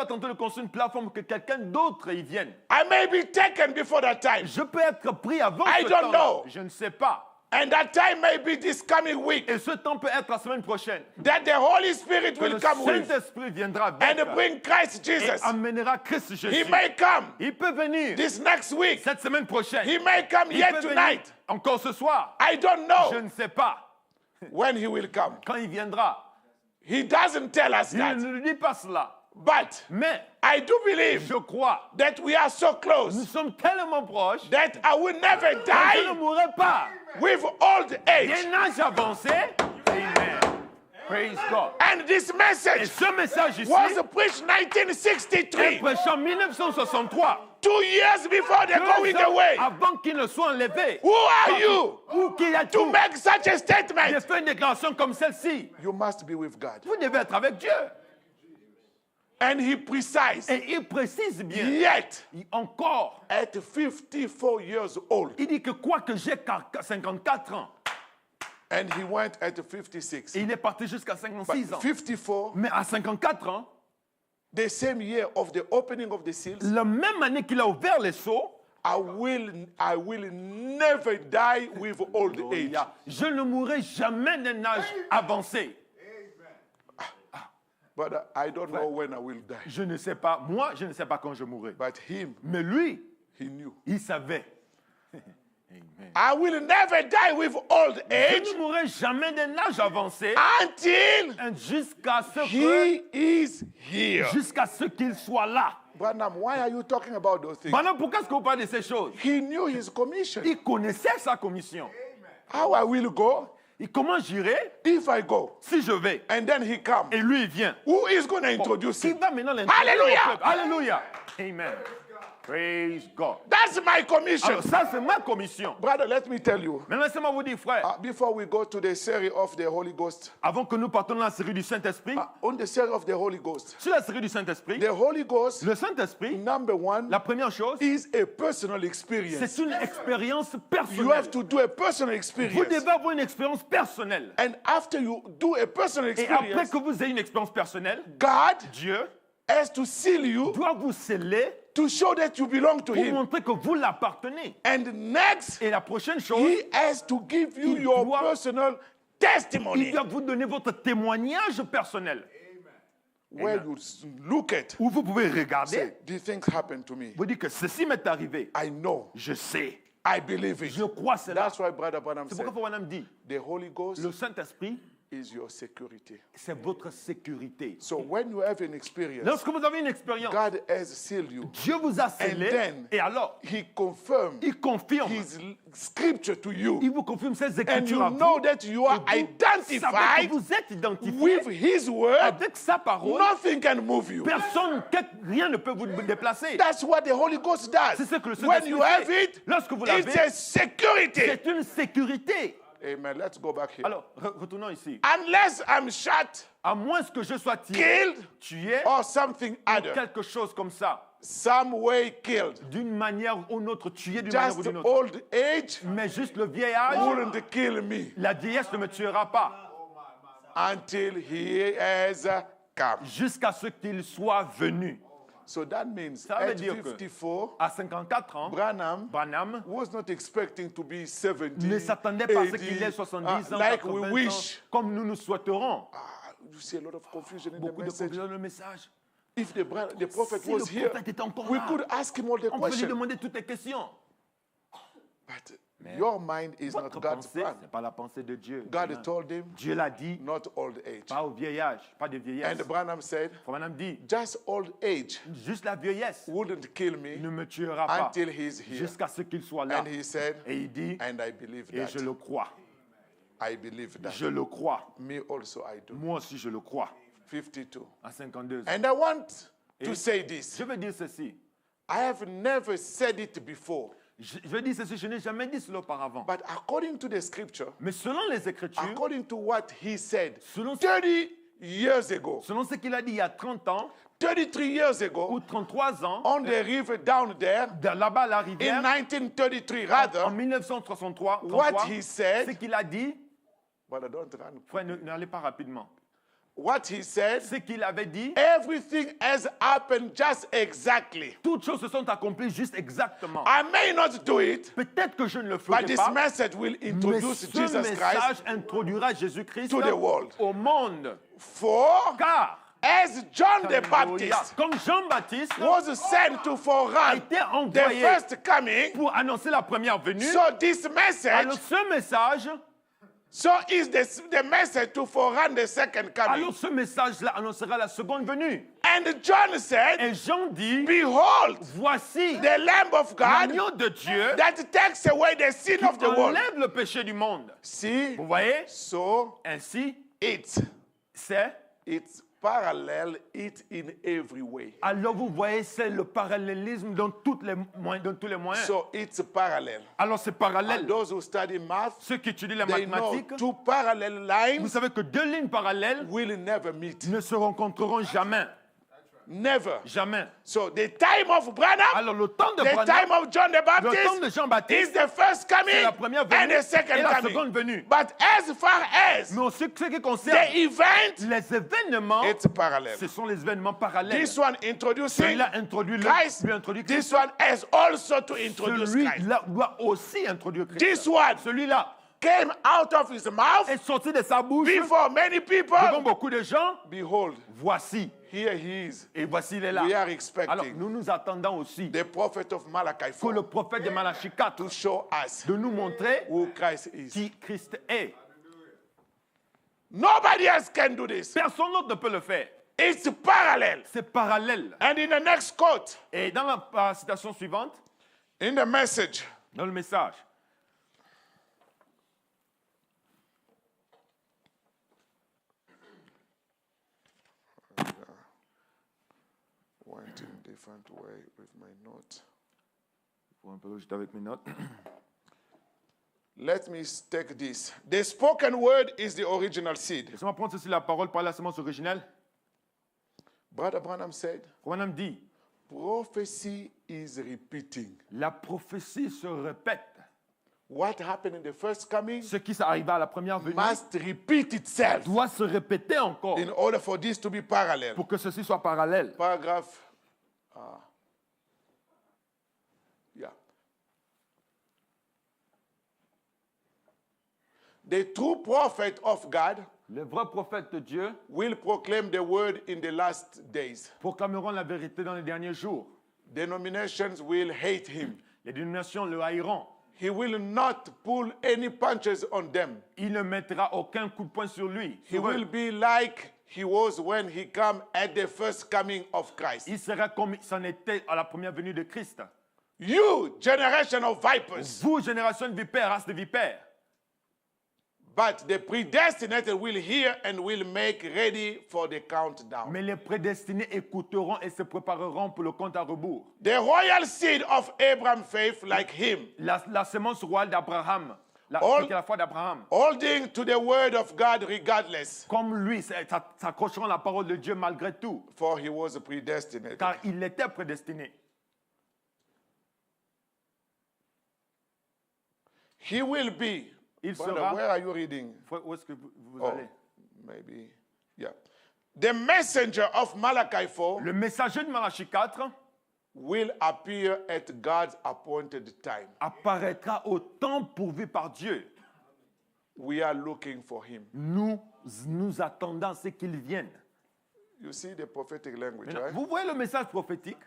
[SPEAKER 3] tenter de construire une plateforme pour que quelqu'un d'autre y vienne.
[SPEAKER 2] I may be taken before that time.
[SPEAKER 3] Je peux être pris avant
[SPEAKER 2] I
[SPEAKER 3] ce
[SPEAKER 2] don't
[SPEAKER 3] temps-là.
[SPEAKER 2] know.
[SPEAKER 3] Je ne sais pas.
[SPEAKER 2] And that time may be this coming week.
[SPEAKER 3] Et ce temps peut être la semaine prochaine.
[SPEAKER 2] That the Holy Spirit
[SPEAKER 3] Que
[SPEAKER 2] will
[SPEAKER 3] le
[SPEAKER 2] come with
[SPEAKER 3] Saint-Esprit viendra avec
[SPEAKER 2] and bring Christ
[SPEAKER 3] et
[SPEAKER 2] Jesus.
[SPEAKER 3] amènera Christ
[SPEAKER 2] He
[SPEAKER 3] Jésus.
[SPEAKER 2] may come
[SPEAKER 3] Il peut venir
[SPEAKER 2] this next week.
[SPEAKER 3] cette semaine prochaine.
[SPEAKER 2] He may come
[SPEAKER 3] Il
[SPEAKER 2] yet
[SPEAKER 3] peut venir
[SPEAKER 2] tonight.
[SPEAKER 3] encore ce soir.
[SPEAKER 2] I don't
[SPEAKER 3] Je
[SPEAKER 2] know
[SPEAKER 3] ne sais pas
[SPEAKER 2] when he will come.
[SPEAKER 3] quand il viendra.
[SPEAKER 2] He doesn't tell us
[SPEAKER 3] Il
[SPEAKER 2] that.
[SPEAKER 3] ne nous dit pas cela.
[SPEAKER 2] But
[SPEAKER 3] Mais
[SPEAKER 2] I do believe
[SPEAKER 3] je crois,
[SPEAKER 2] that we are so
[SPEAKER 3] nous
[SPEAKER 2] close
[SPEAKER 3] sommes tellement proches
[SPEAKER 2] that I will never
[SPEAKER 3] que je ne
[SPEAKER 2] die
[SPEAKER 3] mourrai pas.
[SPEAKER 2] with old age.
[SPEAKER 3] D'un âge avancé. Amen. Praise God.
[SPEAKER 2] And this
[SPEAKER 3] Et
[SPEAKER 2] message
[SPEAKER 3] ce message ici
[SPEAKER 2] was preached
[SPEAKER 3] est
[SPEAKER 2] 1963,
[SPEAKER 3] prêché en 1963.
[SPEAKER 2] 2 years before the
[SPEAKER 3] 2
[SPEAKER 2] going
[SPEAKER 3] ans
[SPEAKER 2] away.
[SPEAKER 3] avant qu'il ne soit enlevé.
[SPEAKER 2] Who are you
[SPEAKER 3] Ou qu'il a
[SPEAKER 2] to
[SPEAKER 3] tout.
[SPEAKER 2] make such a
[SPEAKER 3] J'ai
[SPEAKER 2] statement?
[SPEAKER 3] fait une déclaration comme celle-ci.
[SPEAKER 2] You must be with God.
[SPEAKER 3] Vous devez être avec Dieu.
[SPEAKER 2] And he precise.
[SPEAKER 3] Et il précise bien.
[SPEAKER 2] Yet,
[SPEAKER 3] Encore.
[SPEAKER 2] at 54 years old,
[SPEAKER 3] Il dit que quoi que j'ai 54 ans.
[SPEAKER 2] and he went at 56.
[SPEAKER 3] Et il est parti jusqu'à
[SPEAKER 2] But
[SPEAKER 3] 56 ans.
[SPEAKER 2] 54,
[SPEAKER 3] Mais à 54 ans,
[SPEAKER 2] the same year of the opening of the seals,
[SPEAKER 3] la même année qu'il a ouvert les sceaux,
[SPEAKER 2] I will never die with old age.
[SPEAKER 3] je ne mourrai jamais d'un âge avancé.
[SPEAKER 2] But I don't know when I will die.
[SPEAKER 3] Je ne sais pas, moi, je ne sais pas quand je mourrai.
[SPEAKER 2] But him,
[SPEAKER 3] Mais lui,
[SPEAKER 2] he knew.
[SPEAKER 3] il savait.
[SPEAKER 2] I will never die with old
[SPEAKER 3] Je
[SPEAKER 2] age
[SPEAKER 3] ne mourrai jamais d'un âge avancé
[SPEAKER 2] until
[SPEAKER 3] jusqu'à ce
[SPEAKER 2] he is here.
[SPEAKER 3] qu'il soit là.
[SPEAKER 2] Branham, why are you talking about those things?
[SPEAKER 3] Maintenant, pourquoi est-ce que vous parlez de ces choses?
[SPEAKER 2] He knew his commission.
[SPEAKER 3] Il connaissait sa commission.
[SPEAKER 2] How I will go
[SPEAKER 3] Et comment j'irai
[SPEAKER 2] if I go?
[SPEAKER 3] si je vais?
[SPEAKER 2] And then he comes.
[SPEAKER 3] Et lui, il vient.
[SPEAKER 2] Who is going to introduce
[SPEAKER 3] Qui
[SPEAKER 2] him?
[SPEAKER 3] va maintenant l'introduire
[SPEAKER 2] Alléluia!
[SPEAKER 3] au peuple? Alléluia! Amen. Praise God.
[SPEAKER 2] That's my commission.
[SPEAKER 3] Alors ça, c'est ma commission.
[SPEAKER 2] Brother, let me tell you.
[SPEAKER 3] Maintenant, laissez-moi vous dire, frère,
[SPEAKER 2] Before we go to the series of the Holy Ghost,
[SPEAKER 3] avant que nous partons dans la série du Saint-Esprit,
[SPEAKER 2] on the series of the Holy Ghost,
[SPEAKER 3] sur la série du Saint-Esprit,
[SPEAKER 2] the Holy Ghost,
[SPEAKER 3] le Saint-Esprit,
[SPEAKER 2] number one,
[SPEAKER 3] la première chose,
[SPEAKER 2] is a personal experience.
[SPEAKER 3] c'est une expérience
[SPEAKER 2] You
[SPEAKER 3] personnelle.
[SPEAKER 2] have to do a personal
[SPEAKER 3] Vous
[SPEAKER 2] experience.
[SPEAKER 3] devez avoir une expérience personnelle.
[SPEAKER 2] And after you do a personal
[SPEAKER 3] Et après
[SPEAKER 2] experience,
[SPEAKER 3] que vous ayez une expérience personnelle,
[SPEAKER 2] God
[SPEAKER 3] Dieu
[SPEAKER 2] has to seal you
[SPEAKER 3] doit vous sceller
[SPEAKER 2] to show that you belong to
[SPEAKER 3] pour
[SPEAKER 2] Him.
[SPEAKER 3] montrer que vous l'appartenez.
[SPEAKER 2] And next,
[SPEAKER 3] Et la prochaine chose,
[SPEAKER 2] He has to give you
[SPEAKER 3] Il
[SPEAKER 2] your
[SPEAKER 3] doit-
[SPEAKER 2] personal
[SPEAKER 3] il
[SPEAKER 2] testimony.
[SPEAKER 3] doit vous donner votre témoignage personnel.
[SPEAKER 2] Where you look at,
[SPEAKER 3] Où vous pouvez regarder,
[SPEAKER 2] say, these things happened to me.
[SPEAKER 3] vous dites que ceci m'est arrivé.
[SPEAKER 2] I know.
[SPEAKER 3] Je sais.
[SPEAKER 2] I believe it.
[SPEAKER 3] Je crois cela.
[SPEAKER 2] That's why Brother Branham
[SPEAKER 3] C'est
[SPEAKER 2] said,
[SPEAKER 3] pourquoi Frère Branham dit,
[SPEAKER 2] the Holy Ghost
[SPEAKER 3] le Saint-Esprit,
[SPEAKER 2] is your security.
[SPEAKER 3] c'est votre sécurité.
[SPEAKER 2] So when you have an experience,
[SPEAKER 3] Lorsque vous avez une expérience,
[SPEAKER 2] God has sealed you.
[SPEAKER 3] Dieu vous a scellé,
[SPEAKER 2] then-
[SPEAKER 3] et alors,
[SPEAKER 2] He confirmed
[SPEAKER 3] il confirme,
[SPEAKER 2] His scripture to you.
[SPEAKER 3] il vous confirme ses
[SPEAKER 2] And
[SPEAKER 3] écritures
[SPEAKER 2] you
[SPEAKER 3] à
[SPEAKER 2] know
[SPEAKER 3] vous.
[SPEAKER 2] that you are
[SPEAKER 3] Et vous savez
[SPEAKER 2] identified
[SPEAKER 3] que vous êtes identifié
[SPEAKER 2] with His word.
[SPEAKER 3] avec sa parole.
[SPEAKER 2] Nothing can move you.
[SPEAKER 3] Personne, rien ne peut vous déplacer.
[SPEAKER 2] That's what the Holy Ghost does.
[SPEAKER 3] C'est ce que le
[SPEAKER 2] When
[SPEAKER 3] Saint-Esprit
[SPEAKER 2] you have
[SPEAKER 3] fait.
[SPEAKER 2] it,
[SPEAKER 3] Lorsque vous
[SPEAKER 2] it's
[SPEAKER 3] l'avez,
[SPEAKER 2] a security.
[SPEAKER 3] c'est une sécurité.
[SPEAKER 2] Amen. Let's go back here.
[SPEAKER 3] Alors, retournons ici.
[SPEAKER 2] Unless I'm shot,
[SPEAKER 3] À moins que je sois tiré,
[SPEAKER 2] killed,
[SPEAKER 3] tué,
[SPEAKER 2] or something other,
[SPEAKER 3] quelque chose comme ça,
[SPEAKER 2] some way killed,
[SPEAKER 3] d'une manière ou d'une autre, tué d'une manière
[SPEAKER 2] just
[SPEAKER 3] ou d'une autre.
[SPEAKER 2] old age
[SPEAKER 3] Mais juste le vieillage,
[SPEAKER 2] wouldn't kill me
[SPEAKER 3] la vieillesse ne me tuera pas
[SPEAKER 2] until He has come.
[SPEAKER 3] jusqu'à ce qu'il soit venu.
[SPEAKER 2] So that means
[SPEAKER 3] Ça veut
[SPEAKER 2] at
[SPEAKER 3] dire que-
[SPEAKER 2] 54,
[SPEAKER 3] À 54 ans,
[SPEAKER 2] Branham
[SPEAKER 3] Branham
[SPEAKER 2] was not expecting to be 70,
[SPEAKER 3] ne s'attendait pas à ce
[SPEAKER 2] 80,
[SPEAKER 3] qu'il ait 70 ans,
[SPEAKER 2] like we
[SPEAKER 3] 80 ans,
[SPEAKER 2] wish.
[SPEAKER 3] comme nous nous souhaiterons.
[SPEAKER 2] You see a lot of confusion in the
[SPEAKER 3] Beaucoup de
[SPEAKER 2] message.
[SPEAKER 3] confusion dans le message.
[SPEAKER 2] If the prophet
[SPEAKER 3] Si
[SPEAKER 2] was
[SPEAKER 3] le
[SPEAKER 2] here,
[SPEAKER 3] prophète était encore
[SPEAKER 2] we
[SPEAKER 3] là,
[SPEAKER 2] could ask him all the
[SPEAKER 3] on peut lui
[SPEAKER 2] questions.
[SPEAKER 3] demander toutes les questions.
[SPEAKER 2] But your mind is not
[SPEAKER 3] Votre
[SPEAKER 2] God's
[SPEAKER 3] pensée,
[SPEAKER 2] plan.
[SPEAKER 3] ce n'est pas la pensée de Dieu.
[SPEAKER 2] God
[SPEAKER 3] Amen.
[SPEAKER 2] told him,
[SPEAKER 3] Dieu l'a dit,
[SPEAKER 2] not old age.
[SPEAKER 3] pas au vieillage, pas de vieillesse.
[SPEAKER 2] And Branham said,
[SPEAKER 3] Frère Branham dit,
[SPEAKER 2] just old age
[SPEAKER 3] juste la vieillesse
[SPEAKER 2] wouldn't kill me
[SPEAKER 3] ne me tuera pas
[SPEAKER 2] until he's here.
[SPEAKER 3] jusqu'à ce qu'il soit là.
[SPEAKER 2] And he said,
[SPEAKER 3] Et il dit,
[SPEAKER 2] and I believe
[SPEAKER 3] et
[SPEAKER 2] that.
[SPEAKER 3] je le crois.
[SPEAKER 2] I believe that.
[SPEAKER 3] Je le crois.
[SPEAKER 2] Me also I do.
[SPEAKER 3] Moi aussi, je le crois.
[SPEAKER 2] 52.
[SPEAKER 3] À 52 ans.
[SPEAKER 2] And I want to
[SPEAKER 3] Et-
[SPEAKER 2] say this.
[SPEAKER 3] Je veux dire ceci.
[SPEAKER 2] I have never said it before.
[SPEAKER 3] Je veux dire ceci, je n'ai jamais dit cela auparavant.
[SPEAKER 2] But according to the scripture,
[SPEAKER 3] Mais selon les Écritures,
[SPEAKER 2] according to what he said
[SPEAKER 3] selon,
[SPEAKER 2] 30 years ago,
[SPEAKER 3] selon ce qu'il a dit il y a 30 ans
[SPEAKER 2] 33 years
[SPEAKER 3] ou
[SPEAKER 2] ago,
[SPEAKER 3] 33 ans,
[SPEAKER 2] on the river down there,
[SPEAKER 3] là-bas à la
[SPEAKER 2] in
[SPEAKER 3] rivière,
[SPEAKER 2] 1933
[SPEAKER 3] en
[SPEAKER 2] rather,
[SPEAKER 3] 1963,
[SPEAKER 2] what he said,
[SPEAKER 3] ce qu'il a dit,
[SPEAKER 2] but I don't run.
[SPEAKER 3] frère, n'allez pas rapidement.
[SPEAKER 2] What he said,
[SPEAKER 3] Ce qu'il avait dit,
[SPEAKER 2] everything has happened just exactly.
[SPEAKER 3] toutes choses se sont accomplies juste exactement.
[SPEAKER 2] I may not do it,
[SPEAKER 3] Peut-être que je ne le
[SPEAKER 2] but
[SPEAKER 3] ferai
[SPEAKER 2] this
[SPEAKER 3] pas,
[SPEAKER 2] message will
[SPEAKER 3] mais
[SPEAKER 2] introduce
[SPEAKER 3] ce
[SPEAKER 2] Jesus
[SPEAKER 3] message
[SPEAKER 2] Christ
[SPEAKER 3] introduira Jésus-Christ
[SPEAKER 2] to the world.
[SPEAKER 3] au monde.
[SPEAKER 2] for
[SPEAKER 3] Car,
[SPEAKER 2] as John the
[SPEAKER 3] Alléluia,
[SPEAKER 2] Baptist
[SPEAKER 3] comme Jean-Baptiste
[SPEAKER 2] was sent to
[SPEAKER 3] a
[SPEAKER 2] forerun
[SPEAKER 3] été
[SPEAKER 2] the
[SPEAKER 3] envoyé
[SPEAKER 2] first coming,
[SPEAKER 3] pour annoncer la première venue,
[SPEAKER 2] so this message,
[SPEAKER 3] alors ce message,
[SPEAKER 2] so is the message to forerun the second coming.
[SPEAKER 3] alors ce message-là annoncera la seconde venue.
[SPEAKER 2] And John said,
[SPEAKER 3] Et Jean dit,
[SPEAKER 2] behold,
[SPEAKER 3] voici
[SPEAKER 2] the Lamb of God
[SPEAKER 3] l'agneau de Dieu
[SPEAKER 2] that takes away the sin
[SPEAKER 3] qui
[SPEAKER 2] of the world.
[SPEAKER 3] enlève le péché du monde.
[SPEAKER 2] See,
[SPEAKER 3] Vous voyez?
[SPEAKER 2] so
[SPEAKER 3] Ainsi,
[SPEAKER 2] it's parallel it in every way.
[SPEAKER 3] alors vous voyez, c'est le parallélisme dans, tous les moyens.
[SPEAKER 2] So it's parallel.
[SPEAKER 3] Alors c'est
[SPEAKER 2] And
[SPEAKER 3] parallèle.
[SPEAKER 2] those who study math,
[SPEAKER 3] Ceux qui étudient les
[SPEAKER 2] they know
[SPEAKER 3] mathématiques,
[SPEAKER 2] two parallel
[SPEAKER 3] vous
[SPEAKER 2] lines
[SPEAKER 3] savez que deux lignes parallèles
[SPEAKER 2] will never meet.
[SPEAKER 3] ne se rencontreront jamais.
[SPEAKER 2] Never.
[SPEAKER 3] Jamais.
[SPEAKER 2] So the time of Branham,
[SPEAKER 3] Alors le temps de
[SPEAKER 2] the
[SPEAKER 3] Branham,
[SPEAKER 2] time of John the
[SPEAKER 3] le temps de
[SPEAKER 2] Baptist
[SPEAKER 3] Jean-Baptiste,
[SPEAKER 2] is the first coming
[SPEAKER 3] c'est la première
[SPEAKER 2] and
[SPEAKER 3] venue
[SPEAKER 2] the second
[SPEAKER 3] et la
[SPEAKER 2] coming.
[SPEAKER 3] seconde venue.
[SPEAKER 2] But as far as
[SPEAKER 3] Mais en ce qui concerne
[SPEAKER 2] the event,
[SPEAKER 3] les événements,
[SPEAKER 2] it's parallel.
[SPEAKER 3] ce sont les événements parallèles.
[SPEAKER 2] This one introducing
[SPEAKER 3] Celui-là introduit
[SPEAKER 2] Christ.
[SPEAKER 3] lui introduit
[SPEAKER 2] This
[SPEAKER 3] Christ.
[SPEAKER 2] one has also to introduce Christ.
[SPEAKER 3] Celui-là doit aussi introduire Christ.
[SPEAKER 2] This one
[SPEAKER 3] Celui-là
[SPEAKER 2] came out of his mouth
[SPEAKER 3] est sorti de sa bouche
[SPEAKER 2] before many people.
[SPEAKER 3] devant beaucoup de gens.
[SPEAKER 2] Behold,
[SPEAKER 3] Voici.
[SPEAKER 2] here he is.
[SPEAKER 3] Et voici, il est là.
[SPEAKER 2] We are
[SPEAKER 3] Alors,
[SPEAKER 2] expecting
[SPEAKER 3] nous nous attendons aussi
[SPEAKER 2] the prophet of Malachi
[SPEAKER 3] que le
[SPEAKER 2] 4
[SPEAKER 3] prophète de Malachie 4
[SPEAKER 2] to show us
[SPEAKER 3] de nous montrer
[SPEAKER 2] who Christ is.
[SPEAKER 3] qui Christ est.
[SPEAKER 2] Nobody else can do this.
[SPEAKER 3] Personne d'autre ne peut le faire.
[SPEAKER 2] It's parallel.
[SPEAKER 3] C'est parallèle.
[SPEAKER 2] And in the next quote,
[SPEAKER 3] Et dans la citation suivante,
[SPEAKER 2] in the message,
[SPEAKER 3] dans le message,
[SPEAKER 2] wanting different way with my note.
[SPEAKER 3] Faut un peu juste avec mes notes.
[SPEAKER 2] Let me take this. The spoken word is the original seed.
[SPEAKER 3] Laissez-moi prendre ceci, la parole par la semence originelle.
[SPEAKER 2] Brother Branham said,
[SPEAKER 3] Branham dit,
[SPEAKER 2] prophecy is repeating.
[SPEAKER 3] la prophétie se répète.
[SPEAKER 2] What happened in the first coming
[SPEAKER 3] Ce qui s'est arrivé à la première venue
[SPEAKER 2] must repeat itself
[SPEAKER 3] doit se répéter encore
[SPEAKER 2] in order for this to be parallel.
[SPEAKER 3] pour que ceci soit parallèle.
[SPEAKER 2] Paragraph. Yeah. The true prophet of God
[SPEAKER 3] Les vrais prophètes de Dieu
[SPEAKER 2] will proclaim the word in the last days.
[SPEAKER 3] proclameront la vérité dans les derniers jours.
[SPEAKER 2] Denominations will hate him.
[SPEAKER 3] Les dénominations le haïront.
[SPEAKER 2] He will not pull any punches on them.
[SPEAKER 3] Il ne mettra aucun coup de poing sur lui.
[SPEAKER 2] He
[SPEAKER 3] sur eux.
[SPEAKER 2] will be like he was when he came at the first coming of Christ.
[SPEAKER 3] Il sera comme c'en était à la première venue de Christ.
[SPEAKER 2] You, generation of vipers,
[SPEAKER 3] Vous, génération de vipères, race de vipères.
[SPEAKER 2] but the predestinated will hear and will make ready for the countdown.
[SPEAKER 3] Mais les prédestinés écouteront et se prépareront pour le compte à rebours.
[SPEAKER 2] The royal seed of Abraham's faith, like him,
[SPEAKER 3] La semence royale d'Abraham,
[SPEAKER 2] All-
[SPEAKER 3] qui est la foi d'Abraham,
[SPEAKER 2] holding to the word of God regardless,
[SPEAKER 3] comme lui, s'accrocheront à la parole de Dieu malgré tout,
[SPEAKER 2] for he was predestinated.
[SPEAKER 3] car il était prédestiné.
[SPEAKER 2] He will be.
[SPEAKER 3] Il
[SPEAKER 2] Brother,
[SPEAKER 3] sera.
[SPEAKER 2] where are you reading?
[SPEAKER 3] Où est-ce que vous
[SPEAKER 2] Oh,
[SPEAKER 3] allez?
[SPEAKER 2] maybe. Yeah. The messenger of Malachi 4
[SPEAKER 3] Le messager de Malachie 4
[SPEAKER 2] will appear at God's appointed time.
[SPEAKER 3] apparaîtra au temps pourvu par Dieu.
[SPEAKER 2] We are looking for him.
[SPEAKER 3] Nous attendons à ce qu'il vienne.
[SPEAKER 2] You see the prophetic language,
[SPEAKER 3] Maintenant,
[SPEAKER 2] right?
[SPEAKER 3] vous voyez le message prophétique?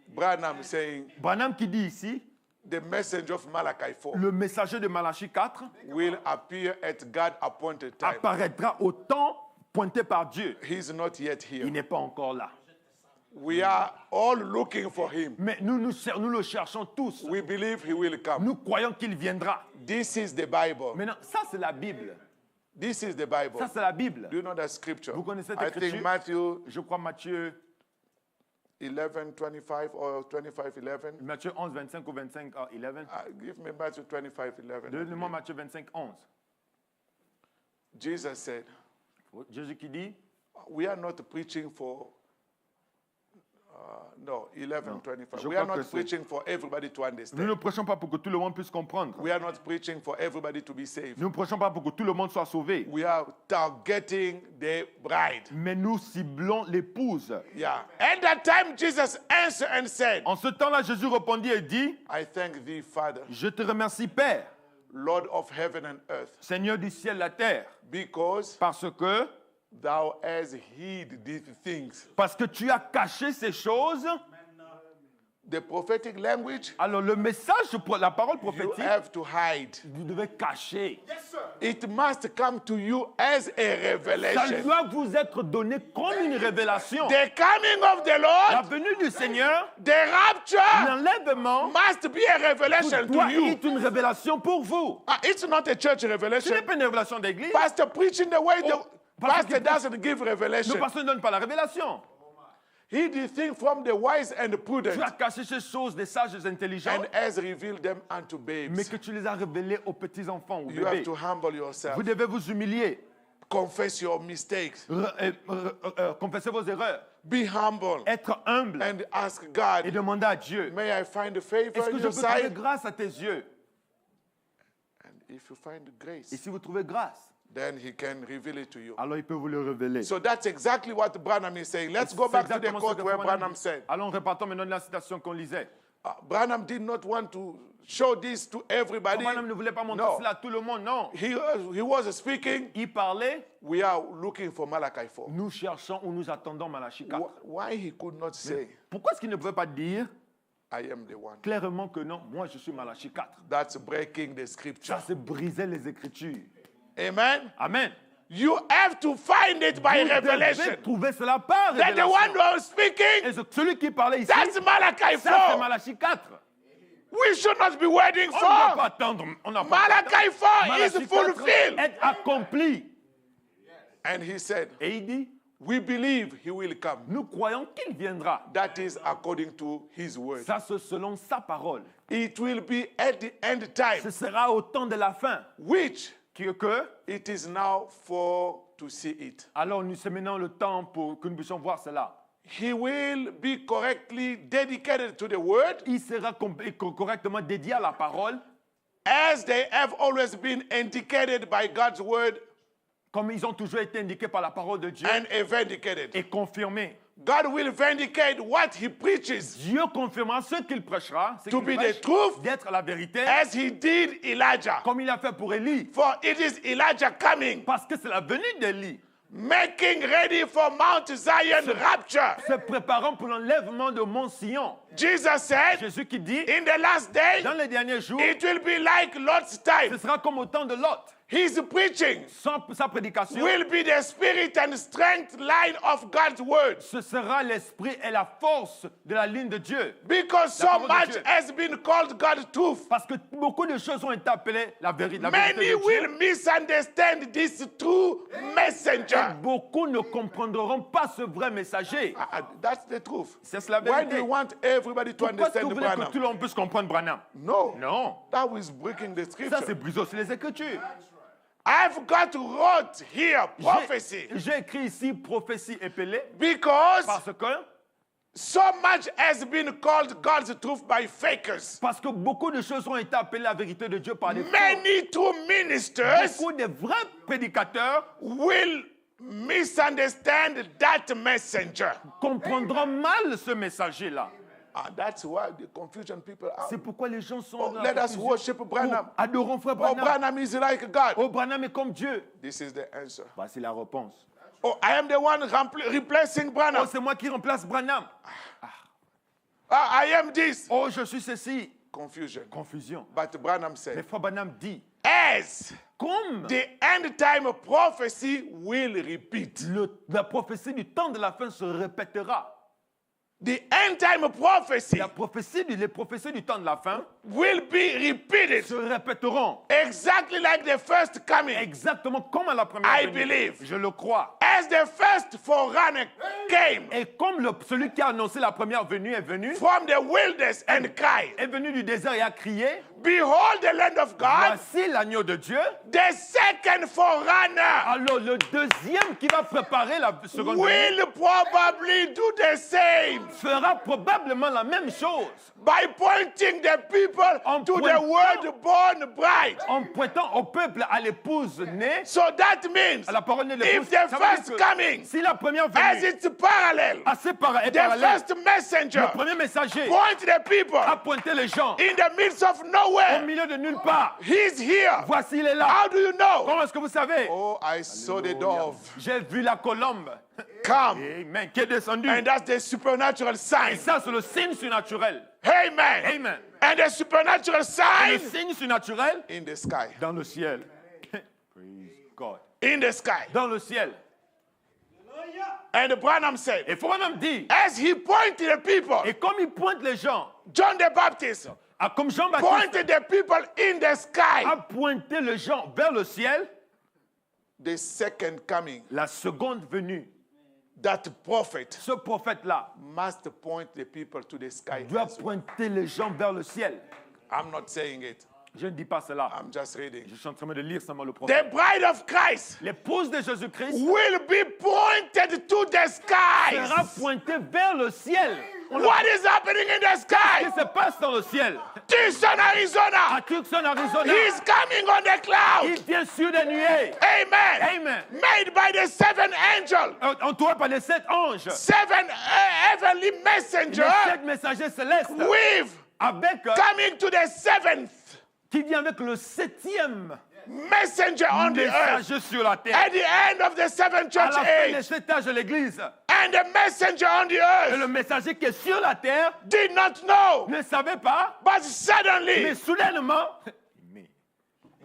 [SPEAKER 2] Branham saying
[SPEAKER 3] Branham qui dit ici,
[SPEAKER 2] the messenger of Malachi 4
[SPEAKER 3] le messager de Malachie 4
[SPEAKER 2] will appear at God's appointed time.
[SPEAKER 3] apparaîtra au temps pointé par Dieu.
[SPEAKER 2] He's not yet
[SPEAKER 3] Il
[SPEAKER 2] here.
[SPEAKER 3] n'est pas encore là.
[SPEAKER 2] We are all looking for him.
[SPEAKER 3] Mais nous le cherchons tous.
[SPEAKER 2] We believe he will come.
[SPEAKER 3] Nous croyons qu'il viendra.
[SPEAKER 2] This is the Bible.
[SPEAKER 3] Maintenant, ça c'est la Bible.
[SPEAKER 2] This is the Bible.
[SPEAKER 3] Ça c'est la Bible.
[SPEAKER 2] Do you know that scripture?
[SPEAKER 3] Vous connaissez cette
[SPEAKER 2] I think
[SPEAKER 3] écriture?
[SPEAKER 2] Matthew
[SPEAKER 3] Je crois Matthieu
[SPEAKER 2] 11:25 or 25:11.
[SPEAKER 3] Matthieu 11, 25 ou 25, 11.
[SPEAKER 2] Give me Matthew 25:11.
[SPEAKER 3] Donnez-moi Matthieu 25, 11.
[SPEAKER 2] Jesus said,
[SPEAKER 3] Jésus qui dit,
[SPEAKER 2] we are not preaching for, 11:25.
[SPEAKER 3] Je
[SPEAKER 2] We are
[SPEAKER 3] crois que
[SPEAKER 2] not
[SPEAKER 3] c'est-
[SPEAKER 2] preaching for everybody to
[SPEAKER 3] nous
[SPEAKER 2] understand.
[SPEAKER 3] ne prêchons pas pour que tout le monde puisse comprendre.
[SPEAKER 2] We are not preaching for everybody to be saved.
[SPEAKER 3] Nous ne prêchons pas pour que tout le monde soit sauvé.
[SPEAKER 2] We are targeting the bride.
[SPEAKER 3] Mais nous ciblons l'épouse.
[SPEAKER 2] Yeah. At that time, Jesus answered and said,
[SPEAKER 3] En ce temps-là, Jésus répondit et dit,
[SPEAKER 2] I thank thee, Father,
[SPEAKER 3] je te remercie, Père,
[SPEAKER 2] Lord of heaven and earth,
[SPEAKER 3] Seigneur du ciel et de la terre,
[SPEAKER 2] because
[SPEAKER 3] parce que
[SPEAKER 2] these things.
[SPEAKER 3] tu as caché ces choses.
[SPEAKER 2] The prophetic language,
[SPEAKER 3] Alors le message, la parole
[SPEAKER 2] you
[SPEAKER 3] prophétique,
[SPEAKER 2] have to hide.
[SPEAKER 3] vous devez cacher.
[SPEAKER 2] It must come to you as a
[SPEAKER 3] Ça
[SPEAKER 2] revelation.
[SPEAKER 3] doit vous être donné comme une révélation.
[SPEAKER 2] The coming of the
[SPEAKER 3] La
[SPEAKER 2] Lord,
[SPEAKER 3] venue du Seigneur,
[SPEAKER 2] the rapture,
[SPEAKER 3] l'enlèvement,
[SPEAKER 2] must be a revelation
[SPEAKER 3] doit
[SPEAKER 2] to you.
[SPEAKER 3] être une révélation pour vous.
[SPEAKER 2] It's not a church
[SPEAKER 3] Ce n'est
[SPEAKER 2] revelation.
[SPEAKER 3] pas une révélation d'église.
[SPEAKER 2] Pastor preaching the way the
[SPEAKER 3] parce
[SPEAKER 2] pastor
[SPEAKER 3] que-
[SPEAKER 2] doesn't give
[SPEAKER 3] Le
[SPEAKER 2] revelation.
[SPEAKER 3] pasteur ne donne pas la révélation.
[SPEAKER 2] He did things from the wise and
[SPEAKER 3] Tu
[SPEAKER 2] prudent
[SPEAKER 3] as caché ces choses des sages et intelligents,
[SPEAKER 2] and has revealed them unto
[SPEAKER 3] mais
[SPEAKER 2] babes.
[SPEAKER 3] que tu les as révélées aux petits-enfants, aux
[SPEAKER 2] You have
[SPEAKER 3] bébés.
[SPEAKER 2] to humble yourself.
[SPEAKER 3] Vous devez vous humilier,
[SPEAKER 2] Confess your mistakes.
[SPEAKER 3] confesser vos erreurs,
[SPEAKER 2] Be humble
[SPEAKER 3] être humble
[SPEAKER 2] and ask
[SPEAKER 3] et
[SPEAKER 2] God,
[SPEAKER 3] demander à Dieu,
[SPEAKER 2] may I find favor
[SPEAKER 3] est-ce
[SPEAKER 2] in
[SPEAKER 3] que je
[SPEAKER 2] your
[SPEAKER 3] peux trouver
[SPEAKER 2] sight?
[SPEAKER 3] grâce à tes yeux?
[SPEAKER 2] And if you find
[SPEAKER 3] Et
[SPEAKER 2] grace,
[SPEAKER 3] si vous trouvez grâce,
[SPEAKER 2] then he can reveal it to you.
[SPEAKER 3] alors il peut vous le révéler.
[SPEAKER 2] So that's exactly what Branham is saying. Let's go
[SPEAKER 3] C'est
[SPEAKER 2] back to the
[SPEAKER 3] exactement ce
[SPEAKER 2] quote
[SPEAKER 3] que
[SPEAKER 2] where
[SPEAKER 3] Branham
[SPEAKER 2] Branham
[SPEAKER 3] dit.
[SPEAKER 2] said.
[SPEAKER 3] Allons, repartons maintenant de la citation qu'on lisait.
[SPEAKER 2] Branham did not want to show this to everybody.
[SPEAKER 3] Branham ne voulait pas montrer
[SPEAKER 2] No.
[SPEAKER 3] cela à tout le monde, non.
[SPEAKER 2] He was speaking.
[SPEAKER 3] Il parlait,
[SPEAKER 2] We are looking for Malachi 4.
[SPEAKER 3] nous cherchons ou nous attendons Malachie 4.
[SPEAKER 2] Why he could not say,
[SPEAKER 3] Pourquoi est-ce qu'il ne pouvait pas dire
[SPEAKER 2] I am the one?
[SPEAKER 3] clairement que non, moi je suis Malachie 4?
[SPEAKER 2] That's breaking the scripture.
[SPEAKER 3] Ça, c'est briser les Écritures.
[SPEAKER 2] Amen.
[SPEAKER 3] Amen.
[SPEAKER 2] You have to find it by
[SPEAKER 3] Vous devez
[SPEAKER 2] revelation.
[SPEAKER 3] trouver cela par
[SPEAKER 2] That the one
[SPEAKER 3] révélation.
[SPEAKER 2] who was speaking,
[SPEAKER 3] Et celui qui parlait ici,
[SPEAKER 2] that's Malachi
[SPEAKER 3] ça c'est
[SPEAKER 2] 4.
[SPEAKER 3] Malachie 4.
[SPEAKER 2] We should not be waiting
[SPEAKER 3] On n'a pas
[SPEAKER 2] for.
[SPEAKER 3] attendre. On n'a pas
[SPEAKER 2] Malachi 4 is
[SPEAKER 3] Malachie 4
[SPEAKER 2] fulfilled.
[SPEAKER 3] est accompli.
[SPEAKER 2] And he said,
[SPEAKER 3] Et il dit,
[SPEAKER 2] We believe he will come.
[SPEAKER 3] Nous croyons qu'il viendra.
[SPEAKER 2] That is according to his word.
[SPEAKER 3] Ça, c'est selon sa parole.
[SPEAKER 2] It will be at the end time,
[SPEAKER 3] Ce sera au temps de la fin
[SPEAKER 2] which
[SPEAKER 3] que
[SPEAKER 2] it is now for to see it.
[SPEAKER 3] alors nous c'est maintenant le temps pour que nous puissions voir cela.
[SPEAKER 2] He will be correctly dedicated to the word
[SPEAKER 3] Il sera correctement dédié à la parole,
[SPEAKER 2] as they have always been indicated by God's word
[SPEAKER 3] comme ils ont toujours été indiqués par la parole de Dieu
[SPEAKER 2] and vindicated.
[SPEAKER 3] et confirmés.
[SPEAKER 2] God will vindicate what he preaches
[SPEAKER 3] Dieu confirmera ce qu'il prêchera, ce
[SPEAKER 2] to
[SPEAKER 3] qu'il
[SPEAKER 2] be
[SPEAKER 3] prêche,
[SPEAKER 2] the truth
[SPEAKER 3] d'être la vérité,
[SPEAKER 2] as he did Elijah.
[SPEAKER 3] comme il a fait pour Élie,
[SPEAKER 2] For it is Elijah coming,
[SPEAKER 3] parce que c'est la venue d'Élie,
[SPEAKER 2] making ready for Mount Zion rapture.
[SPEAKER 3] se préparant pour l'enlèvement de Mont Sion.
[SPEAKER 2] Jesus said,
[SPEAKER 3] Jésus qui dit,
[SPEAKER 2] in the last day,
[SPEAKER 3] dans les derniers jours,
[SPEAKER 2] it will be like Lot's
[SPEAKER 3] ce
[SPEAKER 2] time.
[SPEAKER 3] sera comme au temps de Lot.
[SPEAKER 2] His preaching
[SPEAKER 3] Sa prédication,
[SPEAKER 2] will be the spirit and strength line of God's word.
[SPEAKER 3] ce sera l'esprit et la force de la ligne de Dieu.
[SPEAKER 2] Because
[SPEAKER 3] La
[SPEAKER 2] so
[SPEAKER 3] parole de
[SPEAKER 2] much
[SPEAKER 3] Dieu.
[SPEAKER 2] has been called God's truth.
[SPEAKER 3] Parce que beaucoup de choses ont été appelées la vérité. La vérité
[SPEAKER 2] Many
[SPEAKER 3] de
[SPEAKER 2] will
[SPEAKER 3] Dieu.
[SPEAKER 2] misunderstand this true messenger.
[SPEAKER 3] Beaucoup ne comprendront pas ce vrai messager.
[SPEAKER 2] That's the truth.
[SPEAKER 3] C'est la
[SPEAKER 2] Why do
[SPEAKER 3] vérité.
[SPEAKER 2] you want everybody to
[SPEAKER 3] Pourquoi est-ce que
[SPEAKER 2] understand
[SPEAKER 3] vous voulez que
[SPEAKER 2] Branham?
[SPEAKER 3] tout le monde puisse comprendre Branham?
[SPEAKER 2] No.
[SPEAKER 3] Non.
[SPEAKER 2] That was breaking the
[SPEAKER 3] Ça,
[SPEAKER 2] scripture.
[SPEAKER 3] c'est briser aussi les Écritures.
[SPEAKER 2] I've got wrote here prophecy
[SPEAKER 3] J'ai écrit ici prophétie épelée
[SPEAKER 2] because
[SPEAKER 3] parce que
[SPEAKER 2] so much has been called God's truth by fakers.
[SPEAKER 3] beaucoup de choses ont été appelées la vérité de Dieu par des faux.
[SPEAKER 2] Many true ministers
[SPEAKER 3] Beaucoup de vrais prédicateurs
[SPEAKER 2] will misunderstand that messenger.
[SPEAKER 3] comprendront mal ce messager-là.
[SPEAKER 2] And that's why the confusion people are.
[SPEAKER 3] C'est pourquoi les gens sont
[SPEAKER 2] Oh,
[SPEAKER 3] là.
[SPEAKER 2] let us worship Branham.
[SPEAKER 3] Oh, adorons frère
[SPEAKER 2] Oh,
[SPEAKER 3] Branham.
[SPEAKER 2] Branham is like God.
[SPEAKER 3] Oh, Branham est comme Dieu.
[SPEAKER 2] This is the answer.
[SPEAKER 3] Voici la réponse.
[SPEAKER 2] Oh, I am the one replacing
[SPEAKER 3] Oh,
[SPEAKER 2] Branham.
[SPEAKER 3] c'est moi qui remplace Branham.
[SPEAKER 2] I am this.
[SPEAKER 3] Oh, je suis ceci.
[SPEAKER 2] Confusion.
[SPEAKER 3] Confusion.
[SPEAKER 2] But Branham
[SPEAKER 3] Mais
[SPEAKER 2] said,
[SPEAKER 3] frère Branham dit,
[SPEAKER 2] as
[SPEAKER 3] comme
[SPEAKER 2] the end time prophecy will repeat.
[SPEAKER 3] la prophétie du temps de la fin se répétera.
[SPEAKER 2] The end time prophecy
[SPEAKER 3] Les prophéties du temps de la fin
[SPEAKER 2] will be repeated
[SPEAKER 3] se répéteront
[SPEAKER 2] exactly like the first coming.
[SPEAKER 3] exactement comme à la première
[SPEAKER 2] I
[SPEAKER 3] venue.
[SPEAKER 2] believe.
[SPEAKER 3] Je le crois.
[SPEAKER 2] As the first forerunner came
[SPEAKER 3] Et comme celui qui a annoncé la première venue est venu
[SPEAKER 2] from the wilderness and cried,
[SPEAKER 3] est venu du désert et a crié,
[SPEAKER 2] behold the land of God,
[SPEAKER 3] voici l'agneau de Dieu.
[SPEAKER 2] the second forerunner
[SPEAKER 3] Alors le deuxième qui va préparer la seconde venue
[SPEAKER 2] will probably do the same
[SPEAKER 3] fera probablement la même chose
[SPEAKER 2] by pointing the people
[SPEAKER 3] En
[SPEAKER 2] to the
[SPEAKER 3] pointant-
[SPEAKER 2] word-born bride.
[SPEAKER 3] en pointant au peuple, à l'épouse née,
[SPEAKER 2] So that means
[SPEAKER 3] à la parole de
[SPEAKER 2] if
[SPEAKER 3] l'épouse.
[SPEAKER 2] the
[SPEAKER 3] Ça veut dire
[SPEAKER 2] first
[SPEAKER 3] que
[SPEAKER 2] coming
[SPEAKER 3] si la première
[SPEAKER 2] as
[SPEAKER 3] venue
[SPEAKER 2] its parallel,
[SPEAKER 3] est
[SPEAKER 2] the
[SPEAKER 3] parallèle,
[SPEAKER 2] first messenger
[SPEAKER 3] le premier messager
[SPEAKER 2] point the people
[SPEAKER 3] a pointé les gens
[SPEAKER 2] in the midst of
[SPEAKER 3] au
[SPEAKER 2] nowhere.
[SPEAKER 3] milieu de nulle part.
[SPEAKER 2] He's here.
[SPEAKER 3] Voici, il est là.
[SPEAKER 2] How do you know?
[SPEAKER 3] Comment est-ce que vous savez?
[SPEAKER 2] Oh, I saw the dove
[SPEAKER 3] J'ai vu la colombe.
[SPEAKER 2] come.
[SPEAKER 3] Amen. Qui est descendue.
[SPEAKER 2] And that's the supernatural
[SPEAKER 3] Et
[SPEAKER 2] sign.
[SPEAKER 3] ça, c'est le signe surnaturel.
[SPEAKER 2] Amen.
[SPEAKER 3] Amen.
[SPEAKER 2] And the supernatural
[SPEAKER 3] Le
[SPEAKER 2] sign
[SPEAKER 3] signe surnaturel
[SPEAKER 2] in the sky.
[SPEAKER 3] dans le ciel. Praise God.
[SPEAKER 2] In the sky.
[SPEAKER 3] Dans le ciel.
[SPEAKER 2] And Branham said,
[SPEAKER 3] Et Branham dit,
[SPEAKER 2] as he pointed the people,
[SPEAKER 3] et comme il pointe les gens,
[SPEAKER 2] John the Baptist
[SPEAKER 3] comme Jean-Baptiste
[SPEAKER 2] pointed the people in the sky.
[SPEAKER 3] a pointé les gens vers le ciel,
[SPEAKER 2] The second coming,
[SPEAKER 3] la seconde venue,
[SPEAKER 2] that prophet
[SPEAKER 3] ce prophète-là
[SPEAKER 2] must point the people to the sky.
[SPEAKER 3] doit pointer les gens vers le ciel.
[SPEAKER 2] I'm not saying it.
[SPEAKER 3] Je ne dis pas cela.
[SPEAKER 2] I'm just reading.
[SPEAKER 3] Je suis en train de lire seulement le prophète.
[SPEAKER 2] The bride of Christ
[SPEAKER 3] L'épouse de Jésus-Christ
[SPEAKER 2] will be pointed to the
[SPEAKER 3] sera
[SPEAKER 2] skies.
[SPEAKER 3] pointée vers le ciel.
[SPEAKER 2] What is happening in the
[SPEAKER 3] Qu'est-ce
[SPEAKER 2] sky?
[SPEAKER 3] qui se passe dans le ciel?
[SPEAKER 2] Tucson,
[SPEAKER 3] À
[SPEAKER 2] Arizona.
[SPEAKER 3] Tucson, Arizona,
[SPEAKER 2] He's coming on the
[SPEAKER 3] il
[SPEAKER 2] cloud.
[SPEAKER 3] vient sur des nuées.
[SPEAKER 2] Amen.
[SPEAKER 3] Amen.
[SPEAKER 2] Made by the seven angel,
[SPEAKER 3] Entouré par les 7 anges,
[SPEAKER 2] seven heavenly
[SPEAKER 3] les
[SPEAKER 2] messengers
[SPEAKER 3] 7 messagers célestes,
[SPEAKER 2] with
[SPEAKER 3] avec,
[SPEAKER 2] coming to the seventh
[SPEAKER 3] qui vient avec le 7e
[SPEAKER 2] messenger on the earth.
[SPEAKER 3] messager sur la terre.
[SPEAKER 2] At the end of the seventh
[SPEAKER 3] À
[SPEAKER 2] church
[SPEAKER 3] la fin des
[SPEAKER 2] age,
[SPEAKER 3] 7 âges de l'Église,
[SPEAKER 2] and the messenger on the
[SPEAKER 3] et le
[SPEAKER 2] earth
[SPEAKER 3] messager qui est sur la terre
[SPEAKER 2] did not know,
[SPEAKER 3] ne savait pas,
[SPEAKER 2] but
[SPEAKER 3] mais
[SPEAKER 2] suddenly
[SPEAKER 3] soudainement,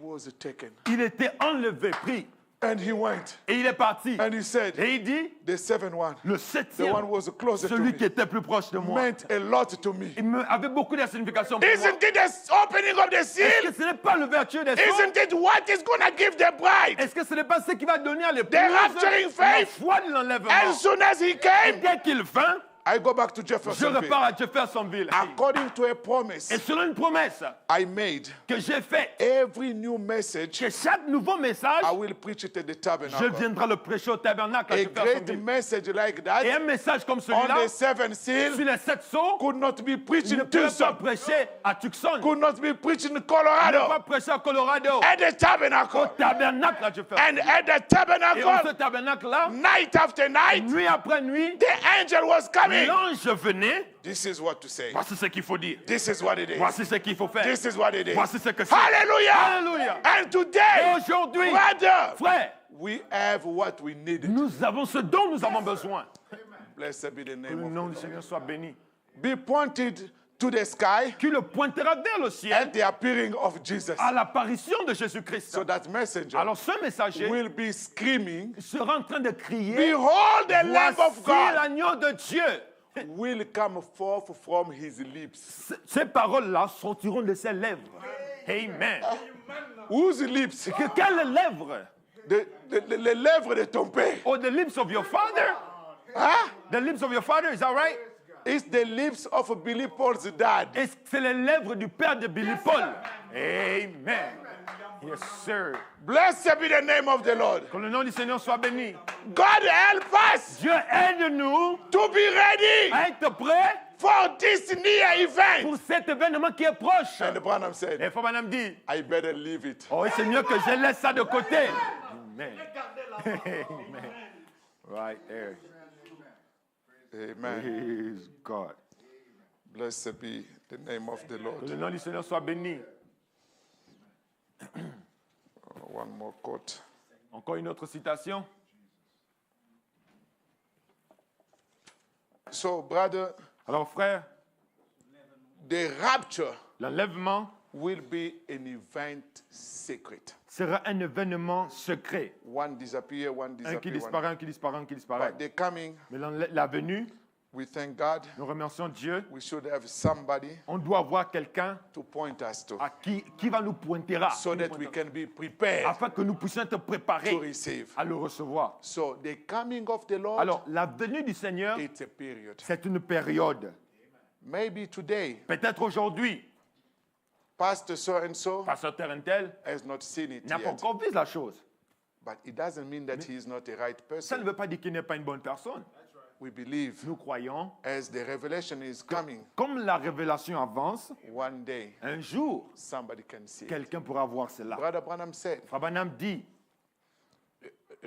[SPEAKER 2] was taken.
[SPEAKER 3] il était enlevé, pris.
[SPEAKER 2] And he went.
[SPEAKER 3] Et il est parti.
[SPEAKER 2] And he said,
[SPEAKER 3] Et il dit,
[SPEAKER 2] the seventh one,
[SPEAKER 3] le
[SPEAKER 2] the
[SPEAKER 3] septième,
[SPEAKER 2] one who was closer to
[SPEAKER 3] celui
[SPEAKER 2] me,
[SPEAKER 3] qui était plus proche de moi,
[SPEAKER 2] meant a lot to me.
[SPEAKER 3] il avait beaucoup de signification pour moi.
[SPEAKER 2] Isn't it the opening of the
[SPEAKER 3] Est-ce
[SPEAKER 2] seal?
[SPEAKER 3] que ce n'est pas l'ouverture des sceaux?
[SPEAKER 2] Isn't it what is going to give the bride?
[SPEAKER 3] Est-ce que ce n'est pas ce qui va donner à l'épouse
[SPEAKER 2] The rapturing
[SPEAKER 3] la
[SPEAKER 2] faith.
[SPEAKER 3] foi de l'enlèvement?
[SPEAKER 2] As soon as he came,
[SPEAKER 3] Dès qu'il vint,
[SPEAKER 2] I go back to
[SPEAKER 3] je
[SPEAKER 2] Jeffersonville.
[SPEAKER 3] repars à Jeffersonville.
[SPEAKER 2] According to a promise
[SPEAKER 3] Et selon une promesse
[SPEAKER 2] I made,
[SPEAKER 3] que j'ai faite,
[SPEAKER 2] every new message,
[SPEAKER 3] que chaque nouveau message,
[SPEAKER 2] I will preach it at the
[SPEAKER 3] je
[SPEAKER 2] tabernacle.
[SPEAKER 3] viendrai le prêcher au tabernacle à
[SPEAKER 2] A great
[SPEAKER 3] Jeffersonville.
[SPEAKER 2] message like
[SPEAKER 3] Et
[SPEAKER 2] that
[SPEAKER 3] un message comme
[SPEAKER 2] on
[SPEAKER 3] celui-là,
[SPEAKER 2] the seventh
[SPEAKER 3] sur
[SPEAKER 2] seal
[SPEAKER 3] les 7 sceaux,
[SPEAKER 2] could not be preached
[SPEAKER 3] ne
[SPEAKER 2] in
[SPEAKER 3] peut pas
[SPEAKER 2] Tucson,
[SPEAKER 3] prêcher à Tucson, ne
[SPEAKER 2] could not be preached in
[SPEAKER 3] peut pas
[SPEAKER 2] Colorado,
[SPEAKER 3] prêcher à Colorado,
[SPEAKER 2] at the
[SPEAKER 3] au
[SPEAKER 2] tabernacle.
[SPEAKER 3] tabernacle à Jeffersonville.
[SPEAKER 2] And at the
[SPEAKER 3] Et en ce
[SPEAKER 2] tabernacle,
[SPEAKER 3] tabernacle-là,
[SPEAKER 2] night after night,
[SPEAKER 3] nuit après nuit,
[SPEAKER 2] the angel was coming.
[SPEAKER 3] l'ange venait.
[SPEAKER 2] This is what to say.
[SPEAKER 3] Voici ce qu'il faut dire.
[SPEAKER 2] This is what it is.
[SPEAKER 3] Voici ce qu'il faut faire.
[SPEAKER 2] This is what it is.
[SPEAKER 3] Voici ce que c'est.
[SPEAKER 2] Hallelujah.
[SPEAKER 3] Alléluia.
[SPEAKER 2] And
[SPEAKER 3] Et
[SPEAKER 2] today,
[SPEAKER 3] aujourd'hui,
[SPEAKER 2] brother,
[SPEAKER 3] frère,
[SPEAKER 2] we have what we needed.
[SPEAKER 3] nous avons ce dont nous avons besoin.
[SPEAKER 2] Blessed be the
[SPEAKER 3] Que
[SPEAKER 2] name
[SPEAKER 3] le
[SPEAKER 2] of
[SPEAKER 3] nom
[SPEAKER 2] the
[SPEAKER 3] du
[SPEAKER 2] Lord.
[SPEAKER 3] Seigneur soit béni.
[SPEAKER 2] Be pointed to the sky
[SPEAKER 3] Qui le pointera vers le ciel
[SPEAKER 2] at the appearing of Jesus.
[SPEAKER 3] à l'apparition de Jésus-Christ.
[SPEAKER 2] So that messenger
[SPEAKER 3] Alors ce messager
[SPEAKER 2] will be screaming,
[SPEAKER 3] sera en train de crier,
[SPEAKER 2] behold the Lamb of
[SPEAKER 3] voici
[SPEAKER 2] God
[SPEAKER 3] l'agneau de Dieu.
[SPEAKER 2] will come forth from his lips.
[SPEAKER 3] Ces paroles-là sortiront de ses lèvres. Amen.
[SPEAKER 2] Whose lips?
[SPEAKER 3] Quelles lèvres?
[SPEAKER 2] Les lèvres de ton père.
[SPEAKER 3] Oh, the lips of your father?
[SPEAKER 2] Huh?
[SPEAKER 3] The lips of your father, is that right?
[SPEAKER 2] It's the lips of Billy Paul's dad.
[SPEAKER 3] Et c'est les lèvres du père de Billy Paul. Amen. Yes, sir.
[SPEAKER 2] Blessed be the name of the Lord.
[SPEAKER 3] Que le nom du Seigneur soit béni.
[SPEAKER 2] God help us
[SPEAKER 3] Dieu aide-nous
[SPEAKER 2] to be ready
[SPEAKER 3] à être prêts
[SPEAKER 2] for this near event.
[SPEAKER 3] pour cet événement qui est proche.
[SPEAKER 2] And Branham said,
[SPEAKER 3] Et Frère Branham dit,
[SPEAKER 2] I better leave it.
[SPEAKER 3] oh, c'est mieux que je laisse ça de côté. Amen. Amen. Right there.
[SPEAKER 2] Amen.
[SPEAKER 3] Praise God.
[SPEAKER 2] Blessed be the name of the
[SPEAKER 3] Que
[SPEAKER 2] Lord.
[SPEAKER 3] le nom du Seigneur soit béni.
[SPEAKER 2] One more quote.
[SPEAKER 3] Encore une autre citation.
[SPEAKER 2] So, brother,
[SPEAKER 3] Alors, frère,
[SPEAKER 2] the rapture
[SPEAKER 3] l'enlèvement
[SPEAKER 2] will be an event secret.
[SPEAKER 3] sera un événement secret.
[SPEAKER 2] One disappear, one
[SPEAKER 3] Un qui
[SPEAKER 2] disappear.
[SPEAKER 3] disparaît, un qui disparaît, un qui disparaît.
[SPEAKER 2] But the coming,
[SPEAKER 3] Mais la venue,
[SPEAKER 2] we thank God.
[SPEAKER 3] nous remercions Dieu.
[SPEAKER 2] We should have somebody
[SPEAKER 3] On doit avoir quelqu'un
[SPEAKER 2] to point us to,
[SPEAKER 3] à qui va nous pointera,
[SPEAKER 2] so that we can be prepared
[SPEAKER 3] afin que nous puissions être
[SPEAKER 2] to
[SPEAKER 3] préparés
[SPEAKER 2] receive.
[SPEAKER 3] à le recevoir.
[SPEAKER 2] So the coming of the Lord,
[SPEAKER 3] Alors, la venue du Seigneur,
[SPEAKER 2] it's a period.
[SPEAKER 3] c'est une période.
[SPEAKER 2] Maybe today,
[SPEAKER 3] Peut-être aujourd'hui,
[SPEAKER 2] Pastor so and so
[SPEAKER 3] pasteur tel et tel
[SPEAKER 2] has not seen it
[SPEAKER 3] n'a pas
[SPEAKER 2] yet.
[SPEAKER 3] encore vu la chose.
[SPEAKER 2] But it doesn't mean that he is not a right
[SPEAKER 3] Ça ne
[SPEAKER 2] person.
[SPEAKER 3] veut pas dire qu'il n'est pas une bonne personne.
[SPEAKER 2] We believe
[SPEAKER 3] Nous croyons,
[SPEAKER 2] as the revelation is coming,
[SPEAKER 3] comme la révélation avance,
[SPEAKER 2] one day
[SPEAKER 3] un jour,
[SPEAKER 2] somebody can see it.
[SPEAKER 3] quelqu'un pourra voir cela.
[SPEAKER 2] Brother Branham said,
[SPEAKER 3] Frère Branham dit,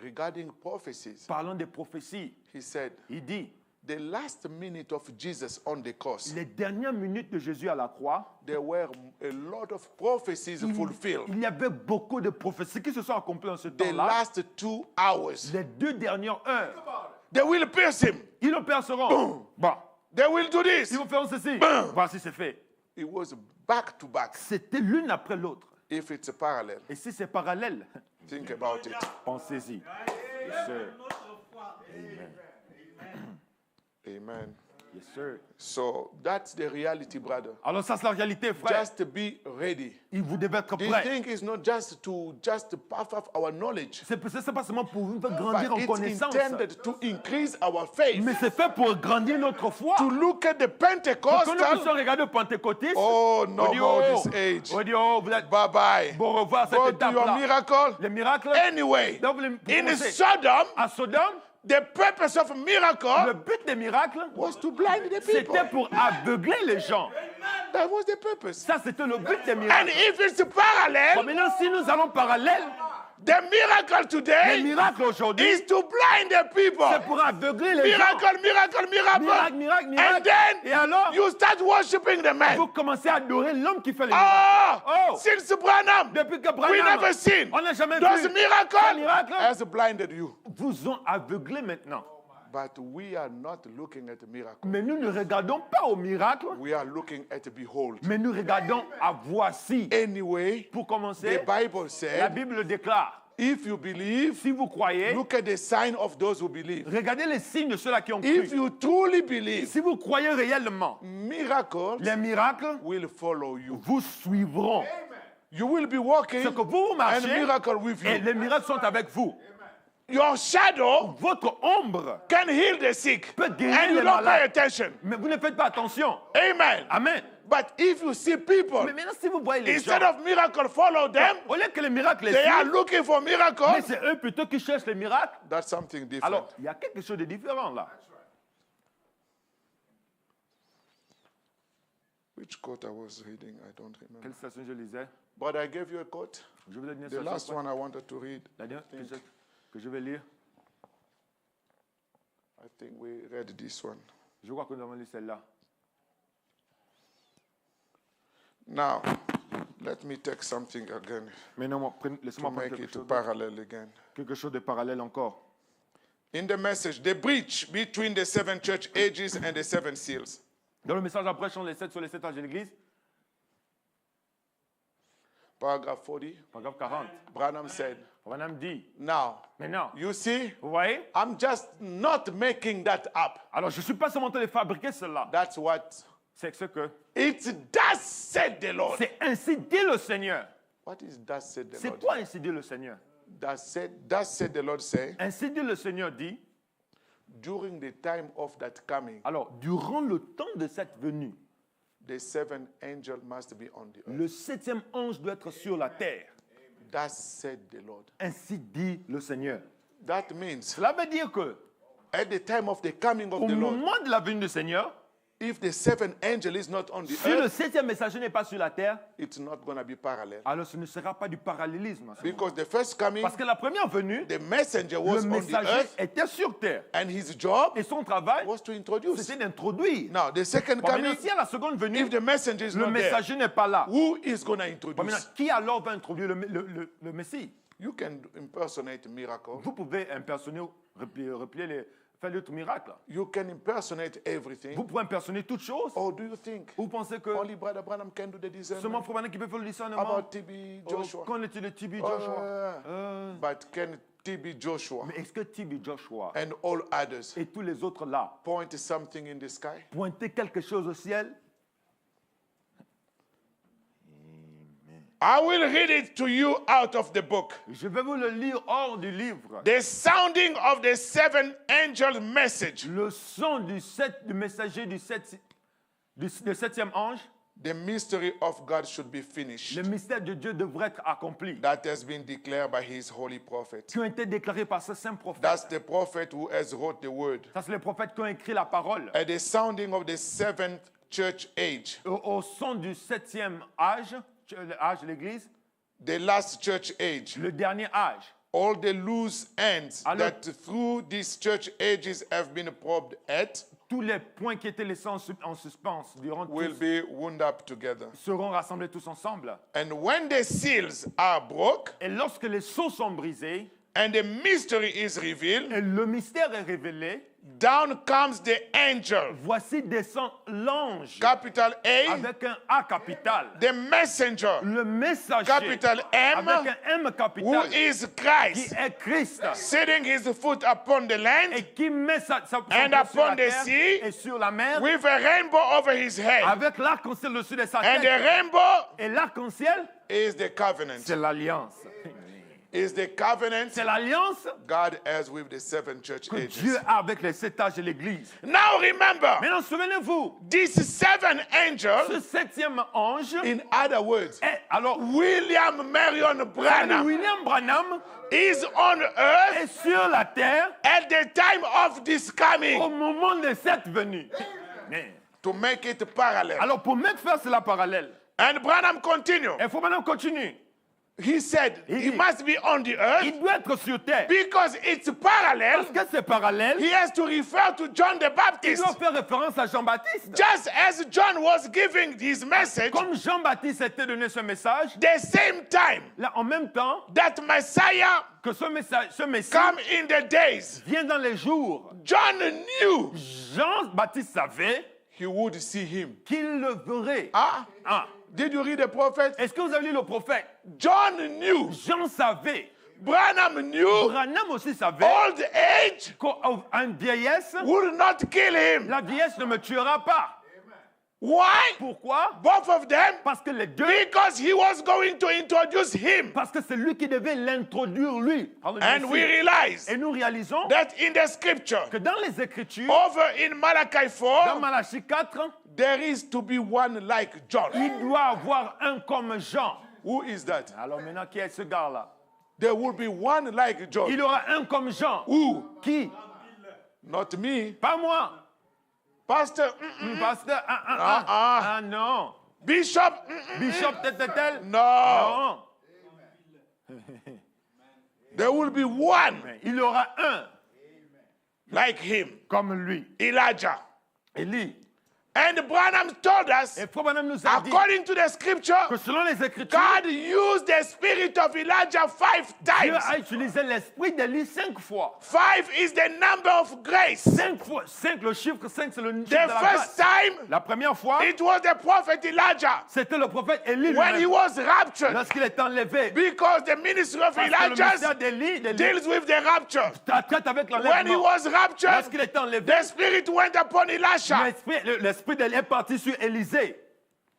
[SPEAKER 2] regarding prophecies,
[SPEAKER 3] parlant des prophéties,
[SPEAKER 2] he said,
[SPEAKER 3] il dit,
[SPEAKER 2] the last minute of Jesus on the cross,
[SPEAKER 3] les dernières minutes de Jésus à la croix,
[SPEAKER 2] there were a lot of prophecies fulfilled.
[SPEAKER 3] il y avait beaucoup de prophéties qui se sont accomplies en ce
[SPEAKER 2] The
[SPEAKER 3] temps-là.
[SPEAKER 2] last 2 hours,
[SPEAKER 3] Les 2 dernières heures,
[SPEAKER 2] they will pierce him.
[SPEAKER 3] ils le perceront. Bon,
[SPEAKER 2] They will do this.
[SPEAKER 3] ils vont faire ceci. Voici, c'est fait.
[SPEAKER 2] It was back to back.
[SPEAKER 3] C'était l'une après l'autre.
[SPEAKER 2] If it's a parallel,
[SPEAKER 3] Et si c'est parallèle,
[SPEAKER 2] think about it.
[SPEAKER 3] pensez-y. Yes, sir.
[SPEAKER 2] Amen.
[SPEAKER 3] Yes, sir.
[SPEAKER 2] So that's the reality, brother.
[SPEAKER 3] Alors ça, c'est la réalité, frère.
[SPEAKER 2] Just to be ready.
[SPEAKER 3] Vous devez être
[SPEAKER 2] This
[SPEAKER 3] prêt.
[SPEAKER 2] thing is not just to puff up our knowledge,
[SPEAKER 3] C'est pas seulement pour nous faire
[SPEAKER 2] but
[SPEAKER 3] grandir en
[SPEAKER 2] it's
[SPEAKER 3] connaissance,
[SPEAKER 2] intended to increase our faith.
[SPEAKER 3] mais c'est fait pour grandir notre foi.
[SPEAKER 2] To look at the
[SPEAKER 3] Pour que nous puissions
[SPEAKER 2] Pentecostal.
[SPEAKER 3] regarder le Pentecôtiste.
[SPEAKER 2] Oh, no
[SPEAKER 3] on dit,
[SPEAKER 2] more
[SPEAKER 3] oh,
[SPEAKER 2] this age.
[SPEAKER 3] on dit, oh, vous êtes
[SPEAKER 2] Bye bye.
[SPEAKER 3] bon revoir cette
[SPEAKER 2] Go to your
[SPEAKER 3] étape-là.
[SPEAKER 2] miracle.
[SPEAKER 3] Les miracles,
[SPEAKER 2] Anyway,
[SPEAKER 3] donc, pour
[SPEAKER 2] in
[SPEAKER 3] commencer,
[SPEAKER 2] Sodom,
[SPEAKER 3] à Sodome,
[SPEAKER 2] the purpose of
[SPEAKER 3] le
[SPEAKER 2] miracle
[SPEAKER 3] but des miracles,
[SPEAKER 2] was to blind the people.
[SPEAKER 3] c'était pour aveugler les gens.
[SPEAKER 2] That was the purpose.
[SPEAKER 3] Ça, c'était le but des
[SPEAKER 2] And
[SPEAKER 3] miracles.
[SPEAKER 2] if it's
[SPEAKER 3] Bon,
[SPEAKER 2] parallel,
[SPEAKER 3] maintenant, si nous allons parallèle,
[SPEAKER 2] the miracle
[SPEAKER 3] les
[SPEAKER 2] today
[SPEAKER 3] miracles aujourd'hui,
[SPEAKER 2] is to blind the people.
[SPEAKER 3] c'est pour aveugler les gens.
[SPEAKER 2] Miracle, miracle,
[SPEAKER 3] Miracle,
[SPEAKER 2] miracle.
[SPEAKER 3] miracle,
[SPEAKER 2] And
[SPEAKER 3] miracle. Et
[SPEAKER 2] then
[SPEAKER 3] alors,
[SPEAKER 2] you start worshiping the man.
[SPEAKER 3] vous commencez à adorer l'homme qui fait les miracles.
[SPEAKER 2] Oh,
[SPEAKER 3] Oh.
[SPEAKER 2] since Branham,
[SPEAKER 3] Depuis que
[SPEAKER 2] we
[SPEAKER 3] Branham,
[SPEAKER 2] never seen
[SPEAKER 3] on n'a jamais
[SPEAKER 2] those
[SPEAKER 3] vu ces
[SPEAKER 2] miracles
[SPEAKER 3] miracles,
[SPEAKER 2] has blinded you.
[SPEAKER 3] vous ont aveuglé maintenant.
[SPEAKER 2] But we are not looking at the miracle.
[SPEAKER 3] Mais nous ne regardons pas au miracle,
[SPEAKER 2] We are looking at behold.
[SPEAKER 3] mais nous regardons à voici.
[SPEAKER 2] Anyway,
[SPEAKER 3] Pour
[SPEAKER 2] the
[SPEAKER 3] commencer,
[SPEAKER 2] Bible
[SPEAKER 3] la
[SPEAKER 2] said,
[SPEAKER 3] Bible déclare,
[SPEAKER 2] If you believe,
[SPEAKER 3] Si vous croyez,
[SPEAKER 2] look at the sign of those who believe.
[SPEAKER 3] regardez les signes de ceux-là qui ont
[SPEAKER 2] If
[SPEAKER 3] cru.
[SPEAKER 2] you truly believe,
[SPEAKER 3] Si vous croyez réellement,
[SPEAKER 2] miracles
[SPEAKER 3] les miracles
[SPEAKER 2] will follow you.
[SPEAKER 3] vous suivront.
[SPEAKER 2] You will be walking
[SPEAKER 3] C'est que vous
[SPEAKER 2] and
[SPEAKER 3] marchez
[SPEAKER 2] miracle with
[SPEAKER 3] et
[SPEAKER 2] you.
[SPEAKER 3] les miracles sont avec vous.
[SPEAKER 2] Your shadow
[SPEAKER 3] Votre ombre
[SPEAKER 2] can heal the sick
[SPEAKER 3] peut guérir
[SPEAKER 2] and you
[SPEAKER 3] les
[SPEAKER 2] don't pay
[SPEAKER 3] malades.
[SPEAKER 2] attention.
[SPEAKER 3] Mais vous ne faites pas attention.
[SPEAKER 2] Amen.
[SPEAKER 3] Amen.
[SPEAKER 2] But if you see people,
[SPEAKER 3] Mais maintenant, si vous voyez les
[SPEAKER 2] instead
[SPEAKER 3] gens,
[SPEAKER 2] of miracle follow them,
[SPEAKER 3] au lieu que les miracles les
[SPEAKER 2] they are
[SPEAKER 3] suivent,
[SPEAKER 2] looking for
[SPEAKER 3] mais
[SPEAKER 2] miracles.
[SPEAKER 3] c'est eux plutôt qui cherchent les miracles.
[SPEAKER 2] That's something different.
[SPEAKER 3] Alors, il y a quelque chose de différent là.
[SPEAKER 2] Which quote I was reading, I don't remember.
[SPEAKER 3] Quelle citation je lisais?
[SPEAKER 2] But I gave you a quote.
[SPEAKER 3] Je vous ai donné
[SPEAKER 2] The
[SPEAKER 3] une
[SPEAKER 2] last
[SPEAKER 3] citation.
[SPEAKER 2] one I wanted to read.
[SPEAKER 3] La dernière que je vais lire.
[SPEAKER 2] I think we read this one.
[SPEAKER 3] Je crois que nous avons lu celle-là.
[SPEAKER 2] Now, let me take something again
[SPEAKER 3] Maintenant, laissez-moi
[SPEAKER 2] to
[SPEAKER 3] prendre
[SPEAKER 2] make it
[SPEAKER 3] quelque
[SPEAKER 2] parallel again.
[SPEAKER 3] chose de parallèle encore.
[SPEAKER 2] In the message, the breach between the 7 church ages and the 7 seals.
[SPEAKER 3] Dans le message après, sur les 7 âges de l'Église,
[SPEAKER 2] Paragraph 40,
[SPEAKER 3] paragraphe 40,
[SPEAKER 2] Branham said,
[SPEAKER 3] Branham dit,
[SPEAKER 2] now,
[SPEAKER 3] maintenant,
[SPEAKER 2] you see,
[SPEAKER 3] vous voyez?
[SPEAKER 2] I'm just not making that up.
[SPEAKER 3] Alors, je ne suis pas seulement en train de fabriquer cela.
[SPEAKER 2] That's what
[SPEAKER 3] C'est ce que,
[SPEAKER 2] it does, said the Lord.
[SPEAKER 3] c'est ainsi dit le Seigneur.
[SPEAKER 2] What is that said the
[SPEAKER 3] C'est
[SPEAKER 2] Lord?
[SPEAKER 3] quoi ainsi dit le Seigneur?
[SPEAKER 2] That said the Lord say,
[SPEAKER 3] Ainsi dit le Seigneur dit,
[SPEAKER 2] during the time of that coming,
[SPEAKER 3] alors, durant le temps de cette venue,
[SPEAKER 2] the 7 angel must be on the earth.
[SPEAKER 3] le 7e ange doit être sur la terre.
[SPEAKER 2] That said the Lord.
[SPEAKER 3] Ainsi dit le Seigneur.
[SPEAKER 2] That means
[SPEAKER 3] Cela veut dire que,
[SPEAKER 2] at the time of the coming of
[SPEAKER 3] au
[SPEAKER 2] the Lord,
[SPEAKER 3] moment de la venue du Seigneur,
[SPEAKER 2] if the 7 angel is not on the
[SPEAKER 3] si le
[SPEAKER 2] earth,
[SPEAKER 3] 7e messager n'est pas sur la terre,
[SPEAKER 2] it's not going to be parallel.
[SPEAKER 3] alors ce ne sera pas du parallélisme. à ce moment.
[SPEAKER 2] Because the first coming,
[SPEAKER 3] Parce que la première venue,
[SPEAKER 2] the messenger
[SPEAKER 3] le
[SPEAKER 2] was on the
[SPEAKER 3] messager
[SPEAKER 2] earth,
[SPEAKER 3] était sur terre.
[SPEAKER 2] and his job
[SPEAKER 3] Et son travail,
[SPEAKER 2] was to introduce.
[SPEAKER 3] c'était d'introduire.
[SPEAKER 2] Now, the second
[SPEAKER 3] Bon, maintenant,
[SPEAKER 2] coming,
[SPEAKER 3] si à la seconde venue,
[SPEAKER 2] if the messenger is
[SPEAKER 3] le
[SPEAKER 2] not there,
[SPEAKER 3] messager n'est pas là,
[SPEAKER 2] who is going to
[SPEAKER 3] bon, maintenant,
[SPEAKER 2] introduce?
[SPEAKER 3] qui alors va introduire le Messie?
[SPEAKER 2] You can impersonate miracle.
[SPEAKER 3] Vous pouvez impersoner, faire d'autres miracles.
[SPEAKER 2] You can impersonate
[SPEAKER 3] Vous
[SPEAKER 2] everything.
[SPEAKER 3] pouvez impersoner toutes choses.
[SPEAKER 2] Or do you think
[SPEAKER 3] Vous pensez que
[SPEAKER 2] only Brother Branham can do the
[SPEAKER 3] seulement
[SPEAKER 2] discernment?
[SPEAKER 3] Frère Branham qui peut faire le discernement?
[SPEAKER 2] About TB Joshua?
[SPEAKER 3] Qu'en est-il de TB
[SPEAKER 2] Oh,
[SPEAKER 3] Joshua?
[SPEAKER 2] But can TB Joshua
[SPEAKER 3] Mais est-ce que TB Joshua
[SPEAKER 2] and all others
[SPEAKER 3] et tous les autres là
[SPEAKER 2] point something in the sky?
[SPEAKER 3] pointaient quelque chose au ciel?
[SPEAKER 2] I will read it to you out of the book.
[SPEAKER 3] Je vais vous le lire hors du livre.
[SPEAKER 2] The sounding of the 7 angel message.
[SPEAKER 3] Le son du messager du 7e ange,
[SPEAKER 2] The mystery of God should be finished.
[SPEAKER 3] le mystère de Dieu devrait être accompli.
[SPEAKER 2] That has been declared by his holy prophet.
[SPEAKER 3] Qui ont été déclarés par ce saint prophète.
[SPEAKER 2] That's the prophet who has wrote the word.
[SPEAKER 3] Ça, c'est les prophètes qui ont écrit la parole.
[SPEAKER 2] At the sounding of the 7th church age,
[SPEAKER 3] Au son du 7e âge, l'âge de l'Église,
[SPEAKER 2] the last church age,
[SPEAKER 3] le dernier âge,
[SPEAKER 2] all the loose ends
[SPEAKER 3] Alors-
[SPEAKER 2] that through these church ages have been probed at
[SPEAKER 3] tous les points qui étaient laissés en suspens durant
[SPEAKER 2] will
[SPEAKER 3] tous
[SPEAKER 2] be wound up together.
[SPEAKER 3] seront rassemblés tous ensemble.
[SPEAKER 2] And when the seals are broke
[SPEAKER 3] Et lorsque les sceaux sont brisés
[SPEAKER 2] and the mystery is revealed,
[SPEAKER 3] et le mystère est révélé,
[SPEAKER 2] down comes the angel,
[SPEAKER 3] voici descend l'ange
[SPEAKER 2] capital A,
[SPEAKER 3] avec un A capital,
[SPEAKER 2] the messenger,
[SPEAKER 3] le messager
[SPEAKER 2] capital M,
[SPEAKER 3] avec un M
[SPEAKER 2] who
[SPEAKER 3] capital
[SPEAKER 2] is
[SPEAKER 3] qui
[SPEAKER 2] Christ,
[SPEAKER 3] est Christ
[SPEAKER 2] setting his foot upon the land
[SPEAKER 3] et qui met son pied
[SPEAKER 2] And
[SPEAKER 3] sur
[SPEAKER 2] upon
[SPEAKER 3] la
[SPEAKER 2] the
[SPEAKER 3] terre
[SPEAKER 2] sea,
[SPEAKER 3] et sur la mer
[SPEAKER 2] with a rainbow over his head.
[SPEAKER 3] avec l'arc-en-ciel au-dessus de sa
[SPEAKER 2] And the
[SPEAKER 3] tête.
[SPEAKER 2] rainbow
[SPEAKER 3] Et l'arc-en-ciel,
[SPEAKER 2] is the covenant.
[SPEAKER 3] c'est l'alliance.
[SPEAKER 2] Is the covenant
[SPEAKER 3] C'est l'alliance
[SPEAKER 2] God has with the 7 church
[SPEAKER 3] que
[SPEAKER 2] ages.
[SPEAKER 3] Dieu a avec les 7 âges de l'Église.
[SPEAKER 2] Now remember,
[SPEAKER 3] Maintenant, souvenez-vous,
[SPEAKER 2] this 7
[SPEAKER 3] ce
[SPEAKER 2] angel,
[SPEAKER 3] 7e ange,
[SPEAKER 2] in other words,
[SPEAKER 3] est, alors,
[SPEAKER 2] William Marion Branham,
[SPEAKER 3] William Branham
[SPEAKER 2] is on earth
[SPEAKER 3] est sur la terre
[SPEAKER 2] at the time of this
[SPEAKER 3] au
[SPEAKER 2] coming
[SPEAKER 3] moment de cette venue. Mais,
[SPEAKER 2] to make it parallel.
[SPEAKER 3] alors, pour mettre faire cela parallèle,
[SPEAKER 2] And Branham continued.
[SPEAKER 3] il faut maintenant continuer.
[SPEAKER 2] He said he must be on the earth
[SPEAKER 3] Il doit être sur terre.
[SPEAKER 2] because it's parallel.
[SPEAKER 3] Parce que c'est parallèle,
[SPEAKER 2] He has to refer to John the
[SPEAKER 3] il
[SPEAKER 2] Baptist.
[SPEAKER 3] doit faire référence à Jean-Baptiste.
[SPEAKER 2] Just as John was giving his message,
[SPEAKER 3] Comme Jean-Baptiste était donné ce message,
[SPEAKER 2] the same time
[SPEAKER 3] là, en même temps
[SPEAKER 2] that Messiah
[SPEAKER 3] que ce Messie
[SPEAKER 2] come in the days,
[SPEAKER 3] vient dans les jours,
[SPEAKER 2] John knew
[SPEAKER 3] Jean-Baptiste savait
[SPEAKER 2] he would see him.
[SPEAKER 3] qu'il le verrait.
[SPEAKER 2] Ah,
[SPEAKER 3] Ah.
[SPEAKER 2] did you read the prophet?
[SPEAKER 3] Est-ce que vous avez lu le prophète?
[SPEAKER 2] John knew
[SPEAKER 3] Jean savait
[SPEAKER 2] Branham knew
[SPEAKER 3] Branham aussi savait
[SPEAKER 2] old age
[SPEAKER 3] qu'une vieillesse,
[SPEAKER 2] would not kill him.
[SPEAKER 3] la vieillesse ne me tuera pas.
[SPEAKER 2] Why?
[SPEAKER 3] Pourquoi?
[SPEAKER 2] Both of them?
[SPEAKER 3] Parce que les deux,
[SPEAKER 2] Because he was going to introduce him.
[SPEAKER 3] parce que c'est lui qui devait l'introduire, lui. Pardon,
[SPEAKER 2] And we
[SPEAKER 3] merci.
[SPEAKER 2] realize
[SPEAKER 3] Et nous réalisons
[SPEAKER 2] that in the scripture,
[SPEAKER 3] que dans les Écritures,
[SPEAKER 2] over in Malachi
[SPEAKER 3] dans
[SPEAKER 2] 4,
[SPEAKER 3] Malachie 4,
[SPEAKER 2] there is to be one like John.
[SPEAKER 3] il doit avoir un comme Jean.
[SPEAKER 2] Who is that?
[SPEAKER 3] Alors maintenant, qui est ce gars-là?
[SPEAKER 2] There will be one like John.
[SPEAKER 3] Il aura un comme Jean.
[SPEAKER 2] Who?
[SPEAKER 3] Qui?
[SPEAKER 2] Not me.
[SPEAKER 3] Pas moi.
[SPEAKER 2] Pastor,
[SPEAKER 3] Pasteur, non.
[SPEAKER 2] Bishop,
[SPEAKER 3] Bishop, tel.
[SPEAKER 2] no.
[SPEAKER 3] Non.
[SPEAKER 2] There will be one
[SPEAKER 3] Il aura un
[SPEAKER 2] like him,
[SPEAKER 3] comme lui.
[SPEAKER 2] Elijah.
[SPEAKER 3] Élie.
[SPEAKER 2] And Branham told us,
[SPEAKER 3] Et Frère Branham nous a dit
[SPEAKER 2] according to the scripture,
[SPEAKER 3] que selon les Écritures,
[SPEAKER 2] God used the spirit of Elijah 5
[SPEAKER 3] Dieu
[SPEAKER 2] times.
[SPEAKER 3] a utilisé l'esprit d'Élie 5 fois.
[SPEAKER 2] 5 is the number of grace.
[SPEAKER 3] 5 fois. 5, le chiffre 5, c'est le chiffre de
[SPEAKER 2] The
[SPEAKER 3] la
[SPEAKER 2] first
[SPEAKER 3] grâce.
[SPEAKER 2] time,
[SPEAKER 3] La première fois,
[SPEAKER 2] it was the prophet Elijah
[SPEAKER 3] c'était le prophète Élie
[SPEAKER 2] when he
[SPEAKER 3] lui-même.
[SPEAKER 2] was raptured.
[SPEAKER 3] Lorsqu'il est enlevé.
[SPEAKER 2] Because the ministry of
[SPEAKER 3] Parce que le
[SPEAKER 2] Elijah
[SPEAKER 3] ministère d'Élie
[SPEAKER 2] deals with the rapture.
[SPEAKER 3] traite avec
[SPEAKER 2] When he
[SPEAKER 3] l'enlèvement.
[SPEAKER 2] was raptured,
[SPEAKER 3] Lorsqu'il est enlevé,
[SPEAKER 2] the spirit went upon Elisha.
[SPEAKER 3] l'esprit d'Élie est parti sur Élisée.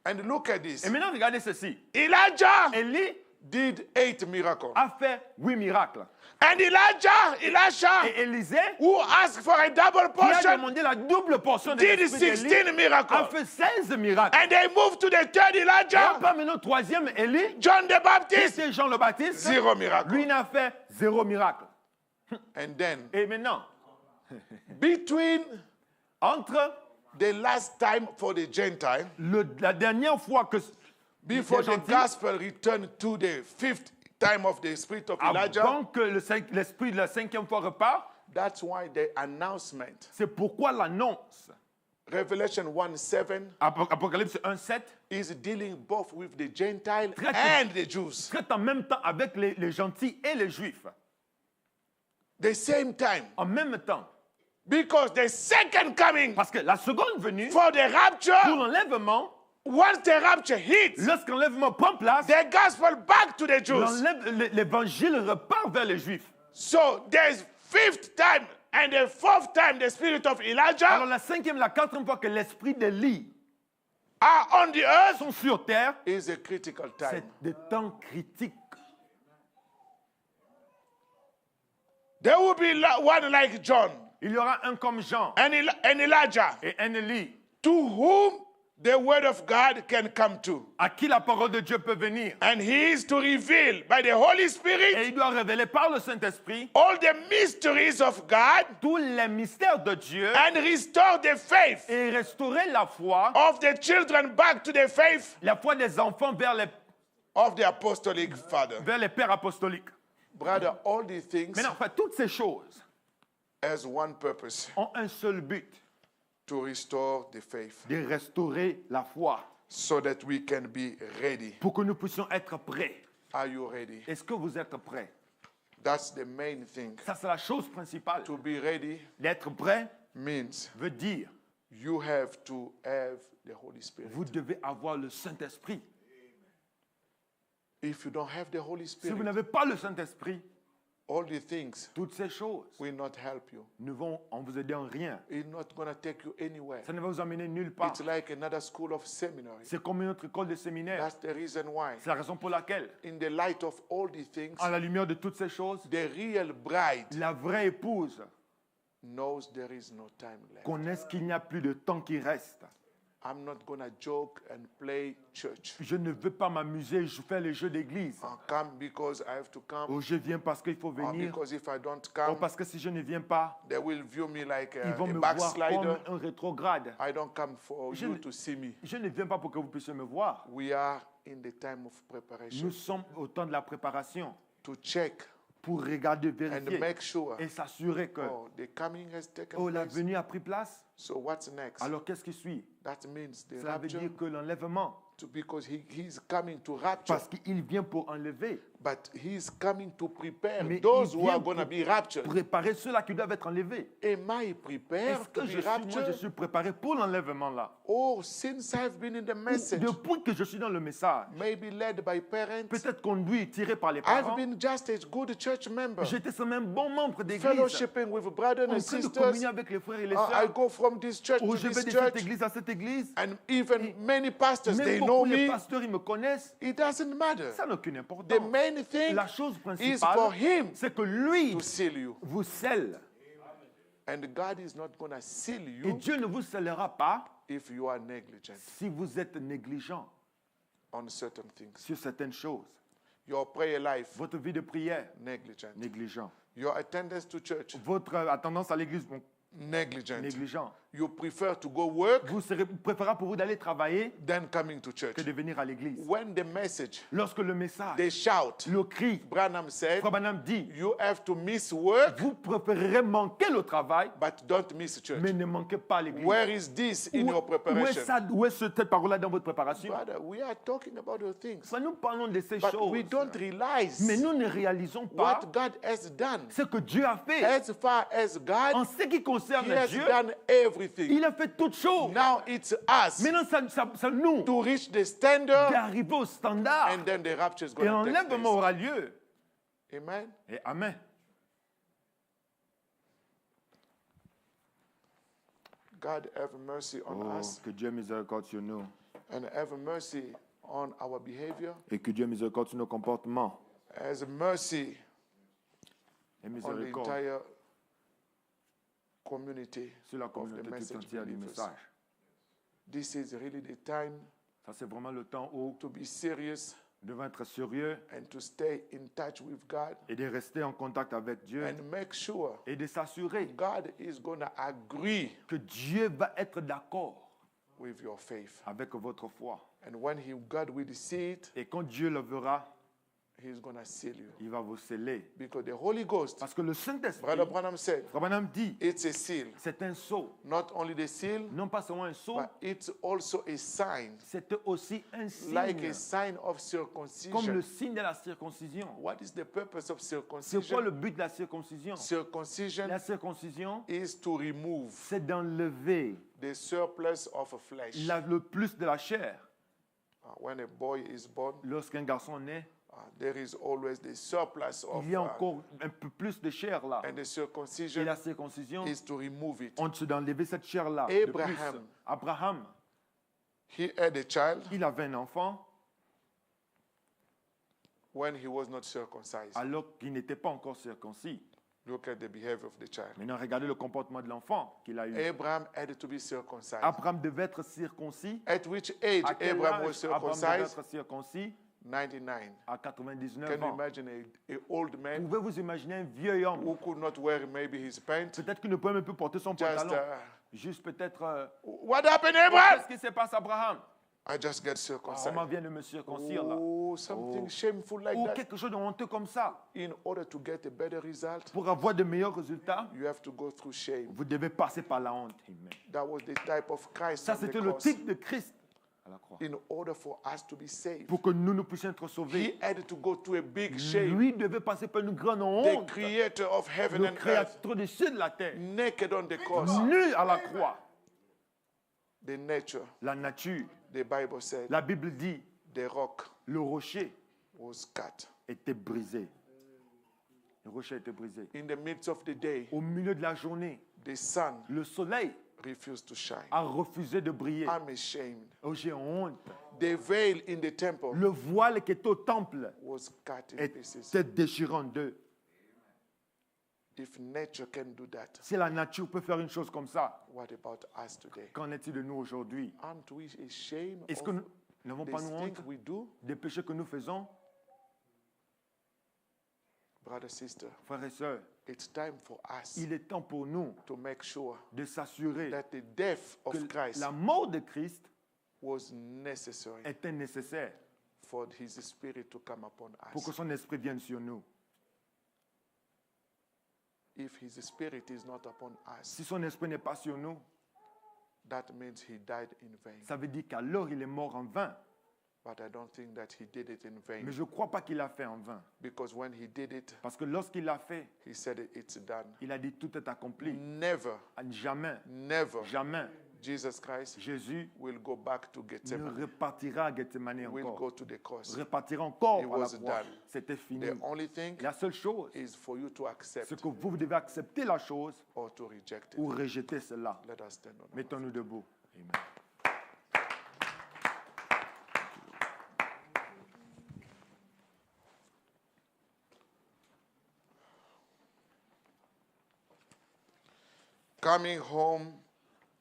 [SPEAKER 2] And look at this.
[SPEAKER 3] Et maintenant, regardez ceci.
[SPEAKER 2] Elijah
[SPEAKER 3] Élie
[SPEAKER 2] did 8 miracles.
[SPEAKER 3] a fait 8 miracles.
[SPEAKER 2] And Elisha,
[SPEAKER 3] Et Élisée,
[SPEAKER 2] who asked for a double
[SPEAKER 3] qui a
[SPEAKER 2] portion,
[SPEAKER 3] demandé la double portion de
[SPEAKER 2] did
[SPEAKER 3] l'esprit
[SPEAKER 2] 16
[SPEAKER 3] d'Élie, a
[SPEAKER 2] miracles.
[SPEAKER 3] fait 16 miracles.
[SPEAKER 2] And they moved to the third
[SPEAKER 3] Et
[SPEAKER 2] Elijah,
[SPEAKER 3] on parle maintenant au troisième Élie,
[SPEAKER 2] John the
[SPEAKER 3] qui
[SPEAKER 2] Baptist,
[SPEAKER 3] était Jean le Baptiste.
[SPEAKER 2] 0 miracles.
[SPEAKER 3] Lui n'a fait 0 miracle.
[SPEAKER 2] And then,
[SPEAKER 3] Et maintenant,
[SPEAKER 2] between
[SPEAKER 3] entre
[SPEAKER 2] the last time for the Gentile,
[SPEAKER 3] la dernière fois que
[SPEAKER 2] before
[SPEAKER 3] les
[SPEAKER 2] the
[SPEAKER 3] gentils,
[SPEAKER 2] gospel returned to the 5th time of the spirit of Elijah,
[SPEAKER 3] avant que l'esprit de la 5e fois repart,
[SPEAKER 2] that's why the announcement,
[SPEAKER 3] c'est pourquoi l'annonce,
[SPEAKER 2] Revelation 1:7,
[SPEAKER 3] Apocalypse 1:7,
[SPEAKER 2] is dealing both with the Gentile
[SPEAKER 3] Traite-
[SPEAKER 2] and the Jews.
[SPEAKER 3] traite en même temps avec les gentils et les juifs.
[SPEAKER 2] The same time.
[SPEAKER 3] En même temps.
[SPEAKER 2] Because the second coming
[SPEAKER 3] Parce que la seconde venue,
[SPEAKER 2] for the
[SPEAKER 3] pour
[SPEAKER 2] rapture,
[SPEAKER 3] l'enlèvement,
[SPEAKER 2] once the rapture hits,
[SPEAKER 3] lorsque l'enlèvement prend place,
[SPEAKER 2] the gospel back to the Jews.
[SPEAKER 3] l'évangile repart vers les juifs.
[SPEAKER 2] So there's 5th time and the 4th time the spirit of
[SPEAKER 3] Alors
[SPEAKER 2] Elijah
[SPEAKER 3] la 5e, la 4e fois que l'esprit d'Élie
[SPEAKER 2] are on the earth
[SPEAKER 3] sont sur terre,
[SPEAKER 2] is a critical
[SPEAKER 3] c'est
[SPEAKER 2] time.
[SPEAKER 3] des temps critiques.
[SPEAKER 2] There will be one like John
[SPEAKER 3] Il y aura un comme Jean
[SPEAKER 2] and Elijah,
[SPEAKER 3] et un Élie,
[SPEAKER 2] to whom the word of God can come to.
[SPEAKER 3] à qui la parole de Dieu peut venir.
[SPEAKER 2] And he is to reveal by the Holy
[SPEAKER 3] Et
[SPEAKER 2] Spirit
[SPEAKER 3] il doit révéler par le Saint-Esprit
[SPEAKER 2] all the mysteries of God
[SPEAKER 3] tous les mystères de Dieu
[SPEAKER 2] and restore the faith
[SPEAKER 3] et restaurer la foi,
[SPEAKER 2] of the children back to the faith
[SPEAKER 3] la foi des enfants vers
[SPEAKER 2] of the apostolic father.
[SPEAKER 3] les pères apostoliques.
[SPEAKER 2] Brother, all these things
[SPEAKER 3] Maintenant, enfin, toutes ces choses
[SPEAKER 2] has one purpose,
[SPEAKER 3] ont un seul but,
[SPEAKER 2] to restore the faith
[SPEAKER 3] de restaurer la foi
[SPEAKER 2] so that we can be ready.
[SPEAKER 3] pour que nous puissions être prêts.
[SPEAKER 2] Are you ready?
[SPEAKER 3] Est-ce que vous êtes prêts?
[SPEAKER 2] That's the main thing.
[SPEAKER 3] Ça, c'est la chose principale.
[SPEAKER 2] To be ready
[SPEAKER 3] D'être prêt
[SPEAKER 2] means
[SPEAKER 3] veut dire
[SPEAKER 2] you have to have the Holy Spirit.
[SPEAKER 3] vous devez avoir le Saint-Esprit.
[SPEAKER 2] If you don't have the Holy
[SPEAKER 3] Si vous
[SPEAKER 2] Spirit,
[SPEAKER 3] n'avez pas le Saint-Esprit,
[SPEAKER 2] all the things
[SPEAKER 3] toutes ces choses
[SPEAKER 2] will not help you.
[SPEAKER 3] ne vont en vous aider en rien.
[SPEAKER 2] It's not going to take you anywhere.
[SPEAKER 3] Ça ne va vous emmener nulle part.
[SPEAKER 2] It's like another school of seminary.
[SPEAKER 3] C'est comme une autre école de séminaire.
[SPEAKER 2] That's the reason why,
[SPEAKER 3] C'est la raison pour laquelle,
[SPEAKER 2] in the light of all these things,
[SPEAKER 3] à la lumière de toutes ces choses,
[SPEAKER 2] the real bride
[SPEAKER 3] la vraie épouse
[SPEAKER 2] knows there is no time left.
[SPEAKER 3] connaisse qu'il n'y a plus de temps qui reste.
[SPEAKER 2] I'm not going to joke and play church.
[SPEAKER 3] Je ne veux pas m'amuser, je fais les jeux d'église.
[SPEAKER 2] I'll come because I have to come,
[SPEAKER 3] Ou je viens parce qu'il faut
[SPEAKER 2] or
[SPEAKER 3] venir.
[SPEAKER 2] because if I don't
[SPEAKER 3] Ou
[SPEAKER 2] come,
[SPEAKER 3] parce que si je ne viens pas,
[SPEAKER 2] they will view me like
[SPEAKER 3] ils
[SPEAKER 2] a
[SPEAKER 3] vont me voir
[SPEAKER 2] backslider.
[SPEAKER 3] comme un rétrograde.
[SPEAKER 2] I don't come for
[SPEAKER 3] Je
[SPEAKER 2] you
[SPEAKER 3] ne-
[SPEAKER 2] to see me.
[SPEAKER 3] Je ne viens pas pour que vous puissiez me voir.
[SPEAKER 2] We are in the time of preparation
[SPEAKER 3] Nous sommes au temps de la préparation
[SPEAKER 2] to check
[SPEAKER 3] pour regarder,
[SPEAKER 2] and
[SPEAKER 3] vérifier
[SPEAKER 2] make sure,
[SPEAKER 3] et s'assurer que
[SPEAKER 2] oh, the coming has taken
[SPEAKER 3] oh, la
[SPEAKER 2] place.
[SPEAKER 3] venue a pris place.
[SPEAKER 2] So what's next?
[SPEAKER 3] Alors qu'est-ce qui suit?
[SPEAKER 2] That means the
[SPEAKER 3] Cela veut
[SPEAKER 2] rapture,
[SPEAKER 3] dire que l'enlèvement,
[SPEAKER 2] because he's coming to rapture,
[SPEAKER 3] parce qu'il vient pour enlever,
[SPEAKER 2] but he's coming to prepare
[SPEAKER 3] Mais
[SPEAKER 2] those
[SPEAKER 3] il
[SPEAKER 2] who are
[SPEAKER 3] vient
[SPEAKER 2] going to
[SPEAKER 3] pour
[SPEAKER 2] be raptured.
[SPEAKER 3] préparer ceux-là qui doivent être enlevés.
[SPEAKER 2] Am I prepared
[SPEAKER 3] Est-ce
[SPEAKER 2] to
[SPEAKER 3] que
[SPEAKER 2] be
[SPEAKER 3] moi, je
[SPEAKER 2] raptured?
[SPEAKER 3] suis préparé pour l'enlèvement là?
[SPEAKER 2] Oh, since I've been in the message,
[SPEAKER 3] Depuis que je suis dans le message,
[SPEAKER 2] maybe led by parents,
[SPEAKER 3] peut-être conduit, tiré par les
[SPEAKER 2] I've
[SPEAKER 3] parents,
[SPEAKER 2] been just a good church member,
[SPEAKER 3] j'étais ce même bon membre d'église,
[SPEAKER 2] fellowshipping with brothers
[SPEAKER 3] en
[SPEAKER 2] and
[SPEAKER 3] train de
[SPEAKER 2] sisters.
[SPEAKER 3] communier avec les frères et les
[SPEAKER 2] I
[SPEAKER 3] sœurs,
[SPEAKER 2] go from this church
[SPEAKER 3] où
[SPEAKER 2] to
[SPEAKER 3] je vais
[SPEAKER 2] this
[SPEAKER 3] de cette
[SPEAKER 2] church,
[SPEAKER 3] église à cette église.
[SPEAKER 2] and even many pastors,
[SPEAKER 3] Même
[SPEAKER 2] they
[SPEAKER 3] beaucoup
[SPEAKER 2] know
[SPEAKER 3] les
[SPEAKER 2] me.
[SPEAKER 3] pasteurs, ils me connaissent.
[SPEAKER 2] It doesn't matter.
[SPEAKER 3] Ça n'a aucune
[SPEAKER 2] The
[SPEAKER 3] importance.
[SPEAKER 2] main thing
[SPEAKER 3] La chose
[SPEAKER 2] is
[SPEAKER 3] principale,
[SPEAKER 2] for him
[SPEAKER 3] c'est que lui
[SPEAKER 2] to seal you.
[SPEAKER 3] vous scelle.
[SPEAKER 2] And God is not going to seal
[SPEAKER 3] Et
[SPEAKER 2] you
[SPEAKER 3] Dieu ne vous scellera pas
[SPEAKER 2] if you are negligent
[SPEAKER 3] si vous êtes négligent
[SPEAKER 2] on certain things.
[SPEAKER 3] sur certaines choses.
[SPEAKER 2] Your prayer life,
[SPEAKER 3] Votre vie de prière,
[SPEAKER 2] negligent.
[SPEAKER 3] négligent.
[SPEAKER 2] Your attendance to church,
[SPEAKER 3] Votre attendance à l'église, bon,
[SPEAKER 2] negligent.
[SPEAKER 3] négligent.
[SPEAKER 2] You prefer to go work
[SPEAKER 3] Vous serez préférable pour vous d'aller travailler
[SPEAKER 2] than coming to church.
[SPEAKER 3] que de venir à l'église.
[SPEAKER 2] When the message,
[SPEAKER 3] Lorsque le message,
[SPEAKER 2] they shout,
[SPEAKER 3] le cri,
[SPEAKER 2] Branham said,
[SPEAKER 3] Frère Branham dit,
[SPEAKER 2] you have to miss work,
[SPEAKER 3] vous préférerez manquer le travail,
[SPEAKER 2] but don't miss church.
[SPEAKER 3] mais ne manquez pas l'église.
[SPEAKER 2] Where is this in your
[SPEAKER 3] Où est
[SPEAKER 2] preparation?
[SPEAKER 3] ça, où est cette parole-là dans votre préparation?
[SPEAKER 2] Brother, we are talking about those things,
[SPEAKER 3] Soit nous parlons de ces
[SPEAKER 2] but
[SPEAKER 3] choses,
[SPEAKER 2] we don't realize
[SPEAKER 3] mais nous ne réalisons pas
[SPEAKER 2] what God has done.
[SPEAKER 3] ce que Dieu a fait.
[SPEAKER 2] As far as God,
[SPEAKER 3] En ce qui concerne
[SPEAKER 2] He has
[SPEAKER 3] Dieu,
[SPEAKER 2] done everything.
[SPEAKER 3] il a fait toutes choses.
[SPEAKER 2] Now it's us
[SPEAKER 3] Maintenant, c'est nous
[SPEAKER 2] to reach the standard,
[SPEAKER 3] d'arriver au standard.
[SPEAKER 2] and then the rapture is
[SPEAKER 3] Et
[SPEAKER 2] going to take
[SPEAKER 3] l'enlèvement
[SPEAKER 2] place.
[SPEAKER 3] aura lieu.
[SPEAKER 2] Amen.
[SPEAKER 3] Et amen.
[SPEAKER 2] God have mercy on
[SPEAKER 3] Oh,
[SPEAKER 2] us
[SPEAKER 3] que Dieu ait miséricorde sur nous.
[SPEAKER 2] and have mercy on our behavior,
[SPEAKER 3] Et que Dieu ait miséricorde sur nos comportements.
[SPEAKER 2] has mercy
[SPEAKER 3] Et
[SPEAKER 2] on the
[SPEAKER 3] miséricorde
[SPEAKER 2] entire community
[SPEAKER 3] sur la
[SPEAKER 2] of the
[SPEAKER 3] communauté tout
[SPEAKER 2] message
[SPEAKER 3] entière du
[SPEAKER 2] believers.
[SPEAKER 3] message.
[SPEAKER 2] This is really the time
[SPEAKER 3] Ça, c'est vraiment le temps où
[SPEAKER 2] to be serious
[SPEAKER 3] nous devons être sérieux
[SPEAKER 2] and to stay in touch with God
[SPEAKER 3] et de rester en contact avec Dieu
[SPEAKER 2] and make sure
[SPEAKER 3] et de s'assurer
[SPEAKER 2] God is going to agree
[SPEAKER 3] que Dieu va être d'accord
[SPEAKER 2] with your faith.
[SPEAKER 3] avec votre foi.
[SPEAKER 2] And when God will see it,
[SPEAKER 3] Et quand Dieu le verra,
[SPEAKER 2] He's going to seal you.
[SPEAKER 3] il va vous sceller.
[SPEAKER 2] Because the Holy Ghost,
[SPEAKER 3] Parce que le Saint-Esprit,
[SPEAKER 2] Brother Branham said,
[SPEAKER 3] Frère Branham dit,
[SPEAKER 2] it's a seal.
[SPEAKER 3] c'est un sceau.
[SPEAKER 2] Not only the seal,
[SPEAKER 3] Non pas seulement un sceau,
[SPEAKER 2] but it's also a sign,
[SPEAKER 3] c'est aussi un signe,
[SPEAKER 2] like a sign of
[SPEAKER 3] comme
[SPEAKER 2] circumcision.
[SPEAKER 3] le signe de la circoncision.
[SPEAKER 2] What is the purpose of
[SPEAKER 3] C'est quoi
[SPEAKER 2] circumcision?
[SPEAKER 3] le but de la circoncision?
[SPEAKER 2] Circumcision
[SPEAKER 3] La circoncision,
[SPEAKER 2] is to remove
[SPEAKER 3] c'est d'enlever
[SPEAKER 2] the surplus of flesh.
[SPEAKER 3] le plus de la chair.
[SPEAKER 2] When a boy is born,
[SPEAKER 3] Lorsqu'un garçon naît,
[SPEAKER 2] there is always the surplus of
[SPEAKER 3] il y a encore un peu plus de chair là.
[SPEAKER 2] and the
[SPEAKER 3] Et
[SPEAKER 2] circumcision
[SPEAKER 3] la circoncision,
[SPEAKER 2] is to remove it.
[SPEAKER 3] on se d'enlever cette chair-là. de plus.
[SPEAKER 2] Abraham.
[SPEAKER 3] Abraham,
[SPEAKER 2] He had a child
[SPEAKER 3] il avait un enfant
[SPEAKER 2] when he was not circumcised.
[SPEAKER 3] alors qu'il n'était pas encore circoncis.
[SPEAKER 2] Look at the behavior of the child.
[SPEAKER 3] Maintenant, regardez le comportement de l'enfant qu'il a eu.
[SPEAKER 2] Abraham had to be circumcised.
[SPEAKER 3] Abraham devait être circoncis.
[SPEAKER 2] At which age
[SPEAKER 3] À quel
[SPEAKER 2] Abraham
[SPEAKER 3] âge
[SPEAKER 2] was
[SPEAKER 3] Abraham devait
[SPEAKER 2] circumcised?
[SPEAKER 3] être circoncis?
[SPEAKER 2] 99.
[SPEAKER 3] À 99
[SPEAKER 2] Can you
[SPEAKER 3] ans.
[SPEAKER 2] imagine a old man
[SPEAKER 3] Pouvez-vous imaginer un vieil homme?
[SPEAKER 2] who could not wear maybe his pants?
[SPEAKER 3] Peut-être qu'il ne pouvait même plus porter son
[SPEAKER 2] Just,
[SPEAKER 3] pantalon. Juste peut-être...
[SPEAKER 2] what happened, Abraham?
[SPEAKER 3] Qu'est-ce qui se passe, Abraham?
[SPEAKER 2] I just get
[SPEAKER 3] On
[SPEAKER 2] circumcised.
[SPEAKER 3] m'en vient de me circoncire là.
[SPEAKER 2] Oh, something shameful like
[SPEAKER 3] Ou
[SPEAKER 2] that.
[SPEAKER 3] quelque chose de honteux comme ça.
[SPEAKER 2] In order to get a better result,
[SPEAKER 3] Pour avoir de meilleurs résultats,
[SPEAKER 2] you have to go through shame.
[SPEAKER 3] vous devez passer par la honte. Amen.
[SPEAKER 2] That was the type of Christ
[SPEAKER 3] Ça,
[SPEAKER 2] on the
[SPEAKER 3] c'était le
[SPEAKER 2] cross.
[SPEAKER 3] type de Christ à la croix.
[SPEAKER 2] In order for us to be saved,
[SPEAKER 3] Pour que nous puissions être sauvés,
[SPEAKER 2] he had to go through a big shame.
[SPEAKER 3] lui devait passer par une grande
[SPEAKER 2] The
[SPEAKER 3] honte.
[SPEAKER 2] creator of heaven
[SPEAKER 3] Le
[SPEAKER 2] and earth,
[SPEAKER 3] créateur des cieux et de la terre,
[SPEAKER 2] naked on the cross.
[SPEAKER 3] nu à la croix.
[SPEAKER 2] The nature,
[SPEAKER 3] La nature,
[SPEAKER 2] the Bible said,
[SPEAKER 3] la Bible dit,
[SPEAKER 2] the rock
[SPEAKER 3] le rocher
[SPEAKER 2] was cut.
[SPEAKER 3] était brisé. Le rocher était brisé.
[SPEAKER 2] In the midst of the day,
[SPEAKER 3] Au milieu de la journée,
[SPEAKER 2] the sun
[SPEAKER 3] le soleil
[SPEAKER 2] refused to shine.
[SPEAKER 3] a refusé de briller.
[SPEAKER 2] I'm ashamed.
[SPEAKER 3] Oh, j'ai honte.
[SPEAKER 2] The veil in the temple
[SPEAKER 3] Le voile qui était au temple
[SPEAKER 2] was cut in pieces.
[SPEAKER 3] était déchiré en deux.
[SPEAKER 2] If nature can do that,
[SPEAKER 3] Si la nature peut faire une chose comme ça,
[SPEAKER 2] what about us today?
[SPEAKER 3] qu'en est-il de nous aujourd'hui?
[SPEAKER 2] Aren't we ashamed
[SPEAKER 3] Est-ce que
[SPEAKER 2] of
[SPEAKER 3] nous n'avons pas
[SPEAKER 2] these
[SPEAKER 3] nous honte
[SPEAKER 2] things we do?
[SPEAKER 3] des péchés que nous faisons?
[SPEAKER 2] Brother, sister,
[SPEAKER 3] Frères et sœurs,
[SPEAKER 2] it's time for us
[SPEAKER 3] il est temps pour nous
[SPEAKER 2] to make sure
[SPEAKER 3] de s'assurer
[SPEAKER 2] that the death
[SPEAKER 3] que
[SPEAKER 2] of Christ
[SPEAKER 3] la mort de Christ
[SPEAKER 2] was necessary
[SPEAKER 3] était nécessaire
[SPEAKER 2] for his spirit to come upon
[SPEAKER 3] pour que
[SPEAKER 2] us.
[SPEAKER 3] son esprit vienne sur nous.
[SPEAKER 2] If his spirit is not upon us,
[SPEAKER 3] Si son esprit n'est pas sur nous,
[SPEAKER 2] that means he died in vain.
[SPEAKER 3] Ça veut dire qu'alors il est mort en vain.
[SPEAKER 2] But I don't think that he did it in vain.
[SPEAKER 3] Mais je ne crois pas qu'il l'a fait en vain.
[SPEAKER 2] Because when he did it,
[SPEAKER 3] Parce que lorsqu'il l'a fait,
[SPEAKER 2] he said it's done.
[SPEAKER 3] il a dit tout est accompli.
[SPEAKER 2] Never,
[SPEAKER 3] Jamais,
[SPEAKER 2] jamais
[SPEAKER 3] Jesus
[SPEAKER 2] Christ
[SPEAKER 3] Jésus
[SPEAKER 2] will go back to
[SPEAKER 3] ne
[SPEAKER 2] Gethsemane.
[SPEAKER 3] repartira à Gethsemane
[SPEAKER 2] Will
[SPEAKER 3] encore.
[SPEAKER 2] go to the cross.
[SPEAKER 3] Repartira encore
[SPEAKER 2] It
[SPEAKER 3] à la
[SPEAKER 2] was
[SPEAKER 3] croix.
[SPEAKER 2] done.
[SPEAKER 3] C'était fini.
[SPEAKER 2] The only thing
[SPEAKER 3] La seule chose,
[SPEAKER 2] is for you to accept
[SPEAKER 3] c'est que vous devez accepter la chose
[SPEAKER 2] or to reject it.
[SPEAKER 3] ou rejeter cela.
[SPEAKER 2] Let us stand on our
[SPEAKER 3] Mettons-nous debout. Amen.
[SPEAKER 2] Coming home,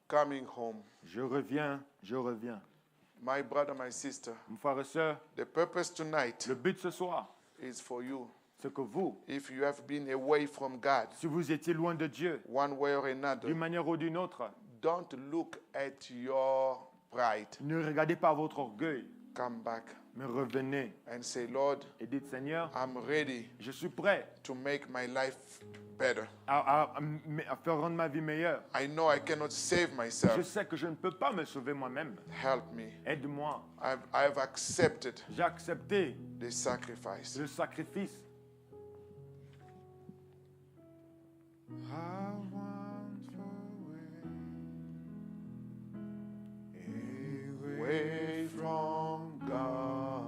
[SPEAKER 2] coming home.
[SPEAKER 3] Je reviens, je reviens.
[SPEAKER 2] My brother, my sister,
[SPEAKER 3] Mon frère et soeur,
[SPEAKER 2] the purpose tonight
[SPEAKER 3] le but ce soir,
[SPEAKER 2] is for you.
[SPEAKER 3] c'est que vous,
[SPEAKER 2] If you have been away from God,
[SPEAKER 3] si vous étiez loin de Dieu,
[SPEAKER 2] one way or another,
[SPEAKER 3] d'une manière ou d'une autre,
[SPEAKER 2] don't look at your pride.
[SPEAKER 3] ne regardez pas votre orgueil,
[SPEAKER 2] Come back
[SPEAKER 3] mais revenez
[SPEAKER 2] and say, Lord,
[SPEAKER 3] et dites, Seigneur,
[SPEAKER 2] I'm ready
[SPEAKER 3] je suis prêt
[SPEAKER 2] to make my life better.
[SPEAKER 3] à faire rendre ma vie meilleure.
[SPEAKER 2] I know I cannot save
[SPEAKER 3] Je
[SPEAKER 2] myself.
[SPEAKER 3] sais que je ne peux pas me sauver moi-même.
[SPEAKER 2] Help me.
[SPEAKER 3] Aide-moi.
[SPEAKER 2] I've accepted
[SPEAKER 3] J'ai accepté
[SPEAKER 2] the sacrifice.
[SPEAKER 3] le sacrifice.
[SPEAKER 2] Away from God.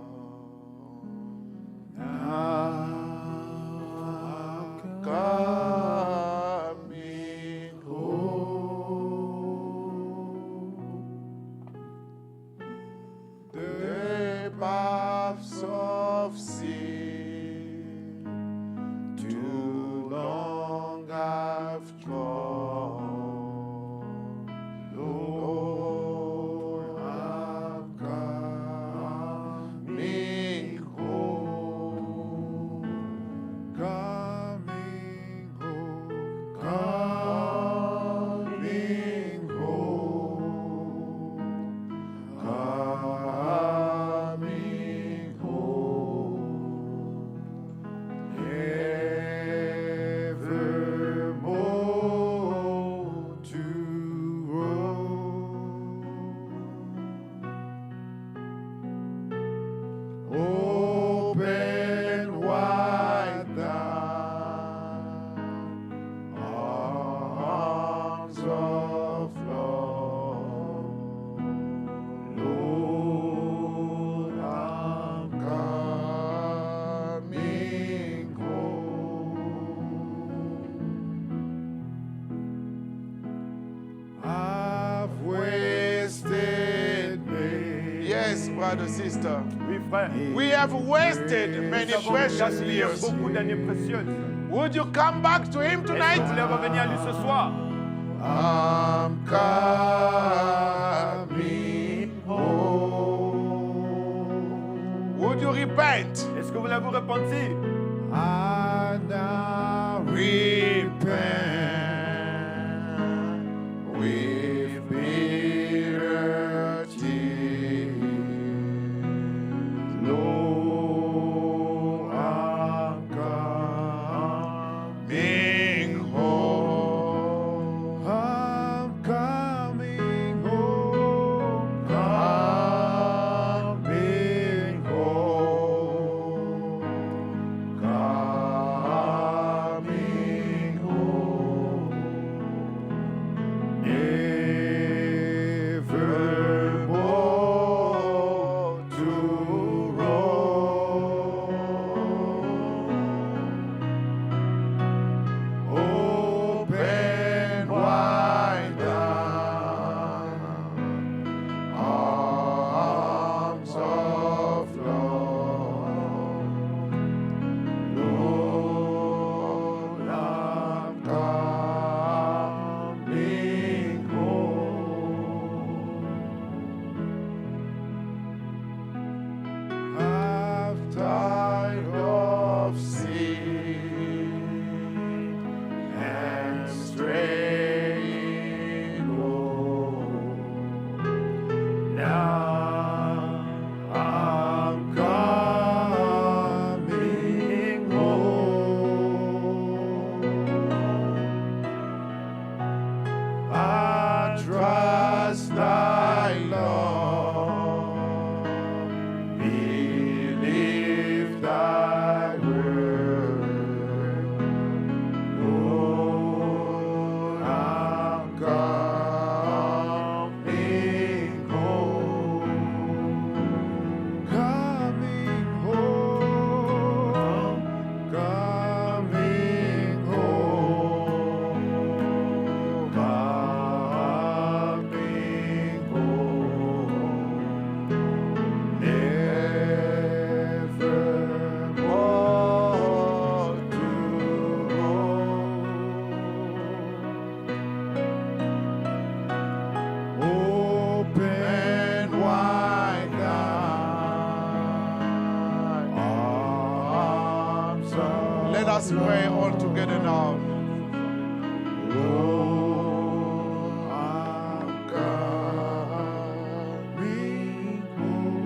[SPEAKER 2] Coming home. The paths of sin too long have trod. Lord, I'm coming home. Coming home. Coming home. Coming home. Evermore to open wide the arms of love. Lord, I'm coming home. I've wasted many. Yes, brother, sister.
[SPEAKER 3] Oui, frère.
[SPEAKER 2] We have wasted many
[SPEAKER 3] Nous avons
[SPEAKER 2] precious
[SPEAKER 3] gaspillé
[SPEAKER 2] years.
[SPEAKER 3] beaucoup d'années précieuses.
[SPEAKER 2] Would you come back to him
[SPEAKER 3] Est-ce que vous
[SPEAKER 2] tonight?
[SPEAKER 3] voulez revenir à lui ce soir?
[SPEAKER 2] I'm coming home. Would you repent?
[SPEAKER 3] Est-ce que vous voulez vous repentir?
[SPEAKER 2] I now repent with bitter tears. Lord, I'm coming home. I'm coming home. Coming home. Coming home. Evermore to roam. Open wide the arms of love. Lord, I'm coming home. I've died of sin and straying low. Now I'm coming home. I trust us pray all together now.
[SPEAKER 3] I'm coming home.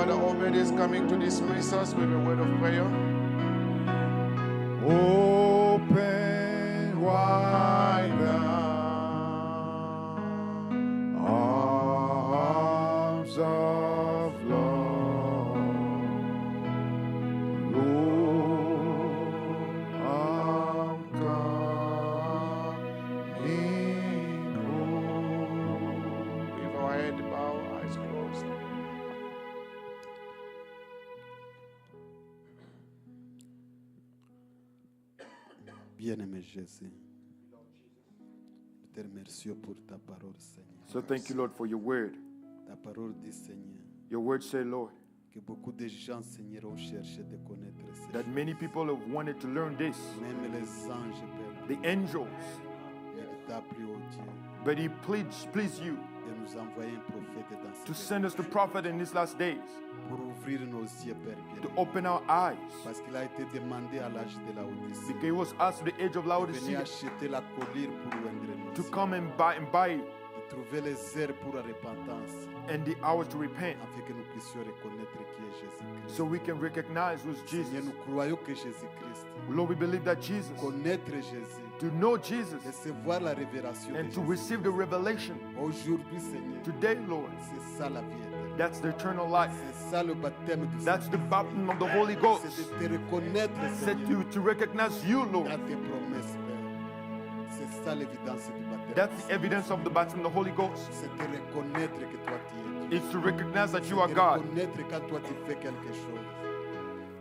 [SPEAKER 2] Brother Obed is coming to dismiss us with a word of prayer.
[SPEAKER 3] Open wide the arms of love, Lord, I'm coming home.
[SPEAKER 2] With our head bowed, eyes closed.
[SPEAKER 1] Bien-aimé Jésus, nous te remercions pour ta parole, Seigneur.
[SPEAKER 3] So thank you, Lord, for your word.
[SPEAKER 1] Ta parole dit, Seigneur,
[SPEAKER 3] Your word say, Lord,
[SPEAKER 1] que beaucoup de gens, Seigneur, ont cherché de connaître ces
[SPEAKER 3] that many people have wanted to learn this.
[SPEAKER 1] choses. Même les anges, Père,
[SPEAKER 3] The angels,
[SPEAKER 1] mais il t'a plu, oh Dieu,
[SPEAKER 3] but he please you
[SPEAKER 1] de nous envoyer un prophète dans
[SPEAKER 3] to
[SPEAKER 1] ces
[SPEAKER 3] send us the prophet in these last days,
[SPEAKER 1] pour ouvrir nos yeux, Père,
[SPEAKER 3] to
[SPEAKER 1] bien.
[SPEAKER 3] open our eyes.
[SPEAKER 1] Parce qu'il a été demandé à l'âge de la Odyssée
[SPEAKER 3] Because it was asked to the age of
[SPEAKER 1] de venir
[SPEAKER 3] Laodicea
[SPEAKER 1] acheter la collyre pour oindre nos
[SPEAKER 3] to
[SPEAKER 1] yeux,
[SPEAKER 3] come and buy it,
[SPEAKER 1] de trouver les heures pour la repentance,
[SPEAKER 3] and the hours to repent,
[SPEAKER 1] afin que nous puissions reconnaître qui est Jésus-Christ.
[SPEAKER 3] so we can recognize who's
[SPEAKER 1] Seigneur,
[SPEAKER 3] Jesus.
[SPEAKER 1] nous croyons que Jésus-Christ,
[SPEAKER 3] Lord, we believe that Jesus,
[SPEAKER 1] connaître Jésus,
[SPEAKER 3] to know Jesus
[SPEAKER 1] recevoir la révélation de
[SPEAKER 3] and to
[SPEAKER 1] Jésus.
[SPEAKER 3] receive the revelation
[SPEAKER 1] Aujourd'hui, Seigneur,
[SPEAKER 3] today, Lord,
[SPEAKER 1] c'est ça la vie éternelle.
[SPEAKER 3] that's the eternal life.
[SPEAKER 1] C'est ça le baptême du
[SPEAKER 3] That's the
[SPEAKER 1] Saint-Esprit.
[SPEAKER 3] baptism of the Holy Ghost.
[SPEAKER 1] C'est de te reconnaître,
[SPEAKER 3] Said
[SPEAKER 1] Seigneur,
[SPEAKER 3] to recognize you, Lord.
[SPEAKER 1] dans tes promesses, Père. C'est ça l'évidence du baptême.
[SPEAKER 3] That's the evidence of the baptism of the Holy Ghost.
[SPEAKER 1] C'est de reconnaître que toi tu es Dieu.
[SPEAKER 3] It's to recognize that you
[SPEAKER 1] C'est
[SPEAKER 3] are
[SPEAKER 1] de
[SPEAKER 3] God,
[SPEAKER 1] reconnaître quand toi tu fais quelque chose.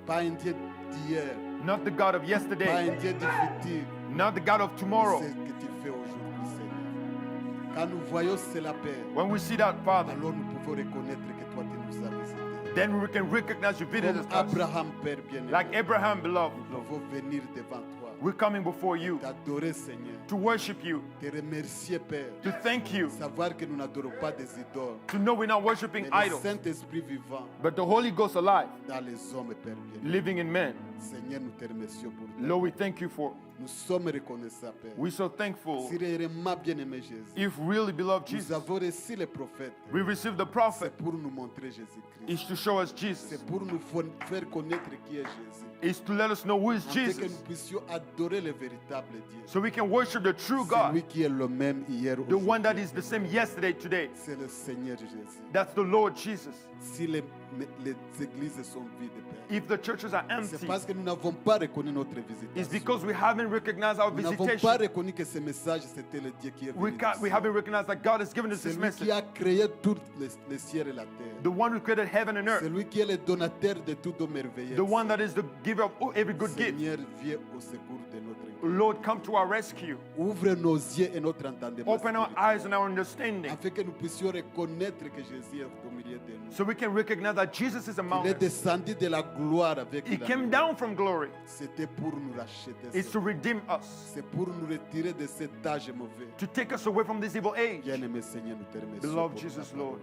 [SPEAKER 1] Pas un Dieu d'hier,
[SPEAKER 3] not the God of
[SPEAKER 1] pas
[SPEAKER 3] yesterday,
[SPEAKER 1] un Dieu du futur.
[SPEAKER 3] not the God of tomorrow.
[SPEAKER 1] C'est ce que tu fais aujourd'hui, Seigneur. Quand nous voyons cela, Père,
[SPEAKER 3] When we see that, Father,
[SPEAKER 1] alors nous pouvons reconnaître que toi tu nous as visités.
[SPEAKER 3] then we can recognize you visited
[SPEAKER 1] Comme
[SPEAKER 3] us.
[SPEAKER 1] Abraham, Père bien-aimé,
[SPEAKER 3] Like Abraham, beloved,
[SPEAKER 1] nous pouvons venir devant toi,
[SPEAKER 3] we're coming before you
[SPEAKER 1] t'adorer, Seigneur,
[SPEAKER 3] to worship you,
[SPEAKER 1] te remercier, Père,
[SPEAKER 3] to thank you,
[SPEAKER 1] savoir que nous n'adorons pas des idoles,
[SPEAKER 3] to know we're not worshiping
[SPEAKER 1] mais le
[SPEAKER 3] idols,
[SPEAKER 1] Saint-Esprit vivant
[SPEAKER 3] but the Holy Ghost alive,
[SPEAKER 1] dans les hommes, Père bien-aimé.
[SPEAKER 3] living in men.
[SPEAKER 1] Seigneur, nous te remercions pour ta
[SPEAKER 3] Lord, we thank you for.
[SPEAKER 1] Nous sommes reconnaissants, Père.
[SPEAKER 3] We're so thankful.
[SPEAKER 1] Si réellement bien-aimé Jésus,
[SPEAKER 3] If really, beloved
[SPEAKER 1] nous
[SPEAKER 3] Jesus,
[SPEAKER 1] avons reçu les prophètes,
[SPEAKER 3] we received the
[SPEAKER 1] c'est
[SPEAKER 3] prophet,
[SPEAKER 1] pour nous montrer Jésus-Christ.
[SPEAKER 3] is to show us Jesus,
[SPEAKER 1] C'est pour nous faire connaître qui est Jésus.
[SPEAKER 3] is to let us know who is
[SPEAKER 1] Afin que
[SPEAKER 3] Jesus,
[SPEAKER 1] nous puissions adorer le véritable Dieu.
[SPEAKER 3] so we can worship the true
[SPEAKER 1] C'est lui
[SPEAKER 3] God,
[SPEAKER 1] qui est le même hier,
[SPEAKER 3] the one that
[SPEAKER 1] aujourd'hui.
[SPEAKER 3] is the same yesterday, today.
[SPEAKER 1] C'est le Seigneur Jésus.
[SPEAKER 3] That's the Lord Jesus.
[SPEAKER 1] Si les églises sont vides, Père,
[SPEAKER 3] If the churches are
[SPEAKER 1] c'est
[SPEAKER 3] empty,
[SPEAKER 1] parce que nous n'avons pas reconnu notre
[SPEAKER 3] it's
[SPEAKER 1] visitation.
[SPEAKER 3] because we haven't recognized our
[SPEAKER 1] Nous n'avons
[SPEAKER 3] visitation.
[SPEAKER 1] pas reconnu que ce message, c'était le Dieu qui est
[SPEAKER 3] We,
[SPEAKER 1] venu.
[SPEAKER 3] we haven't recognized that God has given us
[SPEAKER 1] C'est
[SPEAKER 3] this
[SPEAKER 1] lui
[SPEAKER 3] message.
[SPEAKER 1] qui a créé tout le ciel et la terre.
[SPEAKER 3] The one who created heaven and
[SPEAKER 1] C'est
[SPEAKER 3] earth.
[SPEAKER 1] lui qui est le donateur de tout don merveilleux.
[SPEAKER 3] The one that is the giver of every good gift.
[SPEAKER 1] Seigneur, viens au secours de notre cœur.
[SPEAKER 3] Lord, come to our rescue.
[SPEAKER 1] Ouvre nos yeux et notre entendement
[SPEAKER 3] Open our
[SPEAKER 1] spirituel,
[SPEAKER 3] eyes and our understanding
[SPEAKER 1] afin que nous puissions reconnaître que Jésus est au milieu de nous.
[SPEAKER 3] so we can recognize that Jesus is among
[SPEAKER 1] Il est
[SPEAKER 3] us.
[SPEAKER 1] descendu de la gloire avec
[SPEAKER 3] He
[SPEAKER 1] la
[SPEAKER 3] came down from glory.
[SPEAKER 1] C'était pour nous racheter.
[SPEAKER 3] It's to redeem us,
[SPEAKER 1] C'est pour nous retirer de cet âge mauvais.
[SPEAKER 3] to take us away from this evil age.
[SPEAKER 1] Bien-aimé Seigneur, nous te remercions.
[SPEAKER 3] Beloved
[SPEAKER 1] pour ta
[SPEAKER 3] Jesus,
[SPEAKER 1] parole.
[SPEAKER 3] Lord,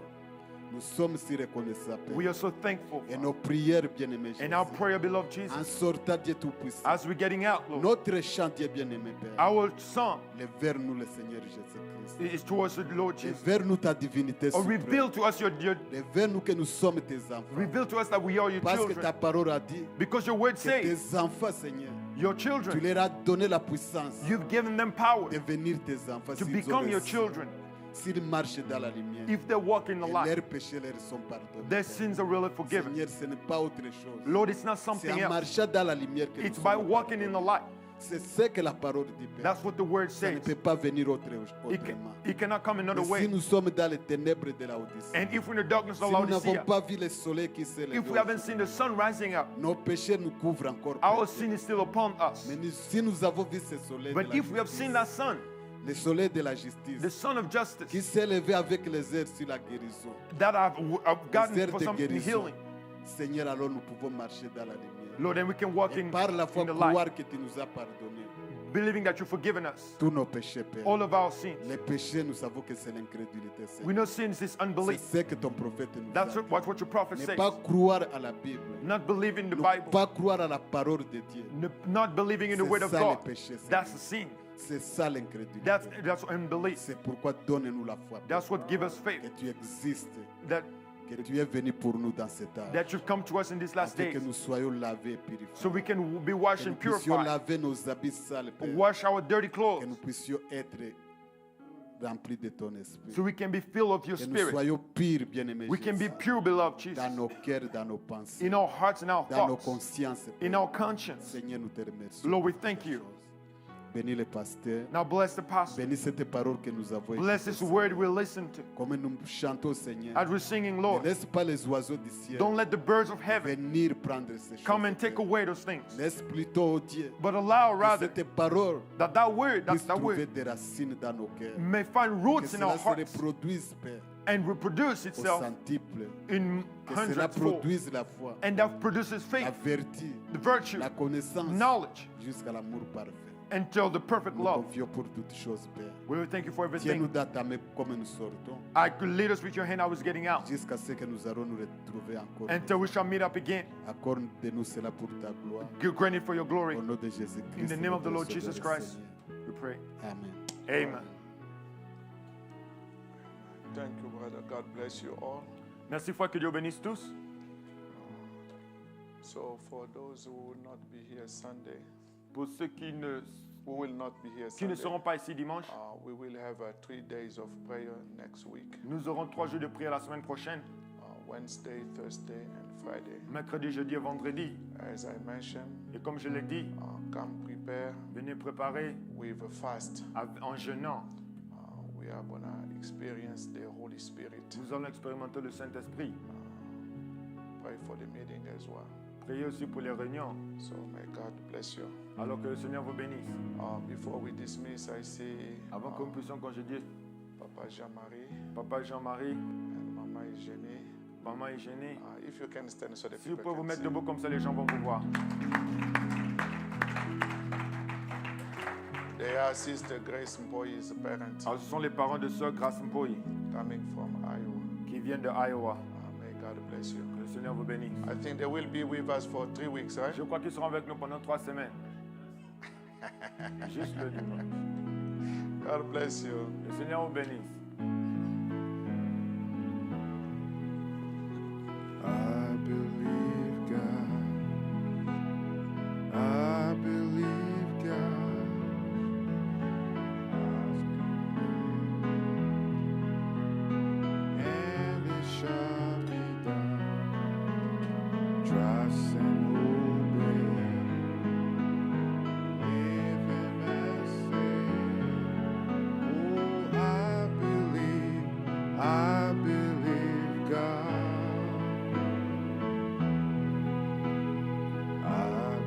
[SPEAKER 1] Nous sommes si reconnaissants, Père.
[SPEAKER 3] we are so thankful.
[SPEAKER 1] Et nos prières, bien-aimé
[SPEAKER 3] And our
[SPEAKER 1] Jésus,
[SPEAKER 3] prayer, beloved
[SPEAKER 1] en
[SPEAKER 3] Jesus,
[SPEAKER 1] sortant Dieu Tout-Puissant,
[SPEAKER 3] as we're getting out, Lord,
[SPEAKER 1] notre chant, Dieu bien-aimé, Père,
[SPEAKER 3] our song
[SPEAKER 1] le vers nous, le Seigneur Jésus-Christ.
[SPEAKER 3] is towards the Lord
[SPEAKER 1] Et
[SPEAKER 3] Jesus.
[SPEAKER 1] vers nous ta divinité
[SPEAKER 3] Or
[SPEAKER 1] suprême.
[SPEAKER 3] reveal to us your
[SPEAKER 1] Et vers nous que nous sommes tes enfants.
[SPEAKER 3] reveal to us that we are your
[SPEAKER 1] Parce que
[SPEAKER 3] children.
[SPEAKER 1] ta parole a dit
[SPEAKER 3] Because your word
[SPEAKER 1] que
[SPEAKER 3] says,
[SPEAKER 1] tes enfants, Seigneur,
[SPEAKER 3] your
[SPEAKER 1] tu
[SPEAKER 3] children,
[SPEAKER 1] leur as donné la puissance
[SPEAKER 3] you've given them power
[SPEAKER 1] de devenir tes enfants.
[SPEAKER 3] to
[SPEAKER 1] s'ils
[SPEAKER 3] become your
[SPEAKER 1] obéissent,
[SPEAKER 3] children.
[SPEAKER 1] s'ils marchent dans la lumière.
[SPEAKER 3] If they walk in the
[SPEAKER 1] Et
[SPEAKER 3] light,
[SPEAKER 1] leurs péchés leur sont pardonnés.
[SPEAKER 3] their sins are really forgiven.
[SPEAKER 1] Seigneur, ce n'est pas autre chose.
[SPEAKER 3] Lord, it's not
[SPEAKER 1] C'est
[SPEAKER 3] something
[SPEAKER 1] en
[SPEAKER 3] else.
[SPEAKER 1] marchant dans la lumière que
[SPEAKER 3] It's
[SPEAKER 1] nous
[SPEAKER 3] by
[SPEAKER 1] sommes
[SPEAKER 3] walking in the
[SPEAKER 1] pardonnés.
[SPEAKER 3] light.
[SPEAKER 1] C'est ce que la parole dit, Père.
[SPEAKER 3] That's what the word
[SPEAKER 1] Ça ne
[SPEAKER 3] says.
[SPEAKER 1] peut pas venir autrement.
[SPEAKER 3] It cannot come another
[SPEAKER 1] Mais si
[SPEAKER 3] way.
[SPEAKER 1] nous sommes dans les ténèbres de la Odyssée,
[SPEAKER 3] And if we're in the darkness
[SPEAKER 1] si
[SPEAKER 3] of
[SPEAKER 1] nous n'avons
[SPEAKER 3] Laodicea,
[SPEAKER 1] pas vu le soleil qui s'est levé,
[SPEAKER 3] if we haven't seen the sun rising up,
[SPEAKER 1] nos péchés nous couvrent encore.
[SPEAKER 3] our
[SPEAKER 1] Père.
[SPEAKER 3] sin is still upon us.
[SPEAKER 1] Mais si nous avons vu ce soleil,
[SPEAKER 3] But
[SPEAKER 1] de la
[SPEAKER 3] if we have
[SPEAKER 1] justice,
[SPEAKER 3] seen that sun,
[SPEAKER 1] le soleil de la justice,
[SPEAKER 3] the sun of
[SPEAKER 1] qui
[SPEAKER 3] justice,
[SPEAKER 1] s'est levé avec les airs sur la guérison,
[SPEAKER 3] that I've
[SPEAKER 1] les
[SPEAKER 3] gotten
[SPEAKER 1] airs
[SPEAKER 3] for
[SPEAKER 1] de
[SPEAKER 3] some
[SPEAKER 1] guérison,
[SPEAKER 3] healing,
[SPEAKER 1] Seigneur, alors nous pouvons marcher dans la lumière.
[SPEAKER 3] Lord, then we can walk
[SPEAKER 1] Et
[SPEAKER 3] in
[SPEAKER 1] par la foi,
[SPEAKER 3] the light,
[SPEAKER 1] croire que tu nous as pardonné
[SPEAKER 3] believing that you've forgiven us
[SPEAKER 1] tous nos péchés, Père.
[SPEAKER 3] all of our sins.
[SPEAKER 1] Les péchés, nous savons que c'est l'incrédulité,
[SPEAKER 3] We
[SPEAKER 1] Seigneur.
[SPEAKER 3] know sins is
[SPEAKER 1] C'est
[SPEAKER 3] unbelief.
[SPEAKER 1] ce que ton prophète nous a
[SPEAKER 3] That's
[SPEAKER 1] dit.
[SPEAKER 3] what your prophet
[SPEAKER 1] Ne
[SPEAKER 3] says.
[SPEAKER 1] pas croire à la Bible,
[SPEAKER 3] Not believing the
[SPEAKER 1] ne
[SPEAKER 3] Bible,
[SPEAKER 1] pas croire à la parole de Dieu.
[SPEAKER 3] not believing in the
[SPEAKER 1] C'est
[SPEAKER 3] word of
[SPEAKER 1] ça le
[SPEAKER 3] God.
[SPEAKER 1] péché, Seigneur.
[SPEAKER 3] That's the sin.
[SPEAKER 1] C'est ça l'incrédulité.
[SPEAKER 3] That's unbelief.
[SPEAKER 1] C'est pourquoi donne-nous la foi, Père,
[SPEAKER 3] That's what gives us faith.
[SPEAKER 1] que tu existes,
[SPEAKER 3] That
[SPEAKER 1] que tu es venu pour nous dans cet âge,
[SPEAKER 3] that you've come to us in these last
[SPEAKER 1] afin que
[SPEAKER 3] days
[SPEAKER 1] nous soyons lavés et
[SPEAKER 3] so
[SPEAKER 1] purifiés,
[SPEAKER 3] we can be
[SPEAKER 1] que
[SPEAKER 3] washed
[SPEAKER 1] nous
[SPEAKER 3] and
[SPEAKER 1] puissions
[SPEAKER 3] purified,
[SPEAKER 1] laver nos habits sales, Père,
[SPEAKER 3] wash our dirty
[SPEAKER 1] que
[SPEAKER 3] clothes,
[SPEAKER 1] nous puissions être remplis de ton esprit,
[SPEAKER 3] so we can be filled of your
[SPEAKER 1] que nous
[SPEAKER 3] spirit.
[SPEAKER 1] soyons purs, bien-aimés,
[SPEAKER 3] We can be
[SPEAKER 1] Jésus,
[SPEAKER 3] pure, beloved
[SPEAKER 1] dans
[SPEAKER 3] Jesus,
[SPEAKER 1] nos cœurs, dans nos pensées,
[SPEAKER 3] in our hearts and our
[SPEAKER 1] dans nos
[SPEAKER 3] thoughts,
[SPEAKER 1] consciences,
[SPEAKER 3] in
[SPEAKER 1] Père.
[SPEAKER 3] our conscience.
[SPEAKER 1] Seigneur, nous te remercions.
[SPEAKER 3] Lord, we
[SPEAKER 1] pour
[SPEAKER 3] thank
[SPEAKER 1] toutes
[SPEAKER 3] you.
[SPEAKER 1] choses. Bénis le pasteur.
[SPEAKER 3] Now bless the pastor.
[SPEAKER 1] Bénis cette parole que nous avons
[SPEAKER 3] Bless
[SPEAKER 1] écoutée,
[SPEAKER 3] this word we listen to.
[SPEAKER 1] comme nous chantons, Seigneur.
[SPEAKER 3] As we're singing,
[SPEAKER 1] Ne
[SPEAKER 3] Lord,
[SPEAKER 1] laisse pas les oiseaux du ciel
[SPEAKER 3] don't let the birds of heaven
[SPEAKER 1] venir prendre ces choses.
[SPEAKER 3] come and take
[SPEAKER 1] Père.
[SPEAKER 3] away those things,
[SPEAKER 1] Laisse plutôt, oh Dieu,
[SPEAKER 3] but allow
[SPEAKER 1] que
[SPEAKER 3] rather
[SPEAKER 1] cette parole
[SPEAKER 3] that that word,
[SPEAKER 1] puisse
[SPEAKER 3] that
[SPEAKER 1] trouver
[SPEAKER 3] word,
[SPEAKER 1] des racines dans nos cœurs.
[SPEAKER 3] may find
[SPEAKER 1] Que
[SPEAKER 3] roots in our
[SPEAKER 1] cela se
[SPEAKER 3] hearts
[SPEAKER 1] reproduise, Père,
[SPEAKER 3] and reproduce
[SPEAKER 1] au
[SPEAKER 3] itself
[SPEAKER 1] centuple.
[SPEAKER 3] in
[SPEAKER 1] Que cela
[SPEAKER 3] hundredfold,
[SPEAKER 1] produise la foi,
[SPEAKER 3] and that produces
[SPEAKER 1] la
[SPEAKER 3] faith,
[SPEAKER 1] vertu,
[SPEAKER 3] the virtue,
[SPEAKER 1] la connaissance,
[SPEAKER 3] knowledge,
[SPEAKER 1] jusqu'à l'amour parfait.
[SPEAKER 3] until the perfect
[SPEAKER 1] Nous
[SPEAKER 3] love.
[SPEAKER 1] confions pour toutes choses, Père.
[SPEAKER 3] We will thank you for
[SPEAKER 1] Tiens-nous
[SPEAKER 3] everything.
[SPEAKER 1] dans ta main comme nous sortons,
[SPEAKER 3] I could lead us with your hand. I was getting out
[SPEAKER 1] jusqu'à ce que nous allons nous retrouver encore.
[SPEAKER 3] until we shall meet up again.
[SPEAKER 1] Accorde-nous cela pour ta gloire.
[SPEAKER 3] Grant it for your glory.
[SPEAKER 1] Au nom de Jésus-Christ.
[SPEAKER 3] In the name of the Lord
[SPEAKER 1] notre
[SPEAKER 3] Jesus
[SPEAKER 1] Sauveur et
[SPEAKER 3] Christ,
[SPEAKER 1] Seigneur.
[SPEAKER 3] we pray.
[SPEAKER 1] Amen.
[SPEAKER 3] Amen.
[SPEAKER 2] Thank you, brother. God bless you all.
[SPEAKER 3] Merci, foi, que Dieu bénisse tous.
[SPEAKER 2] So, for those who will not be here Sunday,
[SPEAKER 3] Pour ceux qui ne
[SPEAKER 2] who will not be here
[SPEAKER 3] qui ne
[SPEAKER 2] Sunday,
[SPEAKER 3] seront pas ici dimanche,
[SPEAKER 2] we will have 3 days of prayer next week,
[SPEAKER 3] nous aurons 3 jours de prière la semaine prochaine,
[SPEAKER 2] Wednesday, Thursday, and Friday.
[SPEAKER 3] mercredi, jeudi et vendredi.
[SPEAKER 2] As I mentioned,
[SPEAKER 3] Et comme je l'ai dit,
[SPEAKER 2] come prepare
[SPEAKER 3] venez préparer
[SPEAKER 2] with a fast.
[SPEAKER 3] en jeûnant.
[SPEAKER 2] We are going to experience the Holy Spirit.
[SPEAKER 3] Nous allons expérimenter le Saint-Esprit.
[SPEAKER 2] Pray for the meeting as well.
[SPEAKER 3] Priez aussi pour les réunions.
[SPEAKER 2] So may God bless you.
[SPEAKER 3] Alors que le Seigneur vous bénisse.
[SPEAKER 2] Before we dismiss, I see
[SPEAKER 3] Avant que nous puissions congédier
[SPEAKER 2] Papa Jean-Marie
[SPEAKER 3] Papa Jean-Marie,
[SPEAKER 2] and Mama Eugenie.
[SPEAKER 3] Maman Eugénie.
[SPEAKER 2] If you can stand so the
[SPEAKER 3] Si vous
[SPEAKER 2] people
[SPEAKER 3] pouvez vous
[SPEAKER 2] can
[SPEAKER 3] mettre
[SPEAKER 2] see.
[SPEAKER 3] debout comme ça, les gens vont vous voir.
[SPEAKER 2] They are Sister Grace Mboyi's parents
[SPEAKER 3] Alors, ce sont les parents de sœur Grace Mpoyi
[SPEAKER 2] coming from Iowa.
[SPEAKER 3] qui viennent de Iowa.
[SPEAKER 2] May God bless you.
[SPEAKER 3] Que le Seigneur vous bénisse.
[SPEAKER 2] I think they will be with us for 3 weeks, right?
[SPEAKER 3] Je crois qu'ils seront avec nous pendant 3 semaines. Juste le dimanche.
[SPEAKER 2] God bless you.
[SPEAKER 3] Le Seigneur vous bénisse.
[SPEAKER 4] I believe God. I believe God. And it shall be done. Trust and obey. Live and say, oh, I believe God. I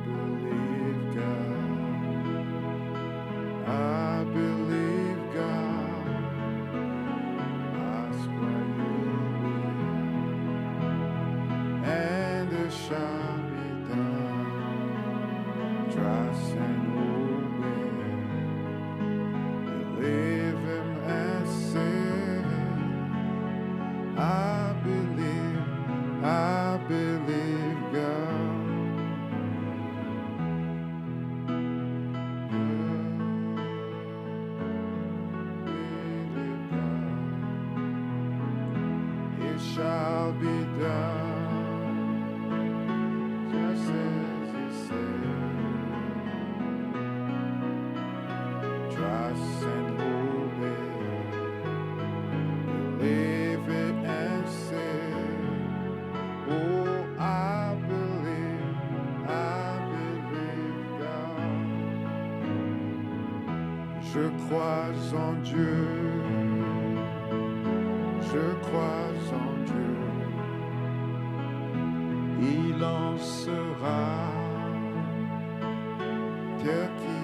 [SPEAKER 4] believe God. I believe God. Ask what you will, and it shall be done. Trust and obey. Believe Him and say, I believe God. It shall be done, just as He said. Trust and obey, believe it and say, oh, I believe God. Je crois en Dieu. Je crois en Dieu, il en sera, terre qui